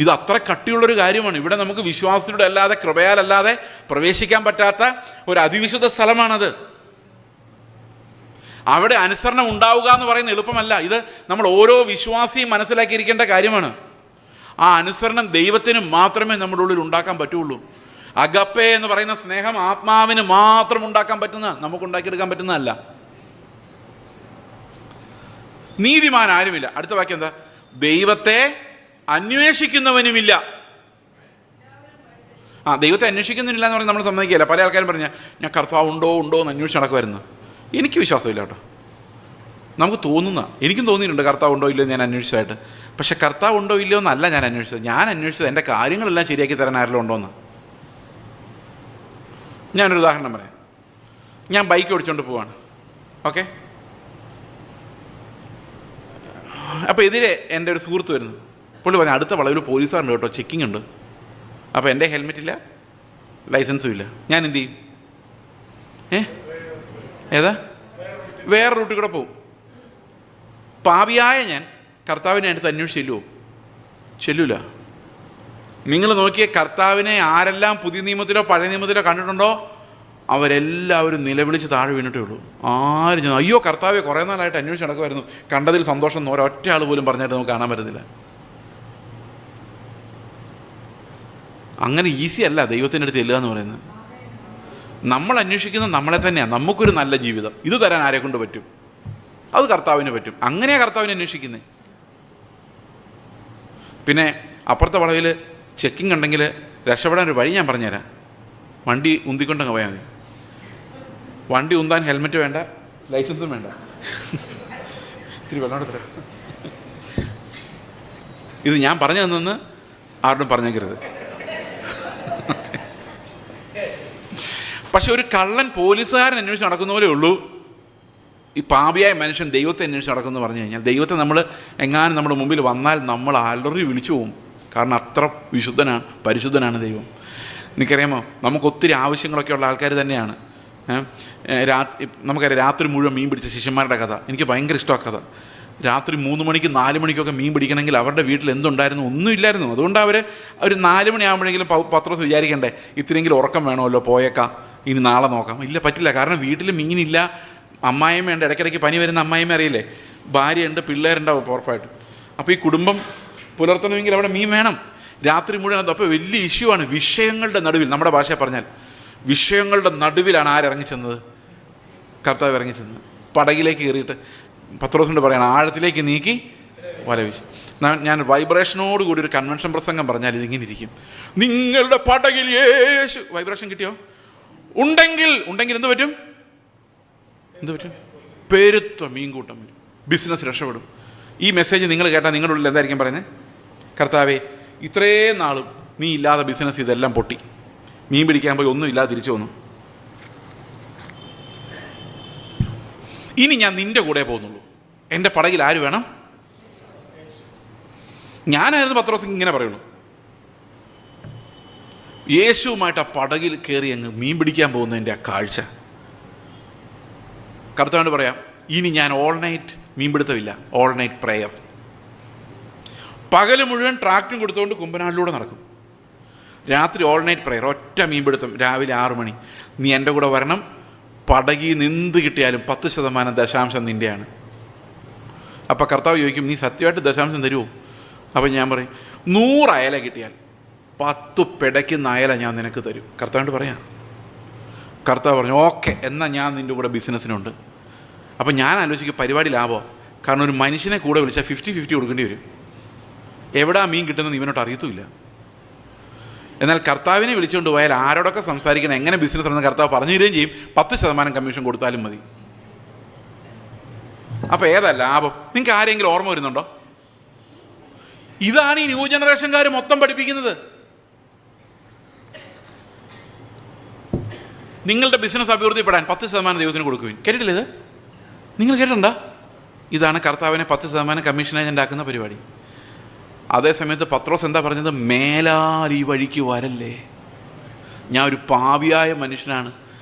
[SPEAKER 1] ഇത് അത്ര കട്ടിയുള്ളൊരു കാര്യമാണ്. ഇവിടെ നമുക്ക് വിശ്വാസത്തിലൂടെ അല്ലാതെ, കൃപയാലല്ലാതെ പ്രവേശിക്കാൻ പറ്റാത്ത ഒരു അതിവിശുദ്ധ സ്ഥലമാണത്. അവിടെ അനുസരണം ഉണ്ടാവുക എന്ന് പറയുന്നത് എളുപ്പമല്ല. ഇത് നമ്മൾ ഓരോ വിശ്വാസിയും മനസ്സിലാക്കിയിരിക്കേണ്ട കാര്യമാണ്. ആ അനുസരണം ദൈവത്തിന് മാത്രമേ നമ്മുടെ ഉള്ളിൽ ഉണ്ടാക്കാൻ പറ്റുള്ളൂ. അഗപ്പേ എന്ന് പറയുന്ന സ്നേഹം ആത്മാവിന് മാത്രം ഉണ്ടാക്കാൻ പറ്റുന്ന, നമുക്ക് ഉണ്ടാക്കിയെടുക്കാൻ പറ്റുന്നതല്ല. നീതിമാൻ ആരുമില്ല. അടുത്ത വാക്യം എന്താ? ദൈവത്തെ അന്വേഷിക്കുന്നവനുമില്ല. ദൈവത്തെ അന്വേഷിക്കുന്നില്ല എന്ന് പറഞ്ഞാൽ നമ്മൾ സമ്മതിക്കില്ല. പല ആൾക്കാരും പറഞ്ഞാൽ ഞാൻ കർത്താവ് ഉണ്ടോ എന്ന് അന്വേഷിച്ച് നടക്കുമായിരുന്നു. എനിക്ക് വിശ്വാസമില്ല കേട്ടോ. നമുക്ക് തോന്നുന്ന, എനിക്കും തോന്നിയിട്ടുണ്ട് കർത്താവ് ഉണ്ടോ ഇല്ലയോ ഞാൻ അന്വേഷിച്ചതായിട്ട്. പക്ഷെ കർത്താവ് ഉണ്ടോ ഇല്ലയോ എന്നല്ല ഞാൻ അന്വേഷിച്ചത്. ഞാൻ അന്വേഷിച്ചത് എൻ്റെ കാര്യങ്ങളെല്ലാം ശരിയാക്കി തരാൻ ആരെങ്കിലും ഉണ്ടോ എന്ന്. ഞാനൊരു ഉദാഹരണം പറയാം. ഞാൻ ബൈക്ക് ഓടിച്ചുകൊണ്ട് പോവാണ്. ഓക്കെ, അപ്പോൾ എതിരെ എൻ്റെ ഒരു സുഹൃത്ത് വരുന്നു. പുള്ളി പറഞ്ഞു, അടുത്ത വളവിൽ പോലീസുകാരുണ്ട് കേട്ടോ, ചെക്കിംഗ് ഉണ്ട്. അപ്പോൾ എൻ്റെ ഹെൽമെറ്റില്ല, ലൈസൻസും ഇല്ല. ഞാൻ എന്ത് ചെയ്യും? വേറെ റൂട്ടിൽ കൂടെ പോവും. പാപിയായ ഞാൻ കർത്താവിനെ അടുത്ത് അന്വേഷിച്ച് ചെല്ലൂല. നിങ്ങൾ നോക്കിയ കർത്താവിനെ ആരെല്ലാം പുതിയ നിയമത്തിലോ പഴയ നിയമത്തിലോ കണ്ടിട്ടുണ്ടോ, അവരെല്ലാവരും നിലവിളിച്ച് താഴെ വീണിട്ടേ ഉള്ളൂ. ആരും ചെന്നു അയ്യോ കർത്താവെ കുറേ നാളായിട്ട് അന്വേഷിച്ച് നടക്കുമായിരുന്നു, കണ്ടതിൽ സന്തോഷം എന്ന് ഒരൊറ്റ ആൾ പോലും പറഞ്ഞായിട്ട് നമുക്ക് കാണാൻ പറ്റുന്നില്ല. അങ്ങനെ ഈസി അല്ല ദൈവത്തിൻ്റെ അടുത്ത് ചെല്ലുക എന്ന് പറയുന്നത്. നമ്മൾ അന്വേഷിക്കുന്നത് നമ്മളെ തന്നെയാണ്. നമുക്കൊരു നല്ല ജീവിതം ഇത് തരാൻ ആരെ കൊണ്ട് പറ്റും? അത് കർത്താവിന് പറ്റും. അങ്ങനെയാണ് കർത്താവിനെ അന്വേഷിക്കുന്നത്. പിന്നെ അപ്പുറത്തെ വളവിൽ ചെക്കിംഗ് ഉണ്ടെങ്കിൽ രക്ഷപ്പെടാൻ ഒരു വഴി ഞാൻ പറഞ്ഞുതരാം. വണ്ടി ഉന്തിക്കൊണ്ടങ്ങ് പോയാൽ മതി. വണ്ടി ഉന്താൻ ഹെൽമെറ്റ് വേണ്ട, ലൈസൻസും വേണ്ട. ഇത്തിരി വെള്ളം എടുത്തേ. ഇത് ഞാൻ പറഞ്ഞു തന്നെന്ന് ആരോടും പറഞ്ഞേക്കരുത്. പക്ഷെ ഒരു കള്ളൻ പോലീസുകാരൻ അന്വേഷിച്ച് നടക്കുന്ന പോലെ ഉള്ളൂ ഈ പാപിയായ മനുഷ്യൻ ദൈവത്തെ അന്വേഷിച്ച് നടക്കുമെന്ന് പറഞ്ഞു കഴിഞ്ഞാൽ. ദൈവത്തെ നമ്മൾ എങ്ങാനും നമ്മുടെ മുമ്പിൽ വന്നാൽ നമ്മൾ അലറി വിളിച്ചു പോകും. കാരണം അത്ര വിശുദ്ധനാണ്, പരിശുദ്ധനാണ് ദൈവം. നിനക്കറിയാമോ, നമുക്ക് ഒത്തിരി ആവശ്യങ്ങളൊക്കെ ഉള്ള ആൾക്കാർ തന്നെയാണ്. നമുക്കറിയാം രാത്രി മുഴുവൻ മീൻ പിടിച്ച ശിഷ്യന്മാരുടെ കഥ എനിക്ക് ഭയങ്കര ഇഷ്ടമാണ്. കഥ രാത്രി 3 മണിക്ക് 4 മണിക്കൊക്കെ മീൻ പിടിക്കണമെങ്കിൽ അവരുടെ വീട്ടിൽ എന്തുണ്ടായിരുന്നു? ഒന്നുമില്ലായിരുന്നു. അതുകൊണ്ട് അവർ ഒരു 4 മണിയാകുമ്പോഴെങ്കിലും പത്രോസ് വിചാരിക്കണ്ടേ ഇത്തിരിയെങ്കിലും ഉറക്കം വേണമല്ലോ, പോയേക്കാം, ഇനി നാളെ നോക്കാം. ഇല്ല, പറ്റില്ല. കാരണം വീട്ടിൽ മീനില്ല, അമ്മായിമ്മയുണ്ട്, ഇടയ്ക്കിടയ്ക്ക് പനി വരുന്ന അമ്മായിമ്മ അറിയില്ലേ, ഭാര്യയുണ്ട്, പിള്ളേരുണ്ടാവും ഉറപ്പായിട്ടും. അപ്പോൾ ഈ കുടുംബം പുലർത്തണമെങ്കിൽ അവിടെ മീൻ വേണം. രാത്രി മുഴുവൻ. അപ്പോൾ വലിയ ഇഷ്യൂ ആണ്. വിഷയങ്ങളുടെ നടുവിൽ, നമ്മുടെ ഭാഷ പറഞ്ഞാൽ വിഷയങ്ങളുടെ നടുവിലാണ് ആരിറങ്ങിച്ചെന്നത്? കർത്താവ് ഇറങ്ങിച്ചെന്നത്. പടകിലേക്ക് കയറിയിട്ട് പത്രോസിനോട് പറയണം, ആഴത്തിലേക്ക് നീക്കി വല വീശി. ഞാൻ വൈബ്രേഷനോട് കൂടി ഒരു കൺവെൻഷൻ പ്രസംഗം പറഞ്ഞാൽ ഇതിങ്ങനെ ഇരിക്കും. നിങ്ങളുടെ പടകിൽ യേശു. വൈബ്രേഷൻ കിട്ടിയോ? ഉണ്ടെങ്കിൽ എന്ത് പറ്റും? പെരുത്ത മീൻകൂട്ടം വരും, ബിസിനസ് രക്ഷപ്പെടും. ഈ മെസ്സേജ് നിങ്ങൾ കേട്ടാൽ നിങ്ങളുടെ ഉള്ളിൽ എന്തായിരിക്കും പറയുന്നത്? കർത്താവേ, ഇത്രയും നാളും നീ ഇല്ലാതെ ബിസിനസ് ഇതെല്ലാം പൊട്ടി, മീൻ പിടിക്കാൻ പോയി ഒന്നും ഇല്ലാതെ തിരിച്ചു വന്നു, ഇനി ഞാൻ നിൻ്റെ കൂടെ പോകുന്നുള്ളൂ, എൻ്റെ പടകിൽ ആര് വേണം? ഞാനായിരുന്നു പത്രോസ് ഇങ്ങനെ പറയുള്ളൂ. യേശുവുമായിട്ട് ആ പടകിൽ കയറി അങ്ങ് മീൻ പിടിക്കാൻ പോകുന്നതിൻ്റെ ആ കാഴ്ച. കർത്താവിനോട് പറയാം, ഇനി ഞാൻ ഓൾ നൈറ്റ് മീൻ പിടുത്തമില്ല, ഓൾ നൈറ്റ് പ്രെയർ. പകൽ മുഴുവൻ ട്രാക്റ്റും കൊടുത്തുകൊണ്ട് കുമ്പനാളിലൂടെ നടക്കും. രാത്രി ഓൾ നൈറ്റ് പ്രെയർ, ഒറ്റ മീൻ പിടുത്തം. രാവിലെ 6 മണി, നീ എൻ്റെ കൂടെ വരണം, പടകിൽ നിന്ന് കിട്ടിയാലും 10% ദശാംശം നിൻ്റെയാണ്. അപ്പം കർത്താവ് ചോദിക്കും, നീ സത്യമായിട്ട് ദശാംശം തരുമോ? അപ്പം ഞാൻ പറയും, 100 അയല കിട്ടിയാൽ 10 പിടയ്ക്കുന്ന അയല ഞാൻ നിനക്ക് തരും. കർത്താവിനോട് പറയാം. കർത്താവ് പറഞ്ഞു, ഓക്കെ, എന്നാൽ ഞാൻ നിൻ്റെ കൂടെ ബിസിനസ്സിനുണ്ട്. അപ്പം ഞാൻ ആലോചിക്കും, പരിപാടി ലാഭമോ? കാരണം ഒരു മനുഷ്യനെ കൂടെ വിളിച്ചാൽ 50-50 കൊടുക്കേണ്ടി വരും. എവിടാ മീൻ കിട്ടുന്നത് ഇവനോട്ട് അറിയത്തുമില്ല. എന്നാൽ കർത്താവിനെ വിളിച്ചുകൊണ്ട് പോയാൽ ആരോടൊക്കെ സംസാരിക്കണം, എങ്ങനെ ബിസിനസ് ആണെന്ന് കർത്താവ് പറഞ്ഞു തരികയും ചെയ്യും. 10% കമ്മീഷൻ കൊടുത്താലും മതി. അപ്പോൾ ഏതാ ലാഭം? നിങ്ങൾക്ക് ആരെങ്കിലും ഓർമ്മ വരുന്നുണ്ടോ? ഇതാണ് ഈ ന്യൂ ജനറേഷൻകാർ മൊത്തം പഠിപ്പിക്കുന്നത്. നിങ്ങളുടെ ബിസിനസ് അഭിവൃദ്ധിപ്പെടാൻ 10% ദൈവത്തിന് കൊടുക്കുവിൻ. കേട്ടിട്ടില്ല ഇത്? നിങ്ങൾ കേട്ടിട്ടുണ്ടോ? ഇതാണ് കർത്താവിനെ 10% കമ്മീഷൻ ഏജൻ്റ് ആക്കുന്ന പരിപാടി. അതേസമയത്ത് പത്രോസ് എന്താ പറഞ്ഞത്? മേലാൽ ഈ വഴിക്ക് വരല്ലേ. ഞാൻ ഒരു പാപിയായ മനുഷ്യനാണ്.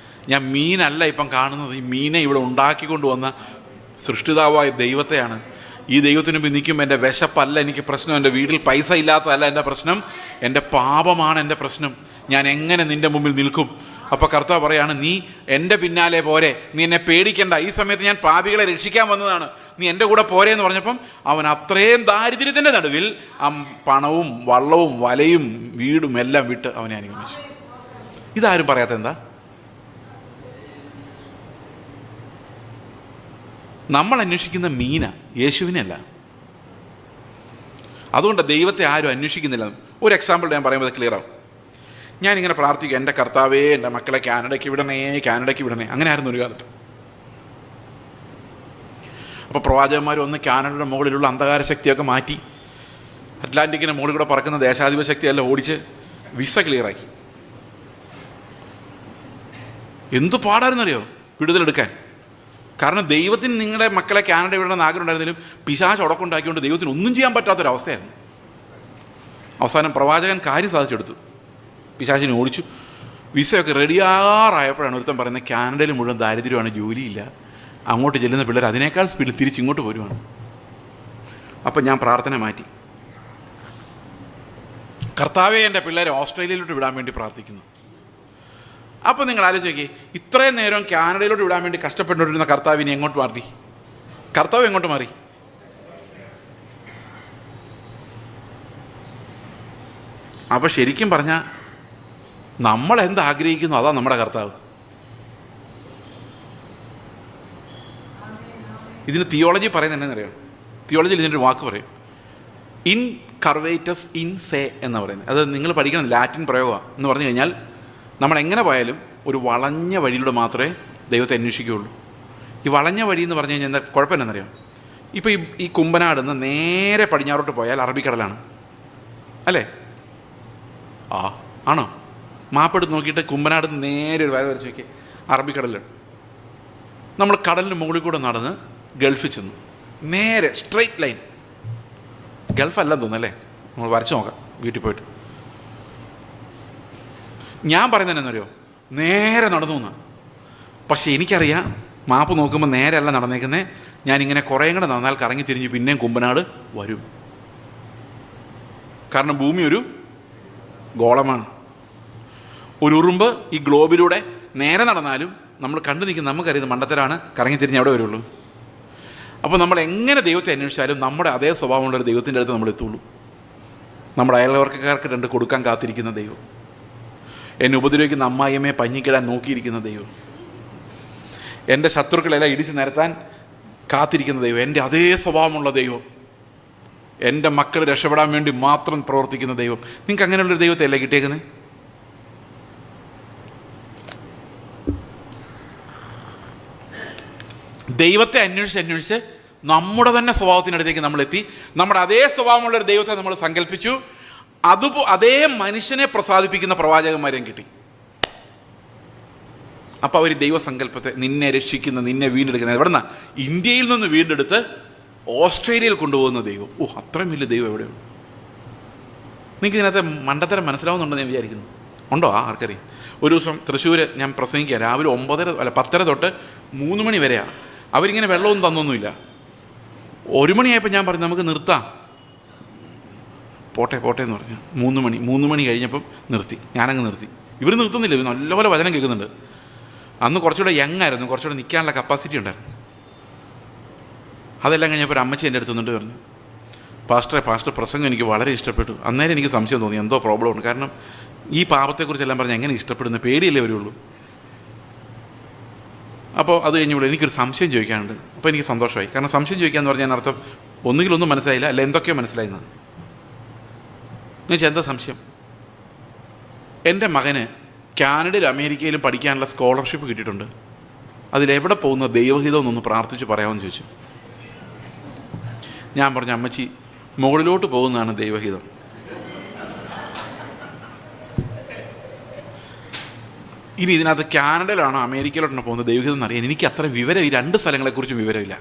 [SPEAKER 1] ഞാൻ മീനല്ല ഇപ്പം കാണുന്നത്. ഈ മീനെ ഇവിടെ ഉണ്ടാക്കിക്കൊണ്ട് വന്ന സൃഷ്ടിതാവായ ദൈവത്തെയാണ്. ഈ ദൈവത്തിന് മുമ്പ് നിൽക്കുമ്പോൾ എൻ്റെ വിശപ്പല്ല എനിക്ക് പ്രശ്നം, എൻ്റെ വീട്ടിൽ പൈസ ഇല്ലാത്തതല്ല എൻ്റെ പ്രശ്നം, എൻ്റെ പാപമാണ് എൻ്റെ പ്രശ്നം. ഞാൻ എങ്ങനെ നിൻ്റെ മുമ്പിൽ നിൽക്കും? അപ്പോൾ കർത്താവ് പറയാണ്, നീ എൻ്റെ പിന്നാലെ പോരെ, നീ എന്നെ പേടിക്കണ്ട, ഈ സമയത്ത് ഞാൻ പാപികളെ രക്ഷിക്കാൻ വന്നതാണ്, നീ എൻ്റെ കൂടെ പോരെ എന്ന് പറഞ്ഞപ്പം അവൻ അത്രയും ദാരിദ്ര്യത്തിൻ്റെ നടുവിൽ ആ പണവും വള്ളവും വലയും വീടും എല്ലാം വിട്ട് അവനെ അനുഗമിച്ചു. ഇതാരും പറയാത്ത എന്താ? നമ്മൾ അന്വേഷിക്കുന്ന മീന, യേശുവിനല്ല. അതുകൊണ്ട് ദൈവത്തെ ആരും അന്വേഷിക്കുന്നില്ല. ഒരു എക്സാമ്പിൾ ഞാൻ പറയുമ്പോൾ ക്ലിയർ ആവും. ഞാനിങ്ങനെ പ്രാർത്ഥിക്കും, എൻ്റെ കർത്താവേ എൻ്റെ മക്കളെ കാനഡയ്ക്ക് വിടണേ. അങ്ങനെ ആയിരുന്നു ഒരു കാലത്ത്. അപ്പോൾ പ്രവാചകന്മാർ ഒന്ന് കാനഡയുടെ മുകളിലുള്ള അന്ധകാര ശക്തിയൊക്കെ മാറ്റി അറ്റ്ലാന്റിക്കിൻ്റെ മുകളിൽ കൂടെ പറക്കുന്ന ദേശാധിപ ശക്തിയെല്ലാം ഓടിച്ച് വിസ ക്ലിയറാക്കി. എന്ത് പാടായിരുന്നറിയോ വിടുതലെടുക്കാൻ. കാരണം ദൈവത്തിന് നിങ്ങളുടെ മക്കളെ കാനഡ വിടണമെന്ന് ആഗ്രഹം ഉണ്ടായിരുന്നെങ്കിലും പിശാച് ഉടക്കുണ്ടാക്കിക്കൊണ്ട് ദൈവത്തിന് ഒന്നും ചെയ്യാൻ പറ്റാത്തൊരവസ്ഥയായിരുന്നു. അവസാനം പ്രവാചകൻ കാര്യം സാധിച്ചെടുത്തു, പിശാചിനെ ഓടിച്ചു. വിസയൊക്കെ റെഡിയാറായപ്പോഴാണ് ഒരുത്തൻ പറയുന്നത്, കാനഡയിൽ മുഴുവൻ ദാരിദ്ര്യമാണ്, ജോലിയില്ല, അങ്ങോട്ട് ചെല്ലുന്ന പിള്ളേർ അതിനേക്കാൾ സ്പീഡിൽ തിരിച്ചിങ്ങോട്ട് പോരുവാണ്. അപ്പം ഞാൻ പ്രാർത്ഥന മാറ്റി, കർത്താവെ എൻ്റെ പിള്ളേരെ ഓസ്ട്രേലിയയിലോട്ട് വിടാൻ വേണ്ടി പ്രാർത്ഥിക്കുന്നു. അപ്പോൾ നിങ്ങൾ ആലോചിച്ച് നോക്കി, ഇത്രയും നേരം കാനഡയിലോട്ട് വിടാൻ വേണ്ടി കഷ്ടപ്പെട്ടുകൊണ്ടിരുന്ന കർത്താവിനെ എങ്ങോട്ട് മാറി? കർത്താവ് എങ്ങോട്ട് മാറി? അപ്പോൾ ശരിക്കും പറഞ്ഞാൽ നമ്മൾ എന്താഗ്രഹിക്കുന്നു അതാ നമ്മുടെ കർത്താവ്. ഇതിന് തിയോളജി പറയുന്നത് എന്നറിയാം? തിയോളജിയിൽ ഇതിൻ്റെ ഒരു വാക്ക് പറയും, ഇൻ കർവേറ്റസ് ഇൻ സേ എന്ന് പറയുന്നത്. അത് നിങ്ങൾ പഠിക്കണം, ലാറ്റിൻ പ്രയോഗമാണ്. എന്ന് പറഞ്ഞു കഴിഞ്ഞാൽ നമ്മൾ എങ്ങനെ പോയാലും ഒരു വളഞ്ഞ വഴിയിലൂടെ മാത്രമേ ദൈവത്തെ അന്വേഷിക്കുകയുള്ളൂ. ഈ വളഞ്ഞ വഴി എന്ന് പറഞ്ഞു കഴിഞ്ഞാൽ എന്താ കുഴപ്പം എന്നറിയാം? ഇപ്പോൾ ഈ കുമ്പനാട് നിന്ന് നേരെ പടിഞ്ഞാറോട്ട് പോയാൽ അറബിക്കടലാണ് അല്ലേ? ആണോ? മാപ്പെടുത്ത് നോക്കിയിട്ട് കുമ്പനാട് നേരെ ഒരു വര വരച്ച് നോക്കി അറബിക്കടലാണ്. നമ്മൾ കടലിന് മുകളിൽ കൂടെ നടന്ന് ഗൾഫിൽ ചെന്നു, നേരെ സ്ട്രെയിറ്റ് ലൈൻ. ഗൾഫല്ലെന്ന് തോന്നുന്നല്ലേ? നമ്മൾ വരച്ച് നോക്കാം വീട്ടിൽ പോയിട്ട്. ഞാൻ പറയുന്നത് എന്നറിയോ? നേരെ നടന്നു എന്നാ. പക്ഷെ എനിക്കറിയാം മാപ്പ് നോക്കുമ്പോൾ നേരെയല്ല നടന്നേക്കുന്നത്. ഞാനിങ്ങനെ കുറേയും കൂടെ നടന്നാൽ കറങ്ങി തിരിഞ്ഞ് പിന്നെയും കുമ്പനാട് വരും. കാരണം ഭൂമി ഒരു ഗോളമാണ്, ഒരു ഉറുമ്പ്. ഈ ഗ്ലോബിലൂടെ നേരെ നടന്നാലും നമ്മൾ കണ്ടു നിൽക്കുന്ന നമുക്കറിയുന്നത് മണ്ടത്തരാണ്, കറങ്ങി തിരിഞ്ഞ് അവിടെ വരുള്ളൂ. അപ്പോൾ നമ്മൾ എങ്ങനെ ദൈവത്തെ അന്വേഷിച്ചാലും നമ്മുടെ അതേ സ്വഭാവമുള്ളൊരു ദൈവത്തിൻ്റെ അടുത്ത് നമ്മൾ എത്തുള്ളൂ. നമ്മുടെ അയൽവർക്കക്കാർക്ക് രണ്ട് കൊടുക്കാൻ കാത്തിരിക്കുന്ന ദൈവം, എന്നെ ഉപദ്രവിക്കുന്ന അമ്മായിയമ്മയെ പഞ്ഞിക്കിടാൻ നോക്കിയിരിക്കുന്ന ദൈവം, എൻ്റെ ശത്രുക്കളെല്ലാം ഇടിച്ച് നിരത്താൻ കാത്തിരിക്കുന്ന ദൈവം, എൻ്റെ അതേ സ്വഭാവമുള്ള ദൈവം, എൻ്റെ മക്കൾ രക്ഷപ്പെടാൻ വേണ്ടി മാത്രം പ്രവർത്തിക്കുന്ന ദൈവം. നിങ്ങൾക്ക് അങ്ങനെയുള്ളൊരു ദൈവത്തെ അല്ലേ കിട്ടിയേക്കുന്നത്? ദൈവത്തെ അന്വേഷിച്ച് നമ്മുടെ തന്നെ സ്വഭാവത്തിനടുത്തേക്ക് നമ്മളെത്തി. നമ്മുടെ അതേ സ്വഭാവമുള്ളൊരു ദൈവത്തെ നമ്മൾ സങ്കല്പിച്ചു. അതേ മനുഷ്യനെ പ്രസാദിപ്പിക്കുന്ന പ്രവാചകന്മാരെയും കിട്ടി. അപ്പോൾ അവർ ദൈവസങ്കല്പത്തെ, നിന്നെ രക്ഷിക്കുന്ന, നിന്നെ വീണ്ടെടുക്കുന്ന, എവിടെന്നാ? ഇന്ത്യയിൽ നിന്ന് വീണ്ടെടുത്ത് ഓസ്ട്രേലിയയിൽ കൊണ്ടുപോകുന്ന ദൈവം. അത്രയും വലിയ ദൈവം എവിടെയാണ്? നിങ്ങൾക്ക് ഇതിനകത്ത് മണ്ടത്തരം മനസ്സിലാവുന്നുണ്ടെന്ന് ഞാൻ വിചാരിക്കുന്നു. ഉണ്ടോ? ആർക്കറിയാം. ഒരു ദിവസം തൃശ്ശൂർ ഞാൻ പ്രസംഗിക്കുക, രാവിലെ 10:30 തൊട്ട് 3 മണി വരെയാണ്. അവരിങ്ങനെ വെള്ളമൊന്നും തന്നൊന്നുമില്ല. 1 മണിയായപ്പോൾ ഞാൻ പറഞ്ഞു നമുക്ക് നിർത്താം. പോട്ടെ എന്ന് പറഞ്ഞു. 3 മണി കഴിഞ്ഞപ്പം നിർത്തി. ഞാനങ്ങ് നിർത്തി. ഇവർ നിർത്തുന്നില്ല, ഇവർ നല്ലപോലെ വചനം കേൾക്കുന്നുണ്ട്. അന്ന് കുറച്ചുകൂടെ യങ്ങായിരുന്നു, കുറച്ചുകൂടെ നിൽക്കാനുള്ള കപ്പാസിറ്റി ഉണ്ടായിരുന്നു. അതെല്ലാം കഴിഞ്ഞപ്പോൾ ഒരു അമ്മച്ചി എൻ്റെ അടുത്ത് നിന്നിട്ട് പറഞ്ഞു, പാസ്റ്റർ പ്രസംഗം എനിക്ക് വളരെ ഇഷ്ടപ്പെട്ടു. അന്നേരം എനിക്ക് സംശയം തോന്നി, എന്തോ പ്രോബ്ലം ഉണ്ട്. കാരണം ഈ പാപത്തെക്കുറിച്ചെല്ലാം പറഞ്ഞ് എങ്ങനെ ഇഷ്ടപ്പെടുന്നു, പേടിയല്ലേ വരുള്ളൂ. അപ്പോൾ അത് കഴിഞ്ഞപ്പോൾ എനിക്കൊരു സംശയം ചോദിക്കാനുണ്ട്. അപ്പോൾ എനിക്ക് സന്തോഷമായി. കാരണം സംശയം ചോദിക്കാമെന്ന് പറഞ്ഞാൽ അർത്ഥം ഒന്നുകിലൊന്നും മനസ്സിലായില്ല, അല്ല എന്തൊക്കെയോ മനസ്സിലായിന്നാണ്. എന്നുവെച്ചാൽ എന്താ സംശയം? എൻ്റെ മകന് കാനഡയിലും അമേരിക്കയിലും പഠിക്കാനുള്ള സ്കോളർഷിപ്പ് കിട്ടിയിട്ടുണ്ട്. അതിലെവിടെ പോകുന്ന ദൈവഹിതം എന്നൊന്ന് പ്രാർത്ഥിച്ച് പറയാമെന്ന് ചോദിച്ചു. ഞാൻ പറഞ്ഞു, അമ്മച്ചി മുകളിലോട്ട് പോകുന്നതാണ് ദൈവഹിതം. ഇനി ഇതിനകത്ത് കാനഡയിലാണോ അമേരിക്കയിലോട്ടാണോ പോകുന്നത് ദൈവഹിതം എന്നറിയാൻ എനിക്ക് അത്രയും വിവരം, ഈ രണ്ട് സ്ഥലങ്ങളെക്കുറിച്ചും വിവരമില്ല.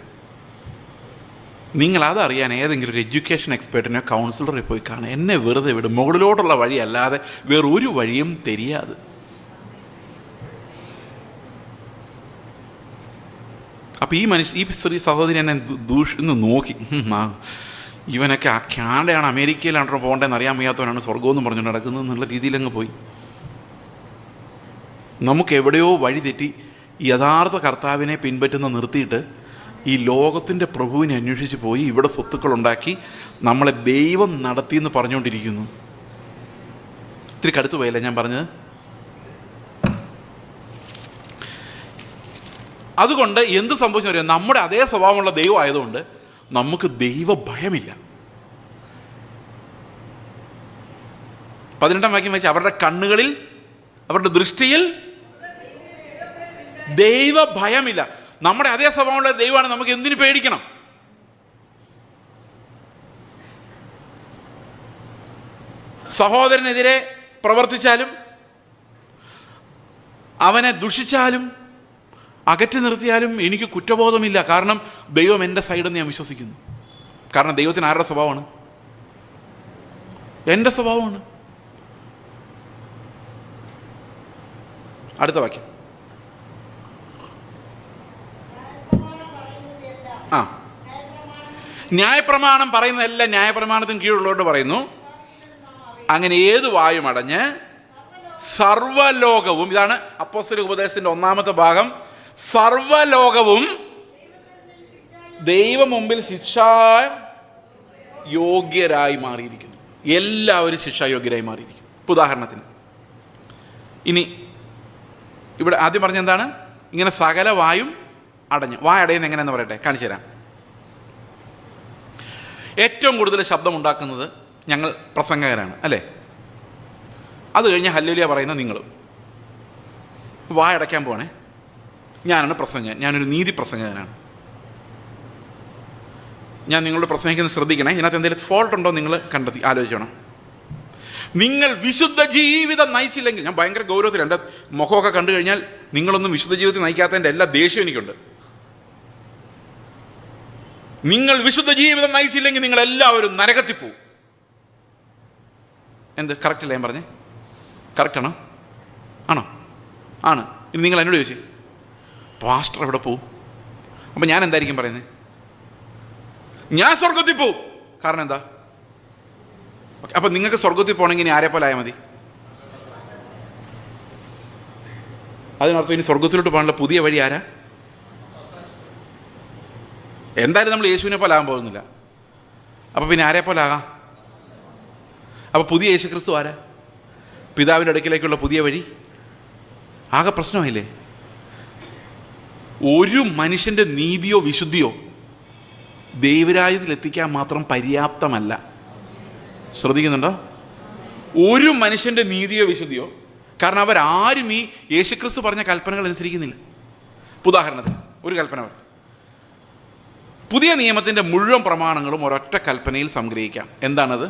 [SPEAKER 1] നിങ്ങളതറിയാൻ ഏതെങ്കിലും ഒരു എഡ്യൂക്കേഷൻ എക്സ്പേർട്ടിനോ കൗൺസിലറെ പോയി കാണാം. എന്നെ വെറുതെ വിടും, മുകളിലോട്ടുള്ള വഴി അല്ലാതെ വേറൊരു വഴിയും தெரியாது. അപ്പോൾ ഈ സ്ത്രീ സഹോദരി എന്നെ ഇന്ന് നോക്കി, ഇവനൊക്കെ ആ കാനഡയാണ് അമേരിക്കയിലാണോ പോകേണ്ടതെന്ന് അറിയാൻ വയ്യാത്തവനാണ് സ്വർഗമെന്ന് പറഞ്ഞുകൊണ്ട് നടക്കുന്നത് എന്നുള്ള രീതിയിലങ്ങ് പോയി. നമുക്ക് എവിടെയോ വഴി തെറ്റി യഥാർത്ഥ കർത്താവിനെ പിൻപറ്റുന്ന നിർത്തിയിട്ട് ഈ ലോകത്തിൻ്റെ പ്രഭുവിനെ അന്വേഷിച്ച് പോയി ഇവിടെ സ്വത്തുക്കളുണ്ടാക്കി നമ്മളെ ദൈവം നടത്തിയെന്ന് പറഞ്ഞുകൊണ്ടിരിക്കുന്നു. ഇത്തിരി കടുത്തു പോയല്ലേ ഞാൻ പറഞ്ഞത്? അതുകൊണ്ട് എന്ത് സംഭവിച്ചു അറിയാം, നമ്മുടെ അതേ സ്വഭാവമുള്ള ദൈവം ആയതുകൊണ്ട് നമുക്ക് ദൈവ ഭയമില്ല. 18 വാക്യം വെച്ച് അവരുടെ കണ്ണുകളിൽ, അവരുടെ ദൃഷ്ടിയിൽ ദൈവ ഭയമില്ല. നമ്മുടെ അതേ സ്വഭാവമുള്ള ദൈവമാണ്, നമുക്ക് എന്തിനു പേടിക്കണം? സഹോദരനെതിരെ പ്രവർത്തിച്ചാലും അവനെ ദുഷിച്ചാലും അകറ്റി നിർത്തിയാലും എനിക്ക് കുറ്റബോധമില്ല. കാരണം ദൈവം എൻ്റെ സൈഡെന്ന് ഞാൻ വിശ്വസിക്കുന്നു. കാരണം ദൈവത്തിന് ആരുടെ സ്വഭാവമാണ്? എൻ്റെ സ്വഭാവമാണ്. അടുത്ത വാക്യം. ന്യായപ്രമാണം പറയുന്നതെല്ലാം ന്യായപ്രമാണത്തിന് കീഴുള്ളവരോട് പറയുന്നു. അങ്ങനെ ഏത് വായും അടഞ്ഞ് സർവലോകവും, ഇതാണ് അപ്പോസ്തലിക ഉപദേശത്തിൻ്റെ 1-ാമത്തെ ഭാഗം, സർവലോകവും ദൈവ മുമ്പിൽ ശിക്ഷാ യോഗ്യരായി മാറിയിരിക്കുന്നു. എല്ലാവരും ശിക്ഷായോഗ്യരായി മാറിയിരിക്കുന്നു. ഉദാഹരണത്തിന് ഇനി ഇവിടെ ആദ്യം പറഞ്ഞ എന്താണ്? ഇങ്ങനെ സകല വായും അടഞ്ഞു. വായ അടയുന്നത് എങ്ങനെയെന്ന് പറയട്ടെ, കാണിച്ചു തരാം. ഏറ്റവും കൂടുതൽ ശബ്ദമുണ്ടാക്കുന്നത് ഞങ്ങൾ പ്രസംഗകരാണ്, അല്ലേ? അത് കഴിഞ്ഞ് ഹല്ലേലൂയ പറയുന്ന നിങ്ങൾ. വായ അടയ്ക്കാൻ പോകണേ. ഞാനാണ് പ്രസംഗകൻ, ഞാനൊരു നീതി പ്രസംഗകനാണ്. ഞാൻ നിങ്ങളോട് പ്രസംഗിക്കുന്നത് ശ്രദ്ധിക്കണേ. ഇതിനകത്ത് എന്തെങ്കിലും ഫോൾട്ട് ഉണ്ടോ നിങ്ങൾ കണ്ടെത്തി ആലോചിക്കണം. നിങ്ങൾ വിശുദ്ധ ജീവിതം നയിച്ചില്ലെങ്കിൽ, ഞാൻ ഭയങ്കര ഗൗരവത്തിൽ, എൻ്റെ മുഖമൊക്കെ കണ്ടു കഴിഞ്ഞാൽ നിങ്ങളൊന്നും വിശുദ്ധ ജീവിതത്തിൽ നയിക്കാത്തതിൻ്റെ എല്ലാ ദേഷ്യവും എനിക്കുണ്ട്. നിങ്ങൾ വിശുദ്ധ ജീവിതം നയിച്ചില്ലെങ്കിൽ നിങ്ങൾ എല്ലാവരും നരകത്തിൽ പോവും. എന്ത് കറക്റ്റല്ലേ ഞാൻ പറഞ്ഞേ? കറക്റ്റാണോ? ആണോ? ആണ്. ഇനി നിങ്ങൾ എന്നോട് ചോദിച്ചേ, പാസ്റ്റർ എവിടെ പോവും? അപ്പം ഞാൻ എന്തായിരിക്കും പറയുന്നത്? ഞാൻ സ്വർഗത്തിൽ പോവും. കാരണം എന്താ? അപ്പം നിങ്ങൾക്ക് സ്വർഗത്തിൽ പോകണമെങ്കിൽ ഇനി ആരെ പോലെ ആയാൽ മതി? അതിനർത്ഥം ഇനി സ്വർഗത്തിലോട്ട് പോകാനുള്ള പുതിയ വഴി ആരാ? എന്തായാലും നമ്മൾ യേശുവിനെ പോലെ ആകാൻ പോകുന്നില്ല. അപ്പം പിന്നെ ആരെ പോലെ ആകാം? അപ്പം പുതിയ യേശുക്രിസ്തു ആരാ? പിതാവിൻ്റെ അടുക്കിലേക്കുള്ള പുതിയ വഴി. ആകെ പ്രശ്നമായില്ലേ? ഒരു മനുഷ്യൻ്റെ നീതിയോ വിശുദ്ധിയോ ദൈവരാജ്യത്തിൽ എത്തിക്കാൻ മാത്രം പര്യാപ്തമല്ല. ശ്രദ്ധിക്കുന്നുണ്ടോ? ഒരു മനുഷ്യൻ്റെ നീതിയോ വിശുദ്ധിയോ, കാരണം അവരാരും ഈ യേശുക്രിസ്തു പറഞ്ഞ കൽപ്പനകൾ അനുസരിക്കുന്നില്ല. ഉദാഹരണത്തിന് ഒരു കൽപ്പന, പുതിയ നിയമത്തിൻ്റെ മുഴുവൻ പ്രമാണങ്ങളും ഒരൊറ്റ കൽപ്പനയിൽ സംഗ്രഹിക്കാം. എന്താണത്?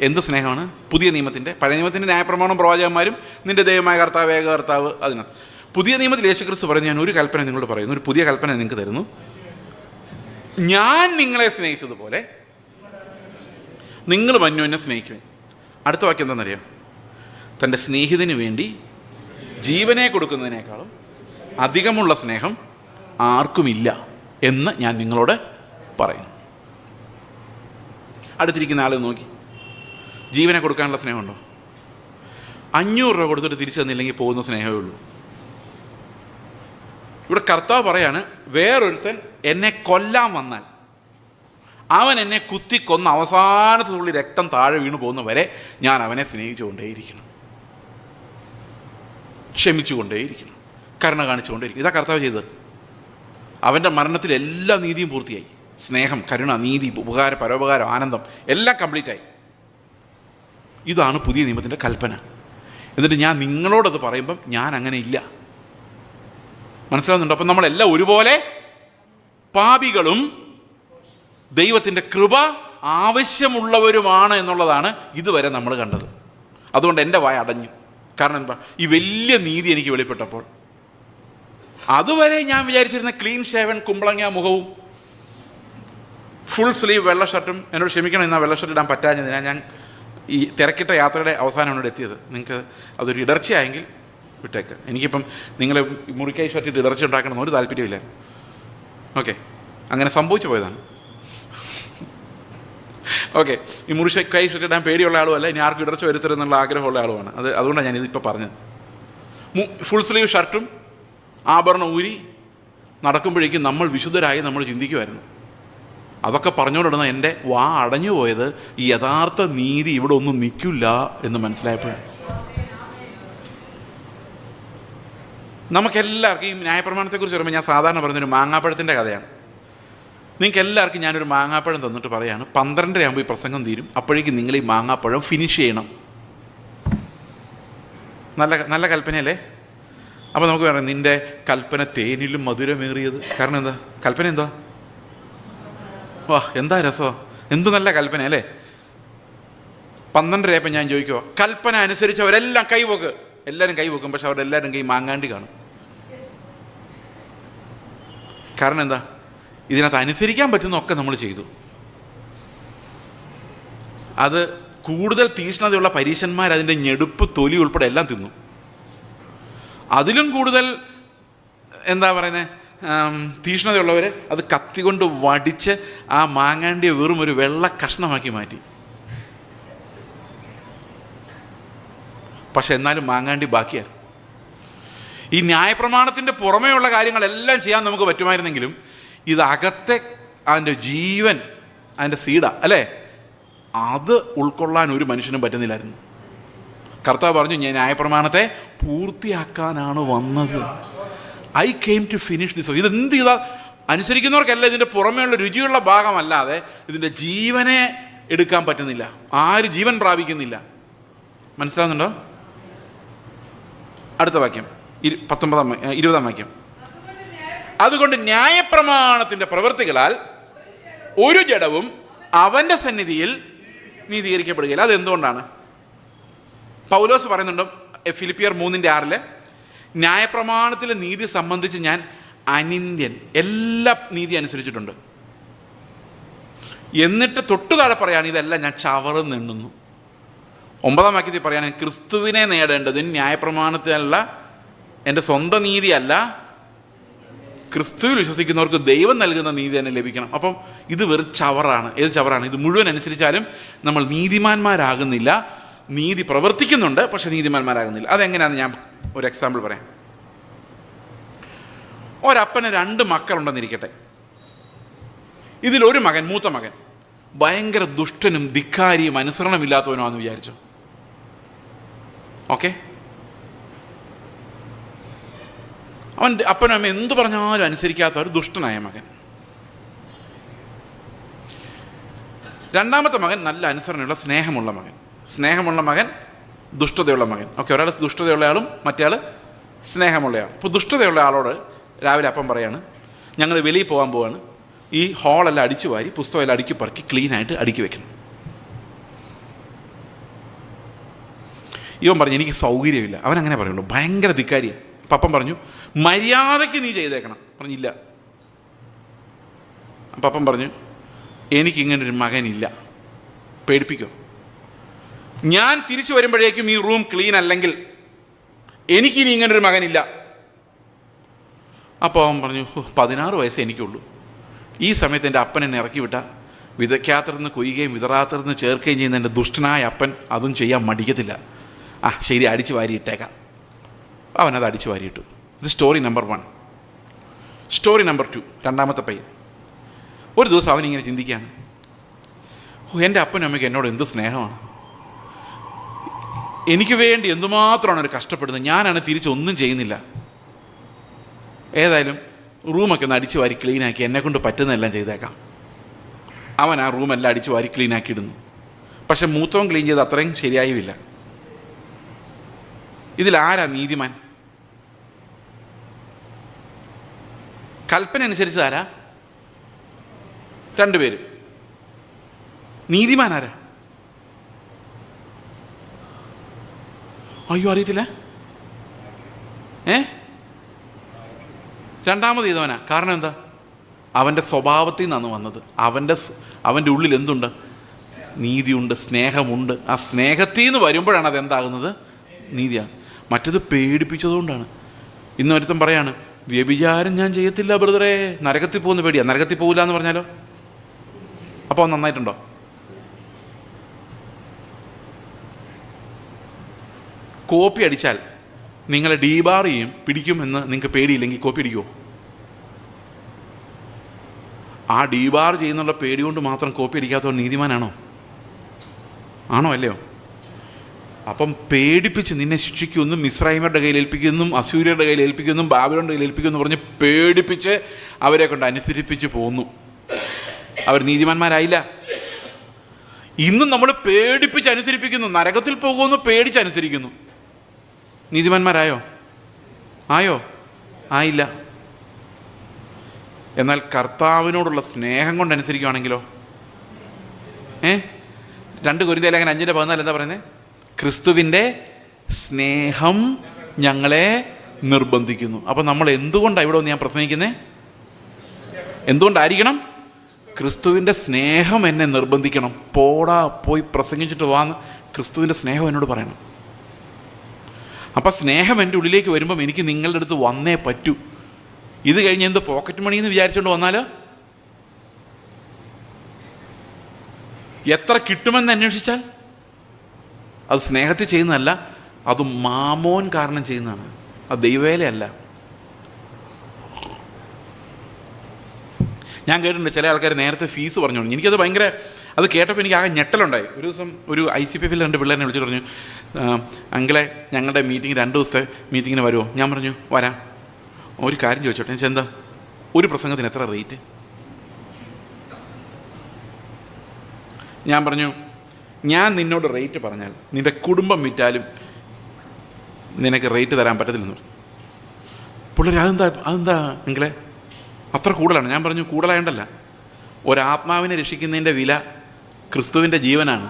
[SPEAKER 1] എന്ത് സ്നേഹമാണ്? പുതിയ നിയമത്തിൻ്റെ. പഴയ നിയമത്തിൻ്റെ ന്യായപ്രമാണം പ്രവാചകന്മാരും നിൻ്റെ ദൈവമായ കർത്താവ് ഏക കർത്താവ്. അതിനകത്ത് പുതിയ നിയമത്തിൽ യേശുക്രിസ്തു പറഞ്ഞു, ഞാൻ ഒരു കൽപ്പന നിങ്ങളോട് പറയുന്നു, ഒരു പുതിയ കൽപ്പന നിങ്ങൾക്ക് തരുന്നു. ഞാൻ നിങ്ങളെ സ്നേഹിച്ചതുപോലെ നിങ്ങൾ അന്യോന്യം സ്നേഹിക്കുവേൻ. അടുത്ത വാക്യം എന്താണെന്നറിയാം? തൻ്റെ സ്നേഹിതന് വേണ്ടി ജീവനെ കൊടുക്കുന്നതിനേക്കാളും അധികമുള്ള സ്നേഹം ആർക്കുമില്ല എന്ന് ഞാൻ നിങ്ങളോട് പറയുന്നു. അടുത്തിരിക്കുന്ന ആൾ നോക്കി, ജീവനെ കൊടുക്കാനുള്ള സ്നേഹമുണ്ടോ? 500 രൂപ കൊടുത്തിട്ട് തിരിച്ചു തന്നില്ലെങ്കിൽ പോകുന്ന സ്നേഹമേ ഉള്ളൂ. ഇവിടെ കർത്താവ് പറയാണ്, വേറൊരുത്തൻ എന്നെ കൊല്ലാൻ വന്നാൽ അവൻ എന്നെ കുത്തിക്കൊന്ന് അവസാനത്തെ തുള്ളി രക്തം താഴെ വീണു പോകുന്നവരെ ഞാൻ അവനെ സ്നേഹിച്ചുകൊണ്ടേയിരിക്കണം, ക്ഷമിച്ചുകൊണ്ടേയിരിക്കണം, കരുണ കാണിച്ചുകൊണ്ടേയിരിക്കണം. ഇതാ കർത്താവ് ചെയ്തത്. അവൻ്റെ മരണത്തിൽ എല്ലാ നീതിയും പൂർത്തിയായി. സ്നേഹം, കരുണ, നീതി, ഉപകാരം, പരോപകാരം, ആനന്ദം എല്ലാം കംപ്ലീറ്റായി. ഇതാണ് പുതിയ നിയമത്തിൻ്റെ കൽപ്പന. എന്നിട്ട് ഞാൻ നിങ്ങളോടത് പറയുമ്പം ഞാൻ അങ്ങനെ ഇല്ല. മനസ്സിലാവുന്നുണ്ടോ? അപ്പം നമ്മളെല്ലാം ഒരുപോലെ പാപികളും ദൈവത്തിൻ്റെ കൃപ ആവശ്യമുള്ളവരുമാണ് എന്നുള്ളതാണ് ഇതുവരെ നമ്മൾ കണ്ടത്. അതുകൊണ്ട് എൻ്റെ വായ അടഞ്ഞു. കാരണം എന്താ? ഈ വലിയ നീതി എനിക്ക് വെളിപ്പെട്ടപ്പോൾ. അതുവരെ ഞാൻ വിചാരിച്ചിരുന്ന ക്ലീൻ ഷേവൻ കുമ്പളങ്ങ മുഖവും ഫുൾ സ്ലീവ് വെള്ള ഷർട്ടും, എന്നോട് ക്ഷമിക്കണം, എന്നാൽ വെള്ള ഷർട്ട് ഇടാൻ പറ്റാഞ്ഞതിനാൽ ഞാൻ ഈ തിരക്കിട്ട യാത്രയുടെ അവസാനമാണ് ഇവിടെ എത്തിയത്. നിങ്ങൾക്ക് അതൊരു ഇടർച്ചയായെങ്കിൽ വിട്ടേക്ക്. എനിക്കിപ്പം നിങ്ങൾ മുറിക്കായി ഷർട്ടിട്ട് ഇടർച്ച ഉണ്ടാക്കണമെന്ന് ഒരു താല്പര്യമില്ല. ഓക്കെ, അങ്ങനെ സംഭവിച്ചു പോയതാണ്. ഓക്കെ, ഈ മുറിക്കൈ ഷർട്ട് ഇടാൻ പേടിയുള്ള ആളുമല്ല, ഇനി ആർക്കും ഇടർച്ച വരുത്തരുതെന്നുള്ള ആഗ്രഹമുള്ള ആളുമാണ്. അതുകൊണ്ടാണ് ഞാനിതിപ്പോൾ പറഞ്ഞത്. ഫുൾ സ്ലീവ് ഷർട്ടും ആഭരണം ഊരി നടക്കുമ്പോഴേക്കും നമ്മൾ വിശുദ്ധരായി നമ്മൾ ചിന്തിക്കുമായിരുന്നു. അതൊക്കെ പറഞ്ഞുകൊണ്ടിരുന്ന എൻ്റെ വാ അടഞ്ഞു പോയത് ഈ യഥാർത്ഥ നീതി ഇവിടെ ഒന്നും നിൽക്കില്ല എന്ന് മനസ്സിലായപ്പോഴാണ്. നമുക്കെല്ലാവർക്കും ഈ ന്യായപ്രമാണത്തെക്കുറിച്ച് പറയുമ്പോൾ ഞാൻ സാധാരണ പറയുന്നൊരു മാങ്ങാപ്പഴത്തിൻ്റെ കഥയാണ്. നിങ്ങൾക്ക് എല്ലാവർക്കും ഞാനൊരു മാങ്ങാപ്പഴം തന്നിട്ട് പറയാണ്, 12:30 ആകുമ്പോൾ ഈ പ്രസംഗം തീരും, അപ്പോഴേക്കും നിങ്ങൾ ഈ മാങ്ങാപ്പഴം ഫിനിഷ് ചെയ്യണം. നല്ല കൽപ്പനയല്ലേ? അപ്പോൾ നമുക്ക് പറയാം, നിൻ്റെ കൽപ്പന തേനിലും മധുരമേറിയത്. കാരണം എന്താ? കൽപ്പന എന്താ? വാ, എന്താ രസമോ, എന്ത് നല്ല കൽപ്പന അല്ലേ? 12:30 ആയപ്പോൾ ഞാൻ ചോദിക്കുമോ, കൽപ്പന അനുസരിച്ചവരെല്ലാം കൈവെക്ക്. എല്ലാവരും കൈവെക്കും, പക്ഷെ അവരുടെ എല്ലാവരും കൈ മാങ്ങാണ്ടി കാണും. കാരണം എന്താ? ഇതിനകത്ത് അനുസരിക്കാൻ പറ്റുന്നതൊക്കെ നമ്മൾ ചെയ്തു. അത് കൂടുതൽ തീക്ഷ്ണതയുള്ള പരീശന്മാർ അതിൻ്റെ ഞെടുപ്പ് തൊലി ഉൾപ്പെടെ എല്ലാം തിന്നു. അതിലും കൂടുതൽ എന്താ പറയുന്നത്, തീക്ഷ്ണതയുള്ളവർ അത് കത്തി കൊണ്ട് വടിച്ച് ആ മാങ്ങാണ്ടിയെ വെറും ഒരു വെള്ള കഷ്ണമാക്കി മാറ്റി. പക്ഷെ എന്നാലും മാങ്ങാണ്ടി ബാക്കിയായി. ഈ ന്യായപ്രമാണത്തിൻ്റെ പുറമേയുള്ള കാര്യങ്ങളെല്ലാം ചെയ്യാൻ നമുക്ക് പറ്റുമായിരുന്നെങ്കിലും ഇതകത്തെ അതിൻ്റെ ജീവൻ, അതിൻ്റെ സീഡ അല്ലേ, അത് ഉൾക്കൊള്ളാൻ ഒരു മനുഷ്യനും പറ്റുന്നില്ലായിരുന്നു. കർത്താവ് പറഞ്ഞു, ഞാൻ ന്യായപ്രമാണത്തെ പൂർത്തിയാക്കാനാണ് വന്നത്. I came to finish this. ഇതെന്ത് ചെയ്താൽ അനുസരിക്കുന്നവർക്കല്ല, ഇതിൻ്റെ പുറമേയുള്ള രുചിയുള്ള ഭാഗമല്ലാതെ ഇതിൻ്റെ ജീവനെ എടുക്കാൻ പറ്റുന്നില്ല. ആര് ജീവൻ പ്രാപിക്കുന്നില്ല. മനസ്സിലാവുന്നുണ്ടോ? അടുത്ത വാക്യം 20 വാക്യം. അതുകൊണ്ട് ന്യായപ്രമാണത്തിൻ്റെ പ്രവൃത്തികളാൽ ഒരു ജഡവും അവൻ്റെ സന്നിധിയിൽ നീതീകരിക്കപ്പെടുകയില്ല. അതെന്തുകൊണ്ടാണ്? പൗലോസ് പറയുന്നുണ്ട് ഫിലിപ്പിയർ 3:6 ന്യായപ്രമാണത്തിലെ നീതി സംബന്ധിച്ച് ഞാൻ അനിന്ദ്യൻ, എല്ലാ നീതി അനുസരിച്ചിട്ടുണ്ട്. എന്നിട്ട് തൊട്ടു താഴെ പറയാണ്, ഇതെല്ലാം ഞാൻ ചവറെന്നെണ്ണുന്നു. 9 വാക്യത്തിൽ പറയാണ്, ക്രിസ്തുവിനെ നേടേണ്ടതിന് ന്യായപ്രമാണത്തിലല്ല, എൻ്റെ സ്വന്തം നീതിയല്ല, ക്രിസ്തുവിൽ വിശ്വസിക്കുന്നവർക്ക് ദൈവം നൽകുന്ന നീതി തന്നെ ലഭിക്കണം. അപ്പം ഇത് വെറും ചവറാണ്. ഏത് ചവറാണ്? ഇത് മുഴുവൻ അനുസരിച്ചാലും നമ്മൾ നീതിമാന്മാരാകുന്നില്ല. നീതി പ്രവർത്തിക്കുന്നുണ്ട്, പക്ഷെ നീതിമാന്മാരാകുന്നില്ല. അതെങ്ങനെയാണെന്ന് ഞാൻ ഒരു എക്സാമ്പിൾ പറയാം. ഒരപ്പന് 2 മക്കളുണ്ടെന്നിരിക്കട്ടെ. ഇതിലൊരു മകൻ, മൂത്ത മകൻ, ഭയങ്കര ദുഷ്ടനും ധിക്കാരിയും അനുസരണമില്ലാത്തവനുമാണെന്ന് വിചാരിച്ചു. ഓക്കെ, അവൻ അപ്പനും അമ്മ എന്തു പറഞ്ഞാലും അനുസരിക്കാത്ത ഒരു ദുഷ്ടനായ മകൻ. രണ്ടാമത്തെ മകൻ നല്ല അനുസരണയുള്ള സ്നേഹമുള്ള മകൻ. സ്നേഹമുള്ള മകൻ, ദുഷ്ടതയുള്ള മകൻ. ഓക്കെ, ഒരാൾ ദുഷ്ടതയുള്ള ആളും മറ്റേ ആൾ സ്നേഹമുള്ളയാൾ. ഇപ്പോൾ ദുഷ്ടതയുള്ള ആളോട് രാവിലെ അപ്പം പറയാണ്, ഞങ്ങൾ വെളിയിൽ പോകാൻ പോവാണ്, ഈ ഹാളെല്ലാം അടിച്ചു വാരി പുസ്തകമെല്ലാം അടുക്കി പറക്കി ക്ലീനായിട്ട് അടുക്കി വെക്കണം. ഇവൻ പറഞ്ഞു, എനിക്ക് സൗകര്യമില്ല. അവൻ അങ്ങനെ പറയുള്ളൂ, ഭയങ്കര ധിക്കാരിയാണ്. അപ്പം പറഞ്ഞു, മര്യാദയ്ക്ക് നീ ചെയ്തേക്കണം. പറഞ്ഞില്ല. അപ്പം പറഞ്ഞു, എനിക്കിങ്ങനൊരു മകനില്ല, പേടിപ്പിക്കോ? ഞാൻ തിരിച്ചു വരുമ്പോഴേക്കും ഈ റൂം ക്ലീൻ അല്ലെങ്കിൽ എനിക്കിനി ഇങ്ങനൊരു മകനില്ല. അപ്പോൾ അവൻ പറഞ്ഞു, 16 വയസ്സേ എനിക്കുള്ളൂ. ഈ സമയത്ത് എൻ്റെ അപ്പൻ എന്നെ ഇറക്കി വിട്ട വിതയ്ക്കാത്തിരുന്ന് കൊയ്യുകയും വിതറാത്തിരുന്ന് ചേർക്കുകയും ചെയ്യുന്ന എൻ്റെ ദുഷ്ടനായ അപ്പൻ അതും ചെയ്യാൻ മടിക്കത്തില്ല. ശരി, അടിച്ചു വാരിയിട്ടേക്കാം. അവനത് അടിച്ചു വാരിയിട്ടു. ഇത് സ്റ്റോറി നമ്പർ 1. സ്റ്റോറി നമ്പർ 2, രണ്ടാമത്തെ പയ്യൻ. ഒരു ദിവസം അവനിങ്ങനെ ചിന്തിക്കുകയാണ്, എൻ്റെ അപ്പനും അമ്മയ്ക്ക് എന്നോട് എന്ത് സ്നേഹമാണ്, എനിക്ക് വേണ്ടി എന്തുമാത്രമാണ് അവർ കഷ്ടപ്പെടുന്നത്, ഞാനാണ് തിരിച്ചൊന്നും ചെയ്യുന്നില്ല. ഏതായാലും റൂമൊക്കെ ഒന്ന് അടിച്ചു വാരി ക്ലീനാക്കി എന്നെക്കൊണ്ട് പറ്റുന്നതെല്ലാം ചെയ്തേക്കാം. അവൻ ആ റൂമെല്ലാം അടിച്ചു വാരി ക്ലീനാക്കി ഇടുന്നു. പക്ഷെ മൂത്തവൻ ക്ലീൻ ചെയ്ത് അത്രയും ശരിയായുമില്ല. ഇതിലാരാ നീതിമാൻ? കൽപ്പന അനുസരിച്ച് ആരാ? 2 പേരും. നീതിമാൻ ആരാ? അയ്യോ, അറിയത്തില്ല. രണ്ടാമത് ചെയ്തവനാ. കാരണം എന്താ? അവൻ്റെ സ്വഭാവത്തിൽ നിന്നാണ് വന്നത്. അവൻ്റെ ഉള്ളിൽ എന്തുണ്ട്? നീതിയുണ്ട്, സ്നേഹമുണ്ട്. ആ സ്നേഹത്തിൽ നിന്ന് വരുമ്പോഴാണ് അതെന്താകുന്നത്? നീതിയാണ്. മറ്റത് പേടിപ്പിച്ചതുകൊണ്ടാണ്. ഇന്ന് ഒരുത്തൻ പറയാണ്, വ്യഭിചാരം ഞാൻ ചെയ്യത്തില്ല ബ്രദറേ, നരകത്തിൽ പോകുന്ന പേടിയാ. നരകത്തിൽ പോകില്ല എന്ന് പറഞ്ഞാലോ? അപ്പോൾ നന്നായിട്ടുണ്ടോ? കോപ്പി അടിച്ചാൽ നിങ്ങളെ ഡീബാർ ചെയ്യും, പിടിക്കുമെന്ന് നിങ്ങൾക്ക് പേടിയില്ലെങ്കിൽ കോപ്പി അടിക്കുമോ? ആ ഡീബാർ ചെയ്യുന്നുള്ള പേടി കൊണ്ട് മാത്രം കോപ്പി അടിക്കാത്തവൻ നീതിമാനാണോ? ആണോ? അല്ലയോ? അപ്പം പേടിപ്പിച്ച് നിന്നെ ശിക്ഷിക്കുമെന്നും മിസ്രൈമരുടെ കയ്യിൽ ഏൽപ്പിക്കുമെന്നും അസൂര്യരുടെ കയ്യിൽ ഏൽപ്പിക്കുമെന്നും ബാബിലോണിൻ്റെ കയ്യിൽ ഏൽപ്പിക്കുമെന്ന് പറഞ്ഞ് പേടിപ്പിച്ച് അവരെ കൊണ്ട് അനുസരിപ്പിച്ച് പോന്നു. അവർ നീതിമാന്മാരായില്ല. ഇന്നും നമ്മൾ പേടിപ്പിച്ച് അനുസരിപ്പിക്കുന്നു. നരകത്തിൽ പോകുമെന്ന് പേടിച്ചനുസരിക്കുന്നു. നീതിമാന്മാരായോ? ആയോ? ആയില്ല. എന്നാൽ കർത്താവിനോടുള്ള സ്നേഹം കൊണ്ട് അനുസരിക്കുകയാണെങ്കിലോ? 2 കൊരിന്ത്യർ ലേഖനം 5:14 എന്താ പറയുന്നത്? ക്രിസ്തുവിൻ്റെ സ്നേഹം ഞങ്ങളെ നിർബന്ധിക്കുന്നു. അപ്പം നമ്മൾ എന്തുകൊണ്ടാണ് ഇവിടെ ഒന്ന് ഞാൻ പ്രസംഗിക്കുന്നത്? എന്തുകൊണ്ടായിരിക്കണം? ക്രിസ്തുവിൻ്റെ സ്നേഹം എന്നെ നിർബന്ധിക്കണം. പോടാ, പോയി പ്രസംഗിച്ചിട്ട് വാന്ന് ക്രിസ്തുവിൻ്റെ സ്നേഹം എന്നോട് പറയണം. അപ്പം സ്നേഹം എൻ്റെ ഉള്ളിലേക്ക് വരുമ്പം എനിക്ക് നിങ്ങളുടെ അടുത്ത് വന്നേ പറ്റൂ. ഇത് കഴിഞ്ഞ് എന്ത് പോക്കറ്റ് മണി എന്ന് വിചാരിച്ചുകൊണ്ട് വന്നാലോ? എത്ര കിട്ടുമെന്ന് അന്വേഷിച്ചാൽ അത് സ്നേഹത്തിൽ ചെയ്യുന്നതല്ല, അത് മാമോൻ കാരണം ചെയ്യുന്നതാണ്. അത് ദൈവവേലയല്ല. ഞാൻ കേട്ടിട്ടുണ്ട് ചില ആൾക്കാർ നേരത്തെ ഫീസ് പറഞ്ഞു. എനിക്കത് ഭയങ്കര, അത് കേട്ടപ്പോൾ എനിക്ക് ആകെ ഞെട്ടലുണ്ടായി. ഒരു ദിവസം ഒരു ICPFൽ 2 പിള്ളേരെ വിളിച്ചിട്ട് പറഞ്ഞു, അങ്കിളെ ഞങ്ങളുടെ മീറ്റിംഗ് 2 ദിവസത്തെ മീറ്റിങ്ങിന് വരുമോ? ഞാൻ പറഞ്ഞു വരാം. ഒരു കാര്യം ചോദിച്ചോട്ടെ. ഞാൻ എന്താ, ഒരു പ്രസംഗത്തിന് എത്ര റേറ്റ്? ഞാൻ പറഞ്ഞു, ഞാൻ നിന്നോട് റേറ്റ് പറഞ്ഞാൽ നിൻ്റെ കുടുംബം വിറ്റാലും നിനക്ക് റേറ്റ് തരാൻ പറ്റത്തില്ലെന്ന് പറഞ്ഞു. പിള്ളേർ അതെന്താ എങ്കിലേ അത്ര കൂടുതലാണ്? ഞാൻ പറഞ്ഞു, കൂടുതലായണ്ടല്ല, ഒരാത്മാവിനെ രക്ഷിക്കുന്നതിൻ്റെ വില ക്രിസ്തുവിൻ്റെ ജീവനാണ്.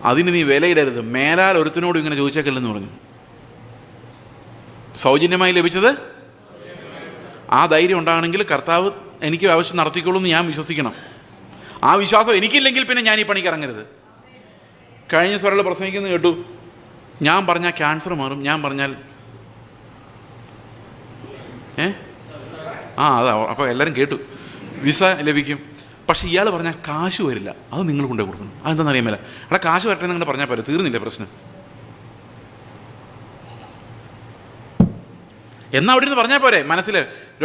[SPEAKER 1] അതിന് നീ വിലയിടരുത്. മേലാൽ ഒരുത്തിനോട് ഇങ്ങനെ ചോദിച്ചേക്കല്ലെന്ന് പറഞ്ഞു. സൗജന്യമായി ലഭിച്ചത് ആ ധൈര്യം ഉണ്ടാകണമെങ്കിൽ കർത്താവ് എനിക്ക് ആവശ്യം നടത്തിക്കോളൂ എന്ന് ഞാൻ വിശ്വസിക്കണം. ആ വിശ്വാസം എനിക്കില്ലെങ്കിൽ പിന്നെ ഞാൻ ഈ പണിക്ക് ഇറങ്ങരുത്. കഴിഞ്ഞ സ്വരൾ പ്രസംഗിക്കുന്നത് കേട്ടു, ഞാൻ പറഞ്ഞാൽ ക്യാൻസർ മാറും, ഞാൻ പറഞ്ഞാൽ അതാ. അപ്പോൾ എല്ലാവരും കേട്ടു, വിസ ലഭിക്കും. പക്ഷെ ഇയാൾ പറഞ്ഞാൽ കാശ് വരില്ല. അത് നിങ്ങൾ കൊണ്ടേ കൊടുക്കണം. അതെന്താണെന്ന് അറിയാൻ മേല. അവിടെ കാശ് വരട്ടെ നിങ്ങൾ പറഞ്ഞാൽ പോരെ, തീർന്നില്ലേ പ്രശ്നം? എന്നാൽ അവിടെ നിന്ന് പറഞ്ഞാൽ പോരെ, മനസ്സിൽ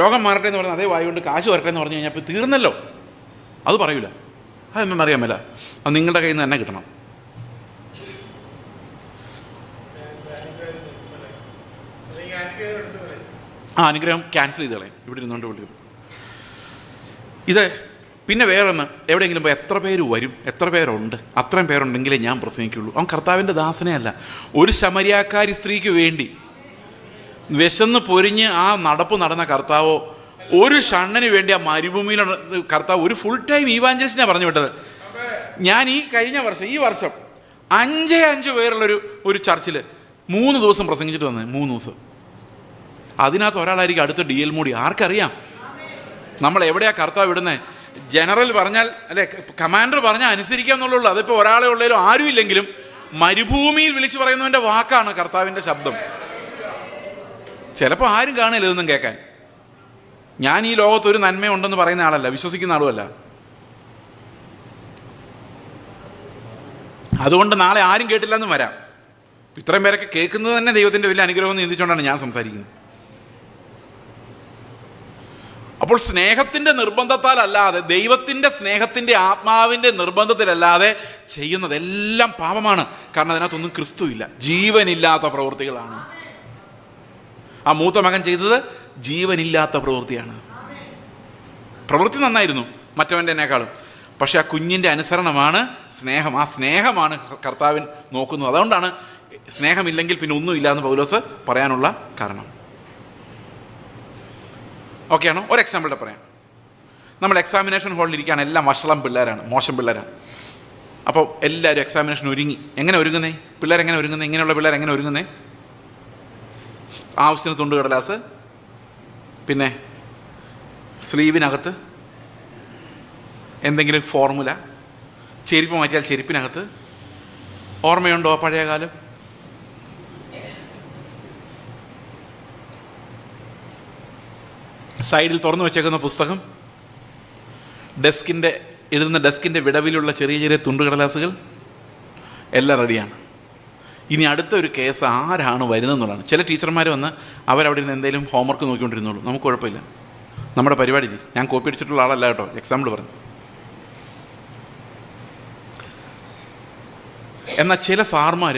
[SPEAKER 1] രോഗം മാറട്ടെ എന്ന് പറഞ്ഞാൽ അതേ വായു കൊണ്ട് കാശ് വരട്ടെ എന്ന് പറഞ്ഞു കഴിഞ്ഞാൽ ഇപ്പോൾ തീർന്നല്ലോ. അത് പറയൂല. അതെന്താണെന്ന് അറിയാൻ മേല. അത് നിങ്ങളുടെ കയ്യിൽ നിന്ന് തന്നെ കിട്ടണം. അനുഗ്രഹം ക്യാൻസൽ ചെയ്ത് കളയും. ഇവിടെ ഇരുന്നുകൊണ്ട് വിളിക്കും. ഇത് പിന്നെ വേറൊന്ന്, എവിടെയെങ്കിലും പോയി എത്ര പേര് വരും, എത്ര പേരുണ്ട്, അത്രയും പേരുണ്ടെങ്കിലേ ഞാൻ പ്രസംഗിക്കുള്ളൂ. അവൻ കർത്താവിൻ്റെ ദാസനെ അല്ല. ഒരു ശമരിയാക്കാരി സ്ത്രീക്ക് വേണ്ടി വിശന്ന് പൊരിഞ്ഞ് ആ നടപ്പ് നടന്ന കർത്താവോ, ഒരു ഷണ്ണിന് വേണ്ടി ആ മരുഭൂമിയിൽ കർത്താവ് ഒരു ഫുൾ ടൈം ഈവാഞ്ചലിസ്റ്റിനെ പറഞ്ഞു വിട്ടത്. ഞാൻ ഈ വർഷം 5 പേരുള്ളൊരു ചർച്ചിൽ 3 ദിവസം പ്രസംഗിച്ചിട്ട് വന്നത്. 3 ദിവസം. അതിനകത്ത് ഒരാളായിരിക്കും അടുത്ത DL മോഡി. ആർക്കറിയാം നമ്മൾ എവിടെയാ കർത്താവ് ഇടുന്നത്? ജനറൽ പറഞ്ഞാൽ അല്ലെ, കമാൻഡർ പറഞ്ഞാൽ അനുസരിക്കുക എന്നുള്ളൂ. അതിപ്പോൾ ഒരാളെ ഉള്ളതിലും ആരും ഇല്ലെങ്കിലും മരുഭൂമിയിൽ വിളിച്ചു പറയുന്നവൻ്റെ വാക്കാണ് കർത്താവിൻ്റെ ശബ്ദം. ചിലപ്പോൾ ആരും കാണില്ല ഇതൊന്നും കേൾക്കാൻ. ഞാൻ ഈ ലോകത്തൊരു നന്മയുണ്ടെന്ന് പറയുന്ന ആളല്ല, വിശ്വസിക്കുന്ന ആളുമല്ല. അതുകൊണ്ട് നാളെ ആരും കേട്ടില്ലെന്നും വരാം. ഇത്രയും പേരൊക്കെ കേൾക്കുന്നത് തന്നെ ദൈവത്തിൻ്റെ വലിയ അനുഗ്രഹം ചിന്തിച്ചുകൊണ്ടാണ് ഞാൻ സംസാരിക്കുന്നത്. അപ്പോൾ സ്നേഹത്തിൻ്റെ നിർബന്ധത്താലല്ലാതെ, ദൈവത്തിൻ്റെ സ്നേഹത്തിൻ്റെ ആത്മാവിൻ്റെ നിർബന്ധത്തിലല്ലാതെ ചെയ്യുന്നതെല്ലാം പാപമാണ്. കാരണം അതിനകത്തൊന്നും ക്രിസ്തു ഇല്ല, ജീവനില്ലാത്ത പ്രവൃത്തികളാണ്. ആ മൂത്ത മകൻ ചെയ്തത് ജീവനില്ലാത്ത പ്രവൃത്തിയാണ്. പ്രവൃത്തി നന്നായിരുന്നു മറ്റവൻ്റെനേക്കാളും, പക്ഷെ ആ കുഞ്ഞിൻ്റെ അനുസരണമാണ് സ്നേഹം. ആ സ്നേഹമാണ് കർത്താവിൻ നോക്കുന്നത്. അതുകൊണ്ടാണ് സ്നേഹമില്ലെങ്കിൽ പിന്നെ ഒന്നുമില്ല എന്ന് പൗലോസ് പറയാനുള്ള കാരണം. ഓക്കെ ആണോ? ഒരു എക്സാമ്പിളിൽ പറയാം. നമ്മൾ എക്സാമിനേഷൻ ഹാളിൽ ഇരിക്കുകയാണ്, എല്ലാം വഷളം പിള്ളേരാണ്, മോശം പിള്ളേരാണ്. അപ്പോൾ എല്ലാവരും എക്സാമിനേഷൻ ഒരുങ്ങി. എങ്ങനെ ഒരുങ്ങുന്നേ? പിള്ളേരെങ്ങനെ ഒരുങ്ങുന്നേ? ഇങ്ങനെയുള്ള പിള്ളേർ എങ്ങനെ ഒരുങ്ങുന്നേ? ആവശ്യത്തിന് തുണ്ട് കടലാസ്, പിന്നെ സ്ലീവിനകത്ത് എന്തെങ്കിലും ഫോർമുല, ചെരുപ്പ് മാറ്റിയാൽ ചെരുപ്പിനകത്ത്. ഓർമ്മയുണ്ടോ പഴയ കാലം? സൈഡിൽ തുറന്നു വെച്ചേക്കുന്ന പുസ്തകം, എഴുതുന്ന ഡെസ്കിൻ്റെ വിടവിലുള്ള ചെറിയ ചെറിയ തുണ്ടുകടലാസുകൾ എല്ലാം റെഡിയാണ്. ഇനി അടുത്ത ഒരു കേസ് ആരാണ് വരുന്നതെന്നുള്ളതാണ്. ചില ടീച്ചർമാർ വന്ന് അവരവിടെ നിന്ന് എന്തെങ്കിലും ഹോംവർക്ക് നോക്കിക്കൊണ്ടിരുന്നുള്ളൂ. നമുക്ക് കുഴപ്പമില്ല, നമ്മുടെ പരിപാടി തീരും. ഞാൻ കോപ്പി അടിച്ചിട്ടുള്ള ആളല്ല കേട്ടോ, എക്സാമ്പിൾ പറഞ്ഞു. എന്നാൽ ചില സാർമാർ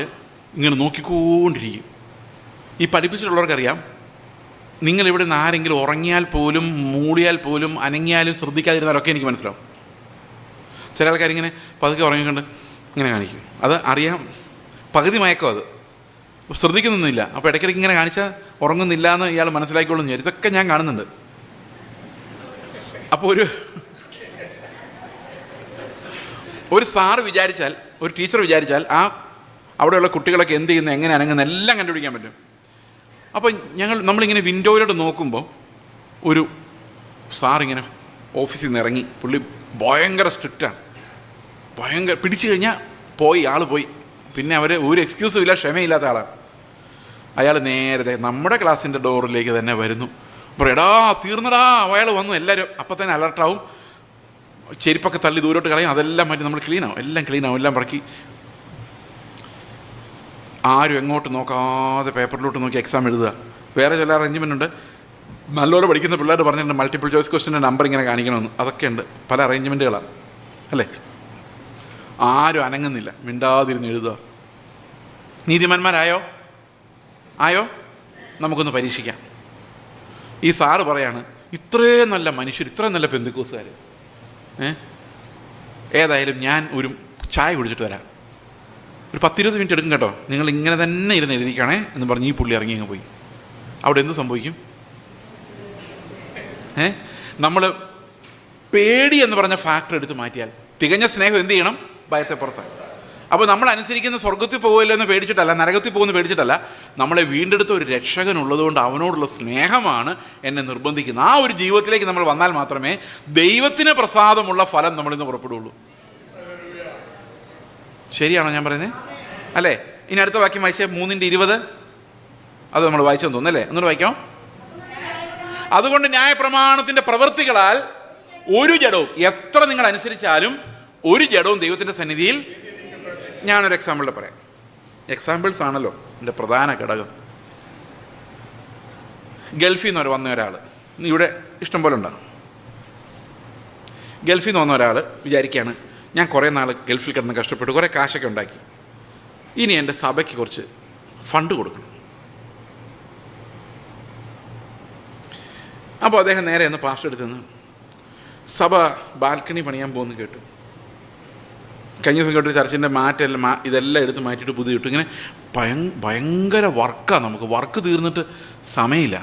[SPEAKER 1] ഇങ്ങനെ നോക്കിക്കൊണ്ടിരിക്കും. ഈ പഠിപ്പിച്ചിട്ടുള്ളവർക്കറിയാം, നിങ്ങളിവിടെ നിന്ന് ആരെങ്കിലും ഉറങ്ങിയാൽ പോലും, മൂടിയാൽ പോലും, അനങ്ങിയാലും ശ്രദ്ധിക്കാതിരുന്നാലൊക്കെ എനിക്ക് മനസ്സിലാവും. ചില ആൾക്കാരിങ്ങനെ പതുക്കെ ഉറങ്ങിക്കൊണ്ട് ഇങ്ങനെ കാണിക്കും. അത് അറിയാം, പകുതി മയക്കം, അത് ശ്രദ്ധിക്കുന്നൊന്നുമില്ല. അപ്പോൾ ഇടയ്ക്കിടയ്ക്ക് ഇങ്ങനെ കാണിച്ചാൽ ഉറങ്ങുന്നില്ല എന്ന് ഇയാൾ മനസ്സിലാക്കിക്കൊള്ളുന്നു. ഇതൊക്കെ ഞാൻ കാണുന്നുണ്ട്. അപ്പോൾ ഒരു സാറ് വിചാരിച്ചാൽ, ഒരു ടീച്ചർ വിചാരിച്ചാൽ അവിടെയുള്ള കുട്ടികളൊക്കെ എന്ത് ചെയ്യുന്നു, എങ്ങനെ അനങ്ങുന്ന എല്ലാം കണ്ടുപിടിക്കാൻ പറ്റും. അപ്പോൾ നമ്മളിങ്ങനെ വിൻഡോയിലോട്ട് നോക്കുമ്പോൾ ഒരു സാറിങ്ങനെ ഓഫീസിൽ നിന്ന് ഇറങ്ങി. പുള്ളി ഭയങ്കര സ്ട്രിക്റ്റാണ്, പിടിച്ചു കഴിഞ്ഞാൽ ആൾ പോയി. പിന്നെ അവർ ഒരു എക്സ്ക്യൂസും ഇല്ല, ക്ഷമയില്ലാത്ത ആളാണ്. അയാൾ നേരത്തെ നമ്മുടെ ക്ലാസ്സിൻ്റെ ഡോറിലേക്ക് തന്നെ വരുന്നു. അപ്പോൾ എടാ തീർന്നടാ, അയാൾ വന്നു. എല്ലാവരും അപ്പം തന്നെ അലർട്ടാവും. ചെരുപ്പൊക്കെ തള്ളി ദൂരോട്ട് കളയും. അതെല്ലാം മാറ്റി നമ്മൾ ക്ലീനാവും, എല്ലാം പറക്കി. ആരും എങ്ങോട്ട് നോക്കാതെ പേപ്പറിലോട്ട് നോക്കി എക്സാം എഴുതുക. വേറെ ചില അറേഞ്ച്മെൻ്റ് ഉണ്ട്. നല്ലപോലെ പഠിക്കുന്ന പിള്ളേർ പറഞ്ഞിട്ടുണ്ട് മൾട്ടിപ്പിൾ ചോയ്സ് ക്വസ്റ്റിൻ്റെ നമ്പർ ഇങ്ങനെ കാണിക്കണമെന്ന്. അതൊക്കെ ഉണ്ട്, പല അറേഞ്ച്മെൻറ്റുകളാണ് അല്ലേ. ആരും അനങ്ങുന്നില്ല, മിണ്ടാതിരുന്ന് എഴുതുക. നീതിമാന്മാരായോ? നമുക്കൊന്ന് പരീക്ഷിക്കാം. ഈ സാറ് പറയാണ്, ഇത്രയും നല്ല മനുഷ്യർ, ഇത്രയും നല്ല പെന്തിക്കോസുകാർ, ഏതായാലും ഞാൻ ഒരു ചായ കുടിച്ചിട്ട് വരാം, ഒരു 10-20 മിനിറ്റ് എടുക്കും കേട്ടോ, നിങ്ങൾ ഇങ്ങനെ തന്നെ ഇരുന്ന് എഴുതിക്കണേ എന്ന് പറഞ്ഞ് ഈ പുള്ളി ഇറങ്ങി അങ്ങ് പോയി. അവിടെ എന്ത് സംഭവിക്കും? നമ്മൾ പേടി എന്ന് പറഞ്ഞ ഫാക്ടർ എടുത്ത് മാറ്റിയാൽ, തികഞ്ഞ സ്നേഹം എന്ത് ചെയ്യണം? ഭയത്തെ പുറത്താക്കി. അപ്പോൾ നമ്മൾ അനുസരിക്കുന്ന സ്വർഗത്തിൽ പോകുമല്ലോ എന്ന് പേടിച്ചിട്ടല്ല, നരകത്തിൽ പോകുമെന്ന് പേടിച്ചിട്ടല്ല, നമ്മളെ വീണ്ടെടുത്ത ഒരു രക്ഷകൻ ഉള്ളതുകൊണ്ട് അവനോടുള്ള സ്നേഹമാണ് എന്നെ നിർബന്ധിക്കുന്നത്. ആ ഒരു ജീവിതത്തിലേക്ക് നമ്മൾ വന്നാൽ മാത്രമേ ദൈവത്തിന് പ്രസാദമുള്ള ഫലം നമ്മളിന്ന് പുറപ്പെടുകയുള്ളൂ. ശരിയാണോ ഞാൻ പറയുന്നത്? അല്ലേ? ഇനി അടുത്ത വാക്യം വായിച്ചേ, 3:20. അത് നമ്മൾ വായിച്ചെന്ന് തോന്നുന്നല്ലേ? ഒന്നുകൂടെ വായിക്കാം. അതുകൊണ്ട് ന്യായപ്രമാണത്തിൻ്റെ പ്രവൃത്തികളാൽ ഒരു ജഡവും, എത്ര നിങ്ങൾ അനുസരിച്ചാലും ഒരു ജഡവും ദൈവത്തിൻ്റെ സന്നിധിയിൽ. ഞാനൊരു എക്സാമ്പിളിൽ പറയാം. എക്സാമ്പിൾസ് ആണല്ലോ എൻ്റെ പ്രധാന ഘടകം. ഗൾഫിൽ നിന്ന് വന്ന ഒരാൾ, ഇവിടെ ഇഷ്ടം പോലെ ഉണ്ടാകും. ഗൾഫിൽ നിന്ന് വന്ന ഒരാൾ വിചാരിക്കുകയാണ്, ഞാൻ കുറേ നാൾ ഗൾഫിൽ കിടന്ന് കഷ്ടപ്പെട്ടു, കുറേ കാശൊക്കെ ഉണ്ടാക്കി, ഇനി എൻ്റെ സഭയ്ക്ക് കുറച്ച് ഫണ്ട് കൊടുക്കണം. അപ്പോൾ അദ്ദേഹം നേരെ ഒന്ന് പാസ്റ്റർ എടുത്ത് നിന്ന് സഭ ബാൽക്കണി പണിയാൻ പോകുന്നു കേട്ടു. കഴിഞ്ഞ ദിവസം കേട്ടൊരു ചർച്ചിൻ്റെ ഇതെല്ലാം എടുത്ത് മാറ്റിയിട്ട് പുതിയ കിട്ടും. ഇങ്ങനെ ഭയങ്കര വർക്കാണ്. നമുക്ക് വർക്ക് തീർന്നിട്ട് സമയമില്ല.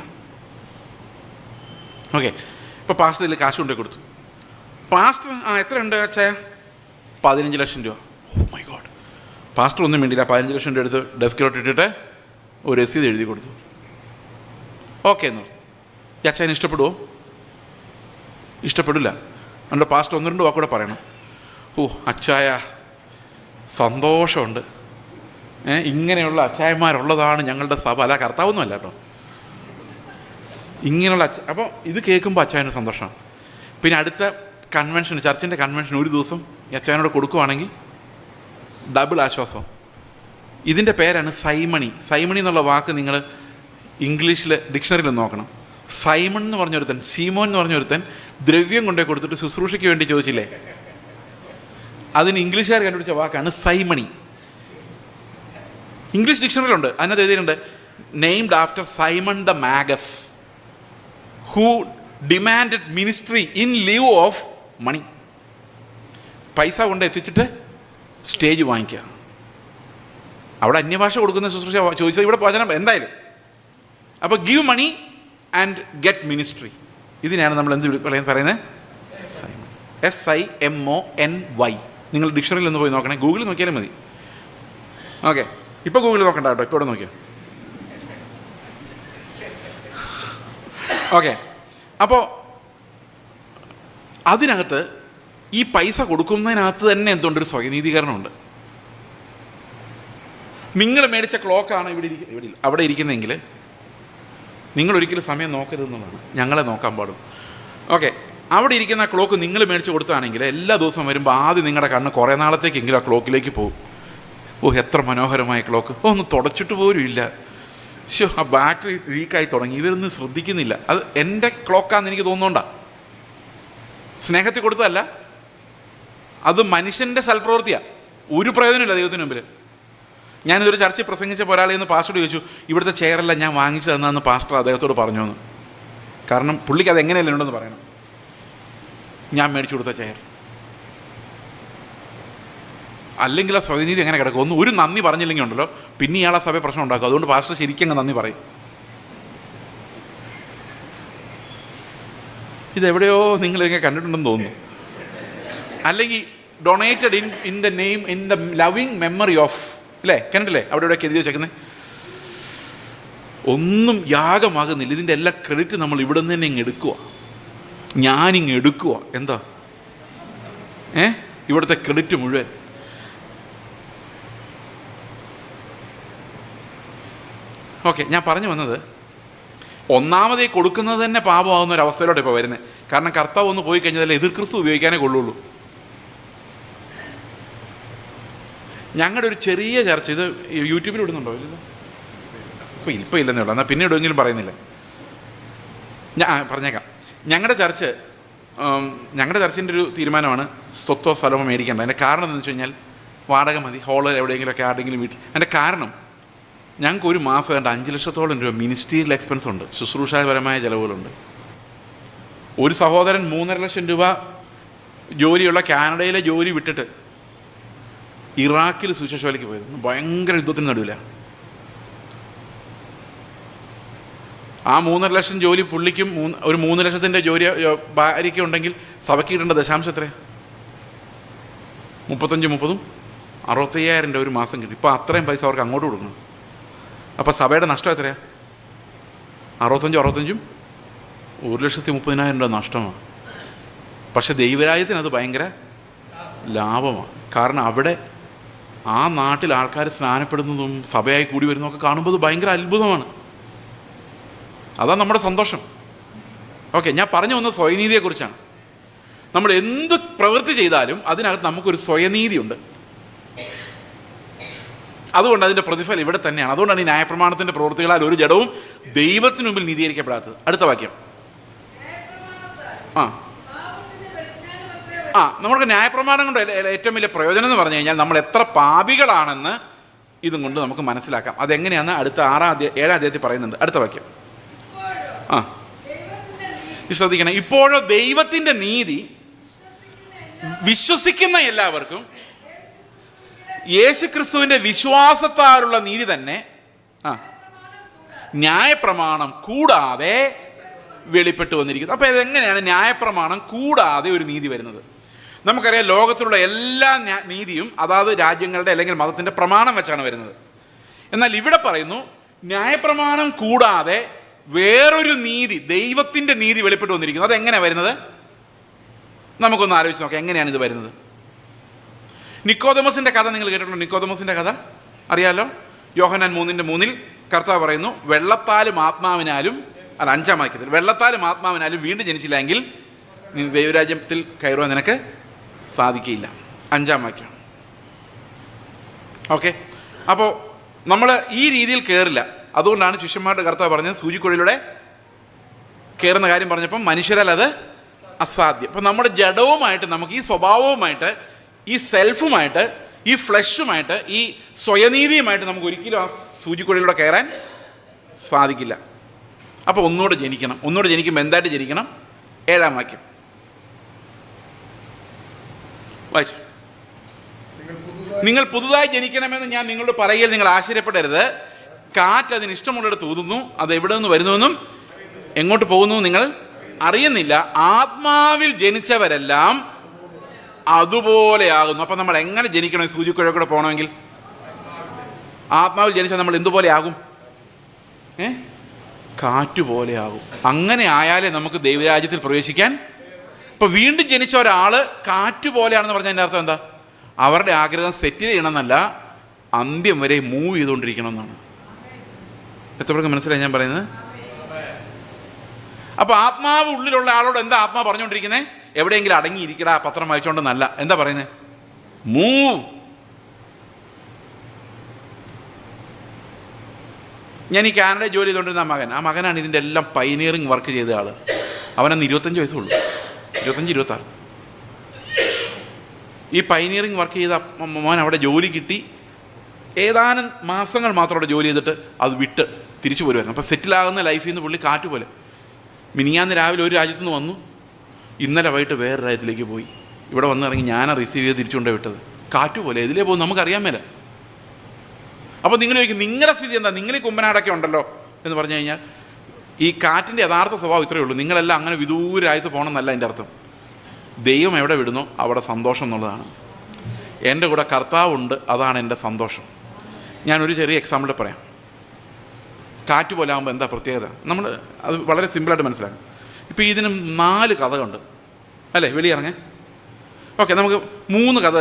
[SPEAKER 1] ഓക്കെ, ഇപ്പോൾ പാസ്റ്ററിൽ കാശ് കൊണ്ടേ കൊടുത്തു. പാസ്റ്റർ എത്ര ഉണ്ട് അച്ഛാ? 15 ലക്ഷം രൂപ. Oh my God. പാസ്റ്റർ ഒന്നും വേണ്ടിയില്ല, 15 ലക്ഷം രൂപ എടുത്ത് ഡെസ്കിലോട്ട് ഇട്ടിട്ട് ഒരു രസീത് എഴുതി കൊടുത്തു. ഓക്കെ എന്ന് പറഞ്ഞു. ഈ അച്ഛന് ഇഷ്ടപ്പെടുമോ? ഇഷ്ടപ്പെടില്ല. നമ്മുടെ പാസ്റ്റർ 1-2 വാക്കൂടെ പറയണം. ഓ അച്ചായ സന്തോഷമുണ്ട്, ഇങ്ങനെയുള്ള അച്ചായന്മാരുള്ളതാണ് ഞങ്ങളുടെ സഭ. അല്ല, കർത്താവൊന്നുമല്ല കേട്ടോ, ഇങ്ങനെയുള്ള അപ്പോൾ ഇത് കേൾക്കുമ്പോൾ അച്ചായന് സന്തോഷമാണ്. പിന്നെ അടുത്ത കൺവെൻഷൻ, ചർച്ചിൻ്റെ കൺവെൻഷൻ ഒരു ദിവസം ഈ അച്ചായനോട് കൊടുക്കുവാണെങ്കിൽ ഡബിൾ ആശ്വാസം. ഇതിൻ്റെ പേരാണ് സൈമണി. സൈമണി എന്നുള്ള വാക്ക് നിങ്ങൾ ഇംഗ്ലീഷിൽ ഡിക്ഷണറിയിൽ നോക്കണം. സൈമൺ എന്ന് പറഞ്ഞൊരുത്തൻ, സീമോൻ എന്ന് പറഞ്ഞൊരുത്തൻ ദ്രവ്യം കൊണ്ടേ കൊടുത്തിട്ട് ശുശ്രൂഷയ്ക്ക് വേണ്ടി ചോദിച്ചില്ലേ, അതിന് ഇംഗ്ലീഷുകാർ കണ്ടുപിടിച്ച വാക്കാണ് സൈമണി. ഇംഗ്ലീഷ് ഡിക്ഷണറിയിലുണ്ട്, അതിനകത്ത് എഴുതിയിട്ടുണ്ട് named after Simon the Magus who demanded ministry in lieu of money. പൈസ കൊണ്ട് എത്തിച്ചിട്ട് സ്റ്റേജ് വാങ്ങിക്കുക. അവിടെ അന്യഭാഷ കൊടുക്കുന്ന ശുശ്രൂഷ ചോദിച്ചത് ഇവിടെ വചനം എന്തായാലും. അപ്പോൾ give money and get ministry. ഇതിനാണ് നമ്മൾ എന്ത് പറയുന്നത്? SIMONY. നിങ്ങൾ ഡിക്ഷണറിയിൽ ഒന്ന് പോയി നോക്കണേ, ഗൂഗിളിൽ നോക്കിയാലും മതി. ഓക്കെ, ഇപ്പോൾ ഗൂഗിളിൽ നോക്കണ്ട കേട്ടോ, ഇപ്പോൾ ഇവിടെ നോക്കിയോ. ഓക്കെ, അപ്പോൾ അതിനകത്ത് ഈ പൈസ കൊടുക്കുന്നതിനകത്ത് തന്നെ എന്തുകൊണ്ടൊരു സ്വയനീതീകരണമുണ്ട്. നിങ്ങൾ മേടിച്ച ക്ലോക്കാണ് ഇവിടെ അവിടെ ഇരിക്കുന്നതെങ്കിൽ നിങ്ങൾ ഒരിക്കലും സമയം നോക്കരുതെന്നുള്ളതാണ്, ഞങ്ങളെ നോക്കാൻ പാടും. ഓക്കെ, അവിടെ ഇരിക്കുന്ന ക്ലോക്ക് നിങ്ങൾ മേടിച്ച് കൊടുത്താണെങ്കിൽ എല്ലാ ദിവസവും വരുമ്പോൾ ആദ്യം നിങ്ങളുടെ കണ്ണ് കുറേ നാളത്തേക്കെങ്കിലും ആ ക്ലോക്കിലേക്ക് പോകും. ഓ, എത്ര മനോഹരമായ ക്ലോക്ക്, ഒന്ന് തുടച്ചിട്ട് പോലും ഇല്ല, ശോ ആ ബാറ്ററി ലീക്കായി തുടങ്ങി, ഇവരൊന്നും ശ്രദ്ധിക്കുന്നില്ല. അത് എൻ്റെ ക്ലോക്കാന്ന് എനിക്ക് തോന്നുന്നുണ്ടാ, സ്നേഹത്തിൽ കൊടുത്തതല്ല, അത് മനുഷ്യൻ്റെ സൽപ്രവൃത്തിയാണ്. ഒരു പ്രയോജനമില്ല ദൈവത്തിന് മുമ്പിൽ. ഞാനിതൊരു ചർച്ചയിൽ പ്രസംഗിച്ചപ്പോൾ ഒരാളെ നിന്ന് പാസ്റ്ററോട് ചോദിച്ചു, ഇവിടുത്തെ ചെയറെല്ലാം ഞാൻ വാങ്ങിച്ചു തന്നതെന്ന് പാസ്റ്റർ അദ്ദേഹത്തോട് പറഞ്ഞു എന്ന്. കാരണം പുള്ളിക്ക് അത് എങ്ങനെയല്ല ഉണ്ടെന്ന് പറയണം. ഞാൻ മേടിച്ചു കൊടുത്ത ചെയർ. അല്ലെങ്കിൽ ആ സ്വയനീതി എങ്ങനെ കിടക്കും? ഒരു നന്ദി പറഞ്ഞില്ലെങ്കിൽ ഉണ്ടല്ലോ പിന്നെ ഇയാളെ സഭ പ്രശ്നം ഉണ്ടാക്കും. അതുകൊണ്ട് പാസ്റ്റർ ശരിക്കും അങ്ങ് നന്ദി പറയും. ഇതെവിടെയോ നിങ്ങളിങ്ങനെ കണ്ടിട്ടുണ്ടെന്ന് തോന്നുന്നു. അല്ലെങ്കിൽ donated in the name in the loving memory of, അല്ലേ, കണ്ടില്ലേ അവിടെ ഇവിടെയൊക്കെ എഴുതി വെച്ചേക്കുന്നത്. ഒന്നും യാഗമാകുന്നില്ല. ഇതിൻ്റെ എല്ലാ ക്രെഡിറ്റ് നമ്മൾ ഇവിടെ നിന്ന് തന്നെ ഇങ്ങ് എടുക്കുക, ഞാനിങ്ങ് എടുക്കുക. എന്താ ഇവിടുത്തെ ക്രെഡിറ്റ് മുഴുവൻ. ഓക്കെ, ഞാൻ പറഞ്ഞു വന്നത് ഒന്നാമതേ കൊടുക്കുന്നത് തന്നെ പാപമാകുന്ന ഒരു അവസ്ഥയിലോട്ട് ഇപ്പോൾ വരുന്നത്. കാരണം കർത്താവ് ഒന്ന് പോയി കഴിഞ്ഞാൽ എതിർ ക്രിസ്തു ഉപയോഗിക്കാനേ കൊള്ളുള്ളൂ. ഞങ്ങളുടെ ഒരു ചെറിയ ചർച്ച, ഇത് യൂട്യൂബിൽ ഇടുന്നുണ്ടോ? ഇല്ല, ഇപ്പം ഇല്ലെന്നേ ഉള്ളൂ. എന്നാൽ പിന്നെ ഇടുമെങ്കിലും പറയുന്നില്ല. ഞാൻ പറഞ്ഞേക്കാം. ഞങ്ങളുടെ ചർച്ചിൻ്റെ ഒരു തീരുമാനമാണ് സ്വത്തോ സ്ഥലമോ മേടിക്കേണ്ട. അതിൻ്റെ കാരണം എന്താണെന്ന് വെച്ച് കഴിഞ്ഞാൽ വാടക മതി, ഹോള് എവിടെയെങ്കിലുമൊക്കെ ആരുടെയെങ്കിലും വീട്ടിൽ. അതിൻ്റെ കാരണം ഞങ്ങൾക്ക് ഒരു മാസം ഏതാണ്ട് 5 ലക്ഷത്തോളം രൂപ മിനിസ്ട്രിയൽ എക്സ്പെൻസ് ഉണ്ട്, ശുശ്രൂഷാപരമായ ചിലവുകളുണ്ട്. ഒരു സഹോദരൻ 3.5 ലക്ഷം രൂപ ജോലിയുള്ള കാനഡയിലെ ജോലി വിട്ടിട്ട് ഇറാഖിൽ സുവിശേഷവേലയ്ക്ക് പോയത്. ഭയങ്കര യുദ്ധത്തിന് നടുവില്ല. ആ 3.5 ലക്ഷം ജോലി പുള്ളിക്കും ഒരു 3 ലക്ഷത്തിൻ്റെ ജോലി ഭാര്യയ്ക്കും ഉണ്ടെങ്കിൽ സഭയ്ക്ക് കിട്ടേണ്ട ദശാംശം എത്രയാണ്? 35 65,000 രൂപ ഒരു മാസം കിട്ടും. ഇപ്പോൾ അത്രയും പൈസ അവർക്ക് അങ്ങോട്ട് കൊടുക്കണം. അപ്പോൾ സഭയുടെ നഷ്ടം എത്രയാണ്? 65 1,30,000 രൂപ നഷ്ടമാണ്. പക്ഷെ ദൈവരാജ്യത്തിന് അത് ഭയങ്കര ലാഭമാണ്. കാരണം അവിടെ ആ നാട്ടിൽ ആൾക്കാർ സ്നാനപ്പെടുന്നതും സഭയായി കൂടി വരുന്നതൊക്കെ കാണുമ്പോൾ ഭയങ്കര അത്ഭുതമാണ്. അതാണ് നമ്മുടെ സന്തോഷം. ഓക്കെ, ഞാൻ പറഞ്ഞു വന്നത് സ്വയനീതിയെക്കുറിച്ചാണ്. നമ്മൾ എന്ത് പ്രവൃത്തി ചെയ്താലും അതിനകത്ത് നമുക്കൊരു സ്വയനീതിയുണ്ട്. അതുകൊണ്ട് അതിൻ്റെ പ്രതിഫലം ഇവിടെ തന്നെയാണ്. അതുകൊണ്ടാണ് ഈ ന്യായപ്രമാണത്തിൻ്റെ പ്രവൃത്തികളാൽ ഒരു ജഡവും ദൈവത്തിന് മുമ്പിൽ നീതീകരിക്കപ്പെടാത്തത്. അടുത്ത വാക്യം. നമുക്ക് ന്യായപ്രമാണം കൊണ്ട് ഏറ്റവും വലിയ പ്രയോജനം എന്ന് പറഞ്ഞു കഴിഞ്ഞാൽ നമ്മൾ എത്ര പാപികളാണെന്ന് ഇതും കൊണ്ട് നമുക്ക് മനസ്സിലാക്കാം. അതെങ്ങനെയാണെന്ന് അടുത്ത 7-ാം അധ്യായത്തിൽ പറയുന്നുണ്ട്. അടുത്ത വാക്യം. ശ്രദ്ധിക്കണം. ഇപ്പോഴോ ദൈവത്തിൻ്റെ നീതി വിശ്വസിക്കുന്ന എല്ലാവർക്കും യേശുക്രിസ്തുവിൻ്റെ വിശ്വാസത്താലുള്ള നീതി തന്നെ ന്യായപ്രമാണം കൂടാതെ വെളിപ്പെട്ടു വന്നിരിക്കുന്നത്. അപ്പോൾ ഇതെങ്ങനെയാണ് ന്യായപ്രമാണം കൂടാതെ ഒരു നീതി വരുന്നത്? നമുക്കറിയാം, ലോകത്തിലുള്ള എല്ലാ നീതിയും അതാത് രാജ്യങ്ങളുടെ അല്ലെങ്കിൽ മതത്തിൻ്റെ പ്രമാണം വെച്ചാണ് വരുന്നത്. എന്നാൽ ഇവിടെ പറയുന്നു ന്യായപ്രമാണം കൂടാതെ വേറൊരു നീതി, ദൈവത്തിൻ്റെ നീതി വെളിപ്പെട്ടു വന്നിരിക്കുന്നു. അതെങ്ങനെയാണ് വരുന്നത്? നമുക്കൊന്ന് ആലോചിച്ച് നോക്കാം, എങ്ങനെയാണ് ഇത് വരുന്നത്? നിക്കോദമസിൻ്റെ കഥ നിങ്ങൾ കേട്ടിട്ടുണ്ടോ? നിക്കോദമസിൻ്റെ കഥ അറിയാലോ. യോഹന്നാൻ 3:3 കർത്താവ് പറയുന്നു, വെള്ളത്താലും ആത്മാവിനാലും, അല്ല 5-ാം വാക്യത്തിൽ, വെള്ളത്താലും ആത്മാവിനാലും വീണ്ടും ജനിച്ചില്ലെങ്കിൽ നീ ദൈവരാജ്യത്തിൽ കയറുവാൻ നിനക്ക് സാധിക്കില്ല. 5-ാം വാക്യം. ഓക്കെ, അപ്പോൾ നമ്മൾ ഈ രീതിയിൽ കയറില്ല. അതുകൊണ്ടാണ് ശിഷ്യന്മാരുടെ കർത്താവ് പറഞ്ഞത് സൂചിക്കുഴലിലൂടെ കയറുന്ന കാര്യം പറഞ്ഞപ്പം മനുഷ്യരാൽ അത് അസാധ്യം. അപ്പം നമ്മുടെ ജഡവുമായിട്ട്, നമുക്ക് ഈ സ്വഭാവവുമായിട്ട്, ഈ സെൽഫുമായിട്ട്, ഈ ഫ്ലഷുമായിട്ട്, ഈ സ്വയനീതിയുമായിട്ട് നമുക്ക് ഒരിക്കലും ആ സൂചിക്കുഴലിലൂടെ കയറാൻ സാധിക്കില്ല. അപ്പോൾ ഒന്നുകൂടെ ജനിക്കണം. ഒന്നുകൂടെ ജനിക്കുമ്പോൾ എന്തായിട്ട് ജനിക്കണം? 7-ാം വാക്യം വായിച്ചു. നിങ്ങൾ പുതുതായി ജനിക്കണമെന്ന് ഞാൻ നിങ്ങളോട് പറയുകയിൽ നിങ്ങൾ ആശ്ചര്യപ്പെടരുത്. കാറ്റ് അതിന് ഇഷ്ടമുള്ളിടത്ത് ഊതുന്നു, അത് എവിടെ നിന്ന് വരുന്നുവെന്നും എങ്ങോട്ട് പോകുന്നു നിങ്ങൾ അറിയുന്നില്ല. ആത്മാവിൽ ജനിച്ചവരെല്ലാം അതുപോലെ ആകുന്നു. അപ്പം നമ്മൾ എങ്ങനെ ജനിക്കണം? സൂചിക്കുഴ കൂടെ പോകണമെങ്കിൽ ആത്മാവിൽ ജനിച്ചാൽ നമ്മൾ എന്തുപോലെ ആകും? കാറ്റുപോലെ ആകും. അങ്ങനെ ആയാലേ നമുക്ക് ദൈവരാജ്യത്തിൽ പ്രവേശിക്കാൻ. ഇപ്പം വീണ്ടും ജനിച്ച ഒരാൾ കാറ്റുപോലെയാണെന്ന് പറഞ്ഞതിൻ്റെ അർത്ഥം എന്താ? അവരുടെ ആഗ്രഹം സെറ്റിൽ ചെയ്യണമെന്നല്ല, അന്ത്യം വരെ മൂവ് ചെയ്തുകൊണ്ടിരിക്കണം എന്നാണ്. എത്രയൊക്കെ മനസ്സിലായി ഞാൻ പറയുന്നത്? അപ്പോൾ ആത്മാവ് ഉള്ളിലുള്ള ആളോട് എന്താ ആത്മാവ് പറഞ്ഞുകൊണ്ടിരിക്കുന്നത്? എവിടെയെങ്കിലും അടങ്ങിയിരിക്കടാ, പത്രം വായിച്ചുകൊണ്ടെന്നല്ല. എന്താ പറയുന്നത്? മൂവ്. ഞാൻ ഈ കാനഡയിൽ ജോലി ചെയ്തുകൊണ്ടിരുന്ന ആ മകനാണ് ഇതിൻ്റെ എല്ലാം പൈനിയറിങ് വർക്ക് ചെയ്ത ആൾ. അവനന്ന് 25 വയസ്സുള്ളൂ, 25-26. ഈ പൈനിയറിങ് വർക്ക് ചെയ്ത മോൻ അവിടെ ജോലി കിട്ടി. ഏതാനും മാസങ്ങൾ മാത്രം അവിടെ ജോലി ചെയ്തിട്ട് അത് വിട്ട് തിരിച്ചു പോരുമായിരുന്നു. അപ്പോൾ സെറ്റിലാകുന്ന ലൈഫിൽ നിന്ന് പുള്ളി കാറ്റ് പോലെ. മിനിഞ്ഞാന്ന് രാവിലെ ഒരു രാജ്യത്തു നിന്ന് വന്നു, ഇന്നലെ വൈകിട്ട് വേറെ രാജ്യത്തിലേക്ക് പോയി. ഇവിടെ വന്നിറങ്ങി ഞാനാണ് റിസീവ് ചെയ്ത് തിരിച്ചുകൊണ്ടേ വിട്ടത്. കാറ്റുപോലെ ഇതിലേ പോകും, നമുക്കറിയാൻ മേല. അപ്പോൾ നിങ്ങൾ ചോദിക്കും, നിങ്ങളുടെ സ്ഥിതി എന്താ? നിങ്ങൾ ഈ കുമ്പനാടൊക്കെ ഉണ്ടല്ലോ എന്ന് പറഞ്ഞു കഴിഞ്ഞാൽ, ഈ കാറ്റിൻ്റെ യഥാർത്ഥ സ്വഭാവം ഇത്രയേ ഉള്ളൂ. നിങ്ങളെല്ലാം അങ്ങനെ വിദൂര രാജ്യത്ത് പോകണമെന്നല്ല എൻ്റെ അർത്ഥം. ദൈവം എവിടെ വിടുന്നോ അവിടെ സന്തോഷം എന്നുള്ളതാണ്. എൻ്റെ കൂടെ കർത്താവുണ്ട്, അതാണ് എൻ്റെ സന്തോഷം. ഞാനൊരു ചെറിയ എക്സാമ്പിൾ പറയാം. കാറ്റ് പോലെ ആകുമ്പോൾ എന്താ പ്രത്യേകത? നമ്മൾ അത് വളരെ സിമ്പിളായിട്ട് മനസ്സിലാക്കും. ഇപ്പോൾ ഇതിന് 4 കഥകളുണ്ട് അല്ലേ? വെളിയിറങ്ങാൻ. ഓക്കെ, നമുക്ക് 2 കഥ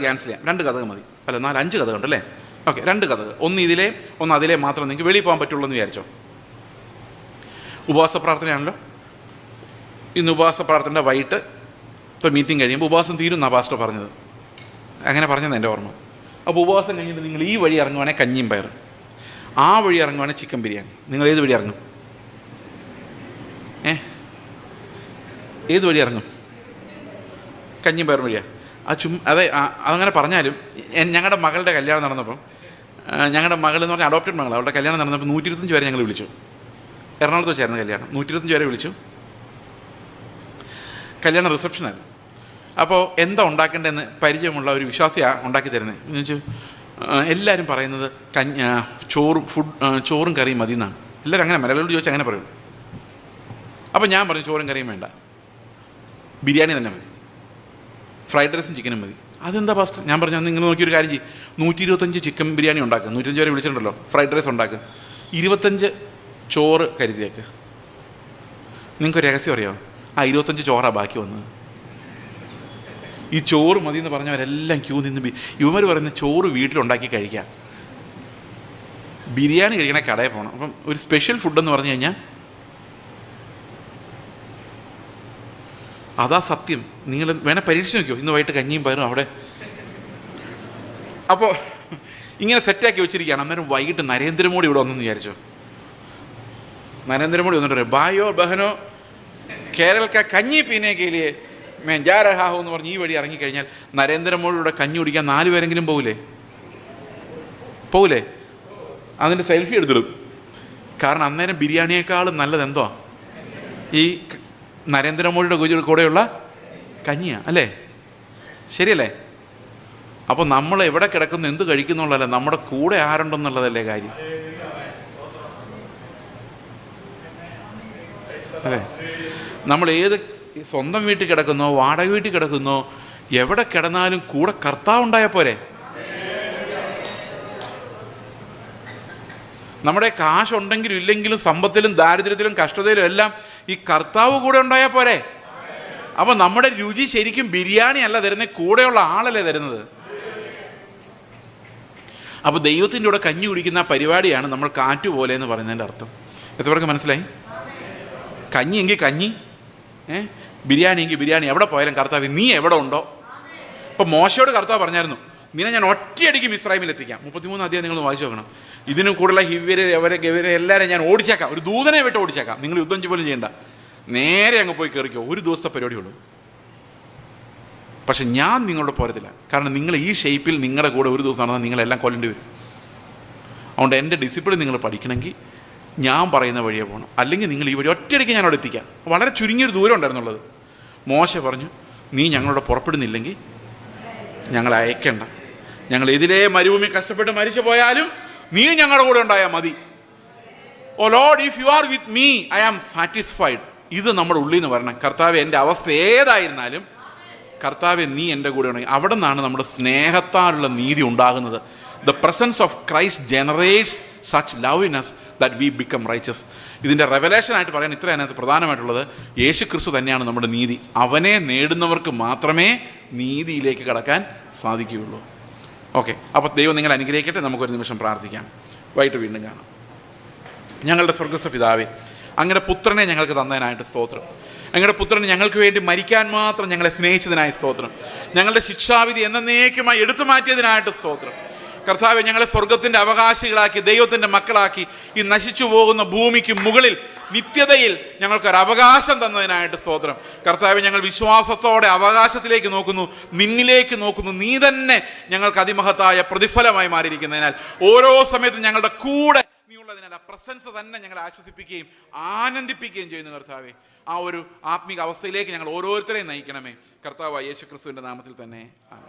[SPEAKER 1] ക്യാൻസൽ ചെയ്യാം. 2 കഥകൾ മതി. അല്ല, 5 കഥകളുണ്ട് അല്ലേ? ഓക്കെ, 2 കഥകൾ. ഒന്ന് ഇതിലെ, ഒന്ന് അതിലെ മാത്രം നിങ്ങൾക്ക് വെളിയിൽ പോകാൻ പറ്റുള്ളൂ എന്ന് വിചാരിച്ചോ. ഉപവാസ പ്രാർത്ഥനയാണല്ലോ. ഇന്ന് ഉപവാസ പ്രാർത്ഥന വൈകിട്ട് ഇപ്പോൾ മീറ്റിംഗ് കഴിയുമ്പോൾ ഉപവാസം തീരുന്നാണ് പാസ്റ്റർ പറഞ്ഞത്. അങ്ങനെ പറഞ്ഞത് എൻ്റെ ഓർമ്മ. അപ്പോൾ ഉപവാസം കഴിഞ്ഞിട്ട് നിങ്ങൾ ഈ വഴി ഇറങ്ങുവാണെങ്കിൽ കഞ്ഞിയും പയറും, ആ വഴി ഇറങ്ങുവാണെങ്കിൽ ചിക്കൻ ബിരിയാണി. നിങ്ങൾ ഏത് വഴി ഇറങ്ങും? ഏത് വഴി ഇറങ്ങും? കഞ്ഞിയും പയറും വഴിയാണ്. അതെ, അതങ്ങനെ പറഞ്ഞാലും ഞങ്ങളുടെ മകളുടെ കല്യാണം നടന്നപ്പം, ഞങ്ങളുടെ മകൾ എന്ന് പറഞ്ഞാൽ അഡോപ്റ്റഡ് മകൾ, അവളുടെ കല്യാണം നടന്നപ്പോൾ 125 പേരെ ഞങ്ങൾ വിളിച്ചു. എറണാകുളത്ത് വെച്ചായിരുന്നു കല്യാണം. 125 പേരെ വിളിച്ചു. കല്യാണ റിസപ്ഷനായിരുന്നു. അപ്പോൾ എന്താ ഉണ്ടാക്കേണ്ടതെന്ന് പരിചയമുള്ള ഒരു വിശ്വാസിയാണ് ഉണ്ടാക്കി തരുന്നത്. എന്ന് വെച്ചാൽ എല്ലാവരും പറയുന്നത് ചോറും കറിയും മതി എന്നാണ്. എല്ലാവരും അങ്ങനെ മലയാളിയോട് ചോദിച്ചാൽ അങ്ങനെ പറയും. അപ്പോൾ ഞാൻ പറഞ്ഞു ചോറും കറിയും വേണ്ട, ബിരിയാണി തന്നെ മതി, ഫ്രൈഡ് റൈസും ചിക്കനും മതി. അതെന്താ പാസ്റ്റർ? ഞാൻ പറഞ്ഞു, നിങ്ങൾ നോക്കിയൊരു കാര്യം ചെയ്യും, 125 ചിക്കൻ ബിരിയാണി ഉണ്ടാക്കുക, 125 പേരെ വിളിച്ചിട്ടുണ്ടല്ലോ, ഫ്രൈഡ് റൈസ് ഉണ്ടാക്കുക, 25 ചോറ് കരുതിയേക്ക്. നിങ്ങൾക്കൊരു രഹസ്യം അറിയാമോ? ആ 25 ചോറാണ് ബാക്കി വന്നത്. ഈ ചോറ് മതി എന്ന് പറഞ്ഞവരെല്ലാം ക്യൂ നിന്ന് ഇവന്മാർ പറയുന്ന ചോറ് വീട്ടിലുണ്ടാക്കി കഴിക്കാം, ബിരിയാണി കഴിക്കണ കടയിൽ പോകണം. അപ്പം ഒരു സ്പെഷ്യൽ ഫുഡെന്ന് പറഞ്ഞു കഴിഞ്ഞാൽ അതാ സത്യം. നിങ്ങൾ വേണേൽ പരീക്ഷിച്ച് നോക്കിയോ, ഇന്ന് വൈകിട്ട് കഞ്ഞിയും പയറും അവിടെ. അപ്പോൾ ഇങ്ങനെ സെറ്റാക്കി വെച്ചിരിക്കുകയാണ്. അന്നേരം വൈകിട്ട് നരേന്ദ്രമോദി ഇവിടെ വന്നെന്ന് വിചാരിച്ചോ. നരേന്ദ്രമോദി വന്നിട്ട് പറയും, ബായോ ബഹനോ കേരളക്ക കഞ്ഞി പീനെ കേലിയെ ഞാൻ ജാ രഹാ ഹോ എന്ന് പറഞ്ഞ് ഈ വഴി ഇറങ്ങിക്കഴിഞ്ഞാൽ നരേന്ദ്രമോദിയുടെ കഞ്ഞി കുടിക്കാൻ 4 പേരെങ്കിലും പോകൂലേ? അതിൻ്റെ സെൽഫി എടുത്തിടും. കാരണം അന്നേരം ബിരിയാണിയേക്കാളും നല്ലത് എന്തോ ഈ നരേന്ദ്രമോദിയുടെ കൂടെയുള്ള കഞ്ഞിയാണ് അല്ലേ? ശരിയല്ലേ? അപ്പോൾ നമ്മൾ എവിടെ കിടക്കുന്നു, എന്ത് കഴിക്കുന്നുള്ളതല്ല, നമ്മുടെ കൂടെ ആരുണ്ടെന്നുള്ളതല്ലേ കാര്യം, അല്ലേ? നമ്മൾ ഏത് സ്വന്തം വീട്ടിൽ കിടക്കുന്നോ വാടക വീട്ടിൽ കിടക്കുന്നോ എവിടെ കിടന്നാലും കൂടെ കർത്താവ് ഉണ്ടായാൽ പോരെ? നമ്മുടെ കാശുണ്ടെങ്കിലും ഇല്ലെങ്കിലും സമ്പത്തിലും ദാരിദ്ര്യത്തിലും കഷ്ടതയിലും എല്ലാം ഈ കർത്താവ് കൂടെ ഉണ്ടായാൽ പോരെ? അപ്പോൾ നമ്മുടെ രുചി ശരിക്കും ബിരിയാണി അല്ല തരുന്നത്, കൂടെയുള്ള ആളല്ലേ തരുന്നത്. അപ്പോൾ ദൈവത്തിൻ്റെ കൂടെ കഞ്ഞി കുടിക്കുന്ന പരിപാടിയാണ് നമ്മൾ കാറ്റുപോലെ എന്ന് പറയുന്നതിൻ്റെ അർത്ഥം. എത്ര പേർക്ക് മനസ്സിലായി? കഞ്ഞി എങ്കിൽ കഞ്ഞി, ബിരിയാണി എങ്കിൽ ബിരിയാണി. എവിടെ പോയാലും കർത്താവ് നീ എവിടെ ഉണ്ടോ. ഇപ്പം മോശയോട് കർത്താവ് പറഞ്ഞായിരുന്നു, നിന്നെ ഞാൻ ഒറ്റയടിക്ക് മിസ്രൈമിൽ എത്തിക്കാം. 33 അധ്യായം നിങ്ങൾ വായിച്ചു നോക്കണം. ഇതിനും കൂടുതൽ ഹിവ്യരെ ഗവരെ എല്ലാവരെയും ഞാൻ ഓടിച്ചേക്കാം, ഒരു ദൂതനെ വിട്ട് ഓടിച്ചേക്കാം, നിങ്ങൾ യുദ്ധം പോലും ചെയ്യേണ്ട, നേരെ അങ്ങ് പോയി കയറിക്കോ, ഒരു ദിവസത്തെ പരിപാടിയുള്ളൂ. പക്ഷെ ഞാൻ നിങ്ങളുടെ പോരത്തില്ല, കാരണം നിങ്ങൾ ഈ ഷേപ്പിൽ നിങ്ങളുടെ കൂടെ ഒരു ദിവസം നടന്നാൽ നിങ്ങളെല്ലാം കൊല്ലേണ്ടി വരും. അതുകൊണ്ട് എൻ്റെ ഡിസിപ്ലിൻ നിങ്ങൾ പഠിക്കണമെങ്കിൽ ഞാൻ പറയുന്ന വഴിയെ പോകണം, അല്ലെങ്കിൽ നിങ്ങൾ ഈ വഴി ഒറ്റയടിക്ക് ഞാൻ അവിടെ എത്തിക്കാം. വളരെ ചുരുങ്ങിയൊരു ദൂരം ഉണ്ടായിരുന്നുള്ളത്. മോശ പറഞ്ഞു, നീ ഞങ്ങളോട് പുറപ്പെടുന്നില്ലെങ്കിൽ ഞങ്ങളെ അയക്കണ്ട, ഞങ്ങൾ എതിരെ മരുഭൂമി കഷ്ടപ്പെട്ട് മരിച്ചു പോയാലും നീ ഞങ്ങളുടെ കൂടെ ഉണ്ടായാൽ മതി. O Lord, if you are with me I am satisfied. ഇത് നമ്മുടെ ഉള്ളിൽ നിന്ന് വരണം. കർത്താവ്, എൻ്റെ അവസ്ഥ ഏതായിരുന്നാലും കർത്താവെ നീ എൻ്റെ കൂടെ ഉണ്ടെങ്കിൽ അവിടെ നിന്നാണ് നമ്മുടെ സ്നേഹത്താലുള്ള നീതി ഉണ്ടാകുന്നത്. The presence of Christ generates such love in us that we become righteous. ഇതിൻ്റെ റെവലേഷനായിട്ട് പറയാൻ ഇത്ര അതിനകത്ത് പ്രധാനമായിട്ടുള്ളത്, യേശു ക്രിസ്തു തന്നെയാണ് നമ്മുടെ നീതി. അവനെ നേടുന്നവർക്ക് മാത്രമേ നീതിയിലേക്ക് കടക്കാൻ സാധിക്കുകയുള്ളൂ. ഓക്കെ, അപ്പോൾ ദൈവം നിങ്ങൾ അനുഗ്രഹിക്കട്ടെ. നമുക്കൊരു നിമിഷം പ്രാർത്ഥിക്കാം. വൈകിട്ട് വീണ്ടും കാണാം. ഞങ്ങളുടെ സ്വർഗ്ഗസ്ഥ പിതാവേ, അങ്ങയുടെ പുത്രനെ ഞങ്ങൾക്ക് തന്നതിനായിട്ട് സ്തോത്രം. അങ്ങയുടെ പുത്രൻ ഞങ്ങൾക്ക് വേണ്ടി മരിക്കാൻ മാത്രം ഞങ്ങളെ സ്നേഹിച്ചതിനായി സ്തോത്രം. ഞങ്ങളുടെ ശിക്ഷാവിധി എന്നേക്കുമായി എടുത്തു മാറ്റിയതിനായിട്ട് സ്തോത്രം. കർത്താവെ, ഞങ്ങളെ സ്വർഗത്തിൻ്റെ അവകാശികളാക്കി, ദൈവത്തിൻ്റെ മക്കളാക്കി, ഈ നശിച്ചു പോകുന്ന ഭൂമിക്ക് മുകളിൽ നിത്യതയിൽ ഞങ്ങൾക്കൊരു അവകാശം തന്നതിനായിട്ട് സ്തോത്രം. കർത്താവെ, ഞങ്ങൾ വിശ്വാസത്തോടെ അവകാശത്തിലേക്ക് നോക്കുന്നു, നിന്നിലേക്ക് നോക്കുന്നു. നീ തന്നെ ഞങ്ങൾക്ക് അതിമഹത്തായ പ്രതിഫലമായി മാറിയിരിക്കുന്നതിനാൽ ഓരോ സമയത്തും ഞങ്ങളുടെ കൂടെ നീ ഉള്ളതിനാൽ ആ പ്രസൻസ് തന്നെ ഞങ്ങളെ ആശ്വസിപ്പിക്കുകയും ആനന്ദിപ്പിക്കുകയും ചെയ്യുന്നു. കർത്താവെ, ആ ഒരു ആത്മീക അവസ്ഥയിലേക്ക് ഞങ്ങൾ ഓരോരുത്തരെയും നയിക്കണമേ. കർത്താവ് യേശു ക്രിസ്തുവിൻ്റെ നാമത്തിൽ തന്നെ ആമേൻ.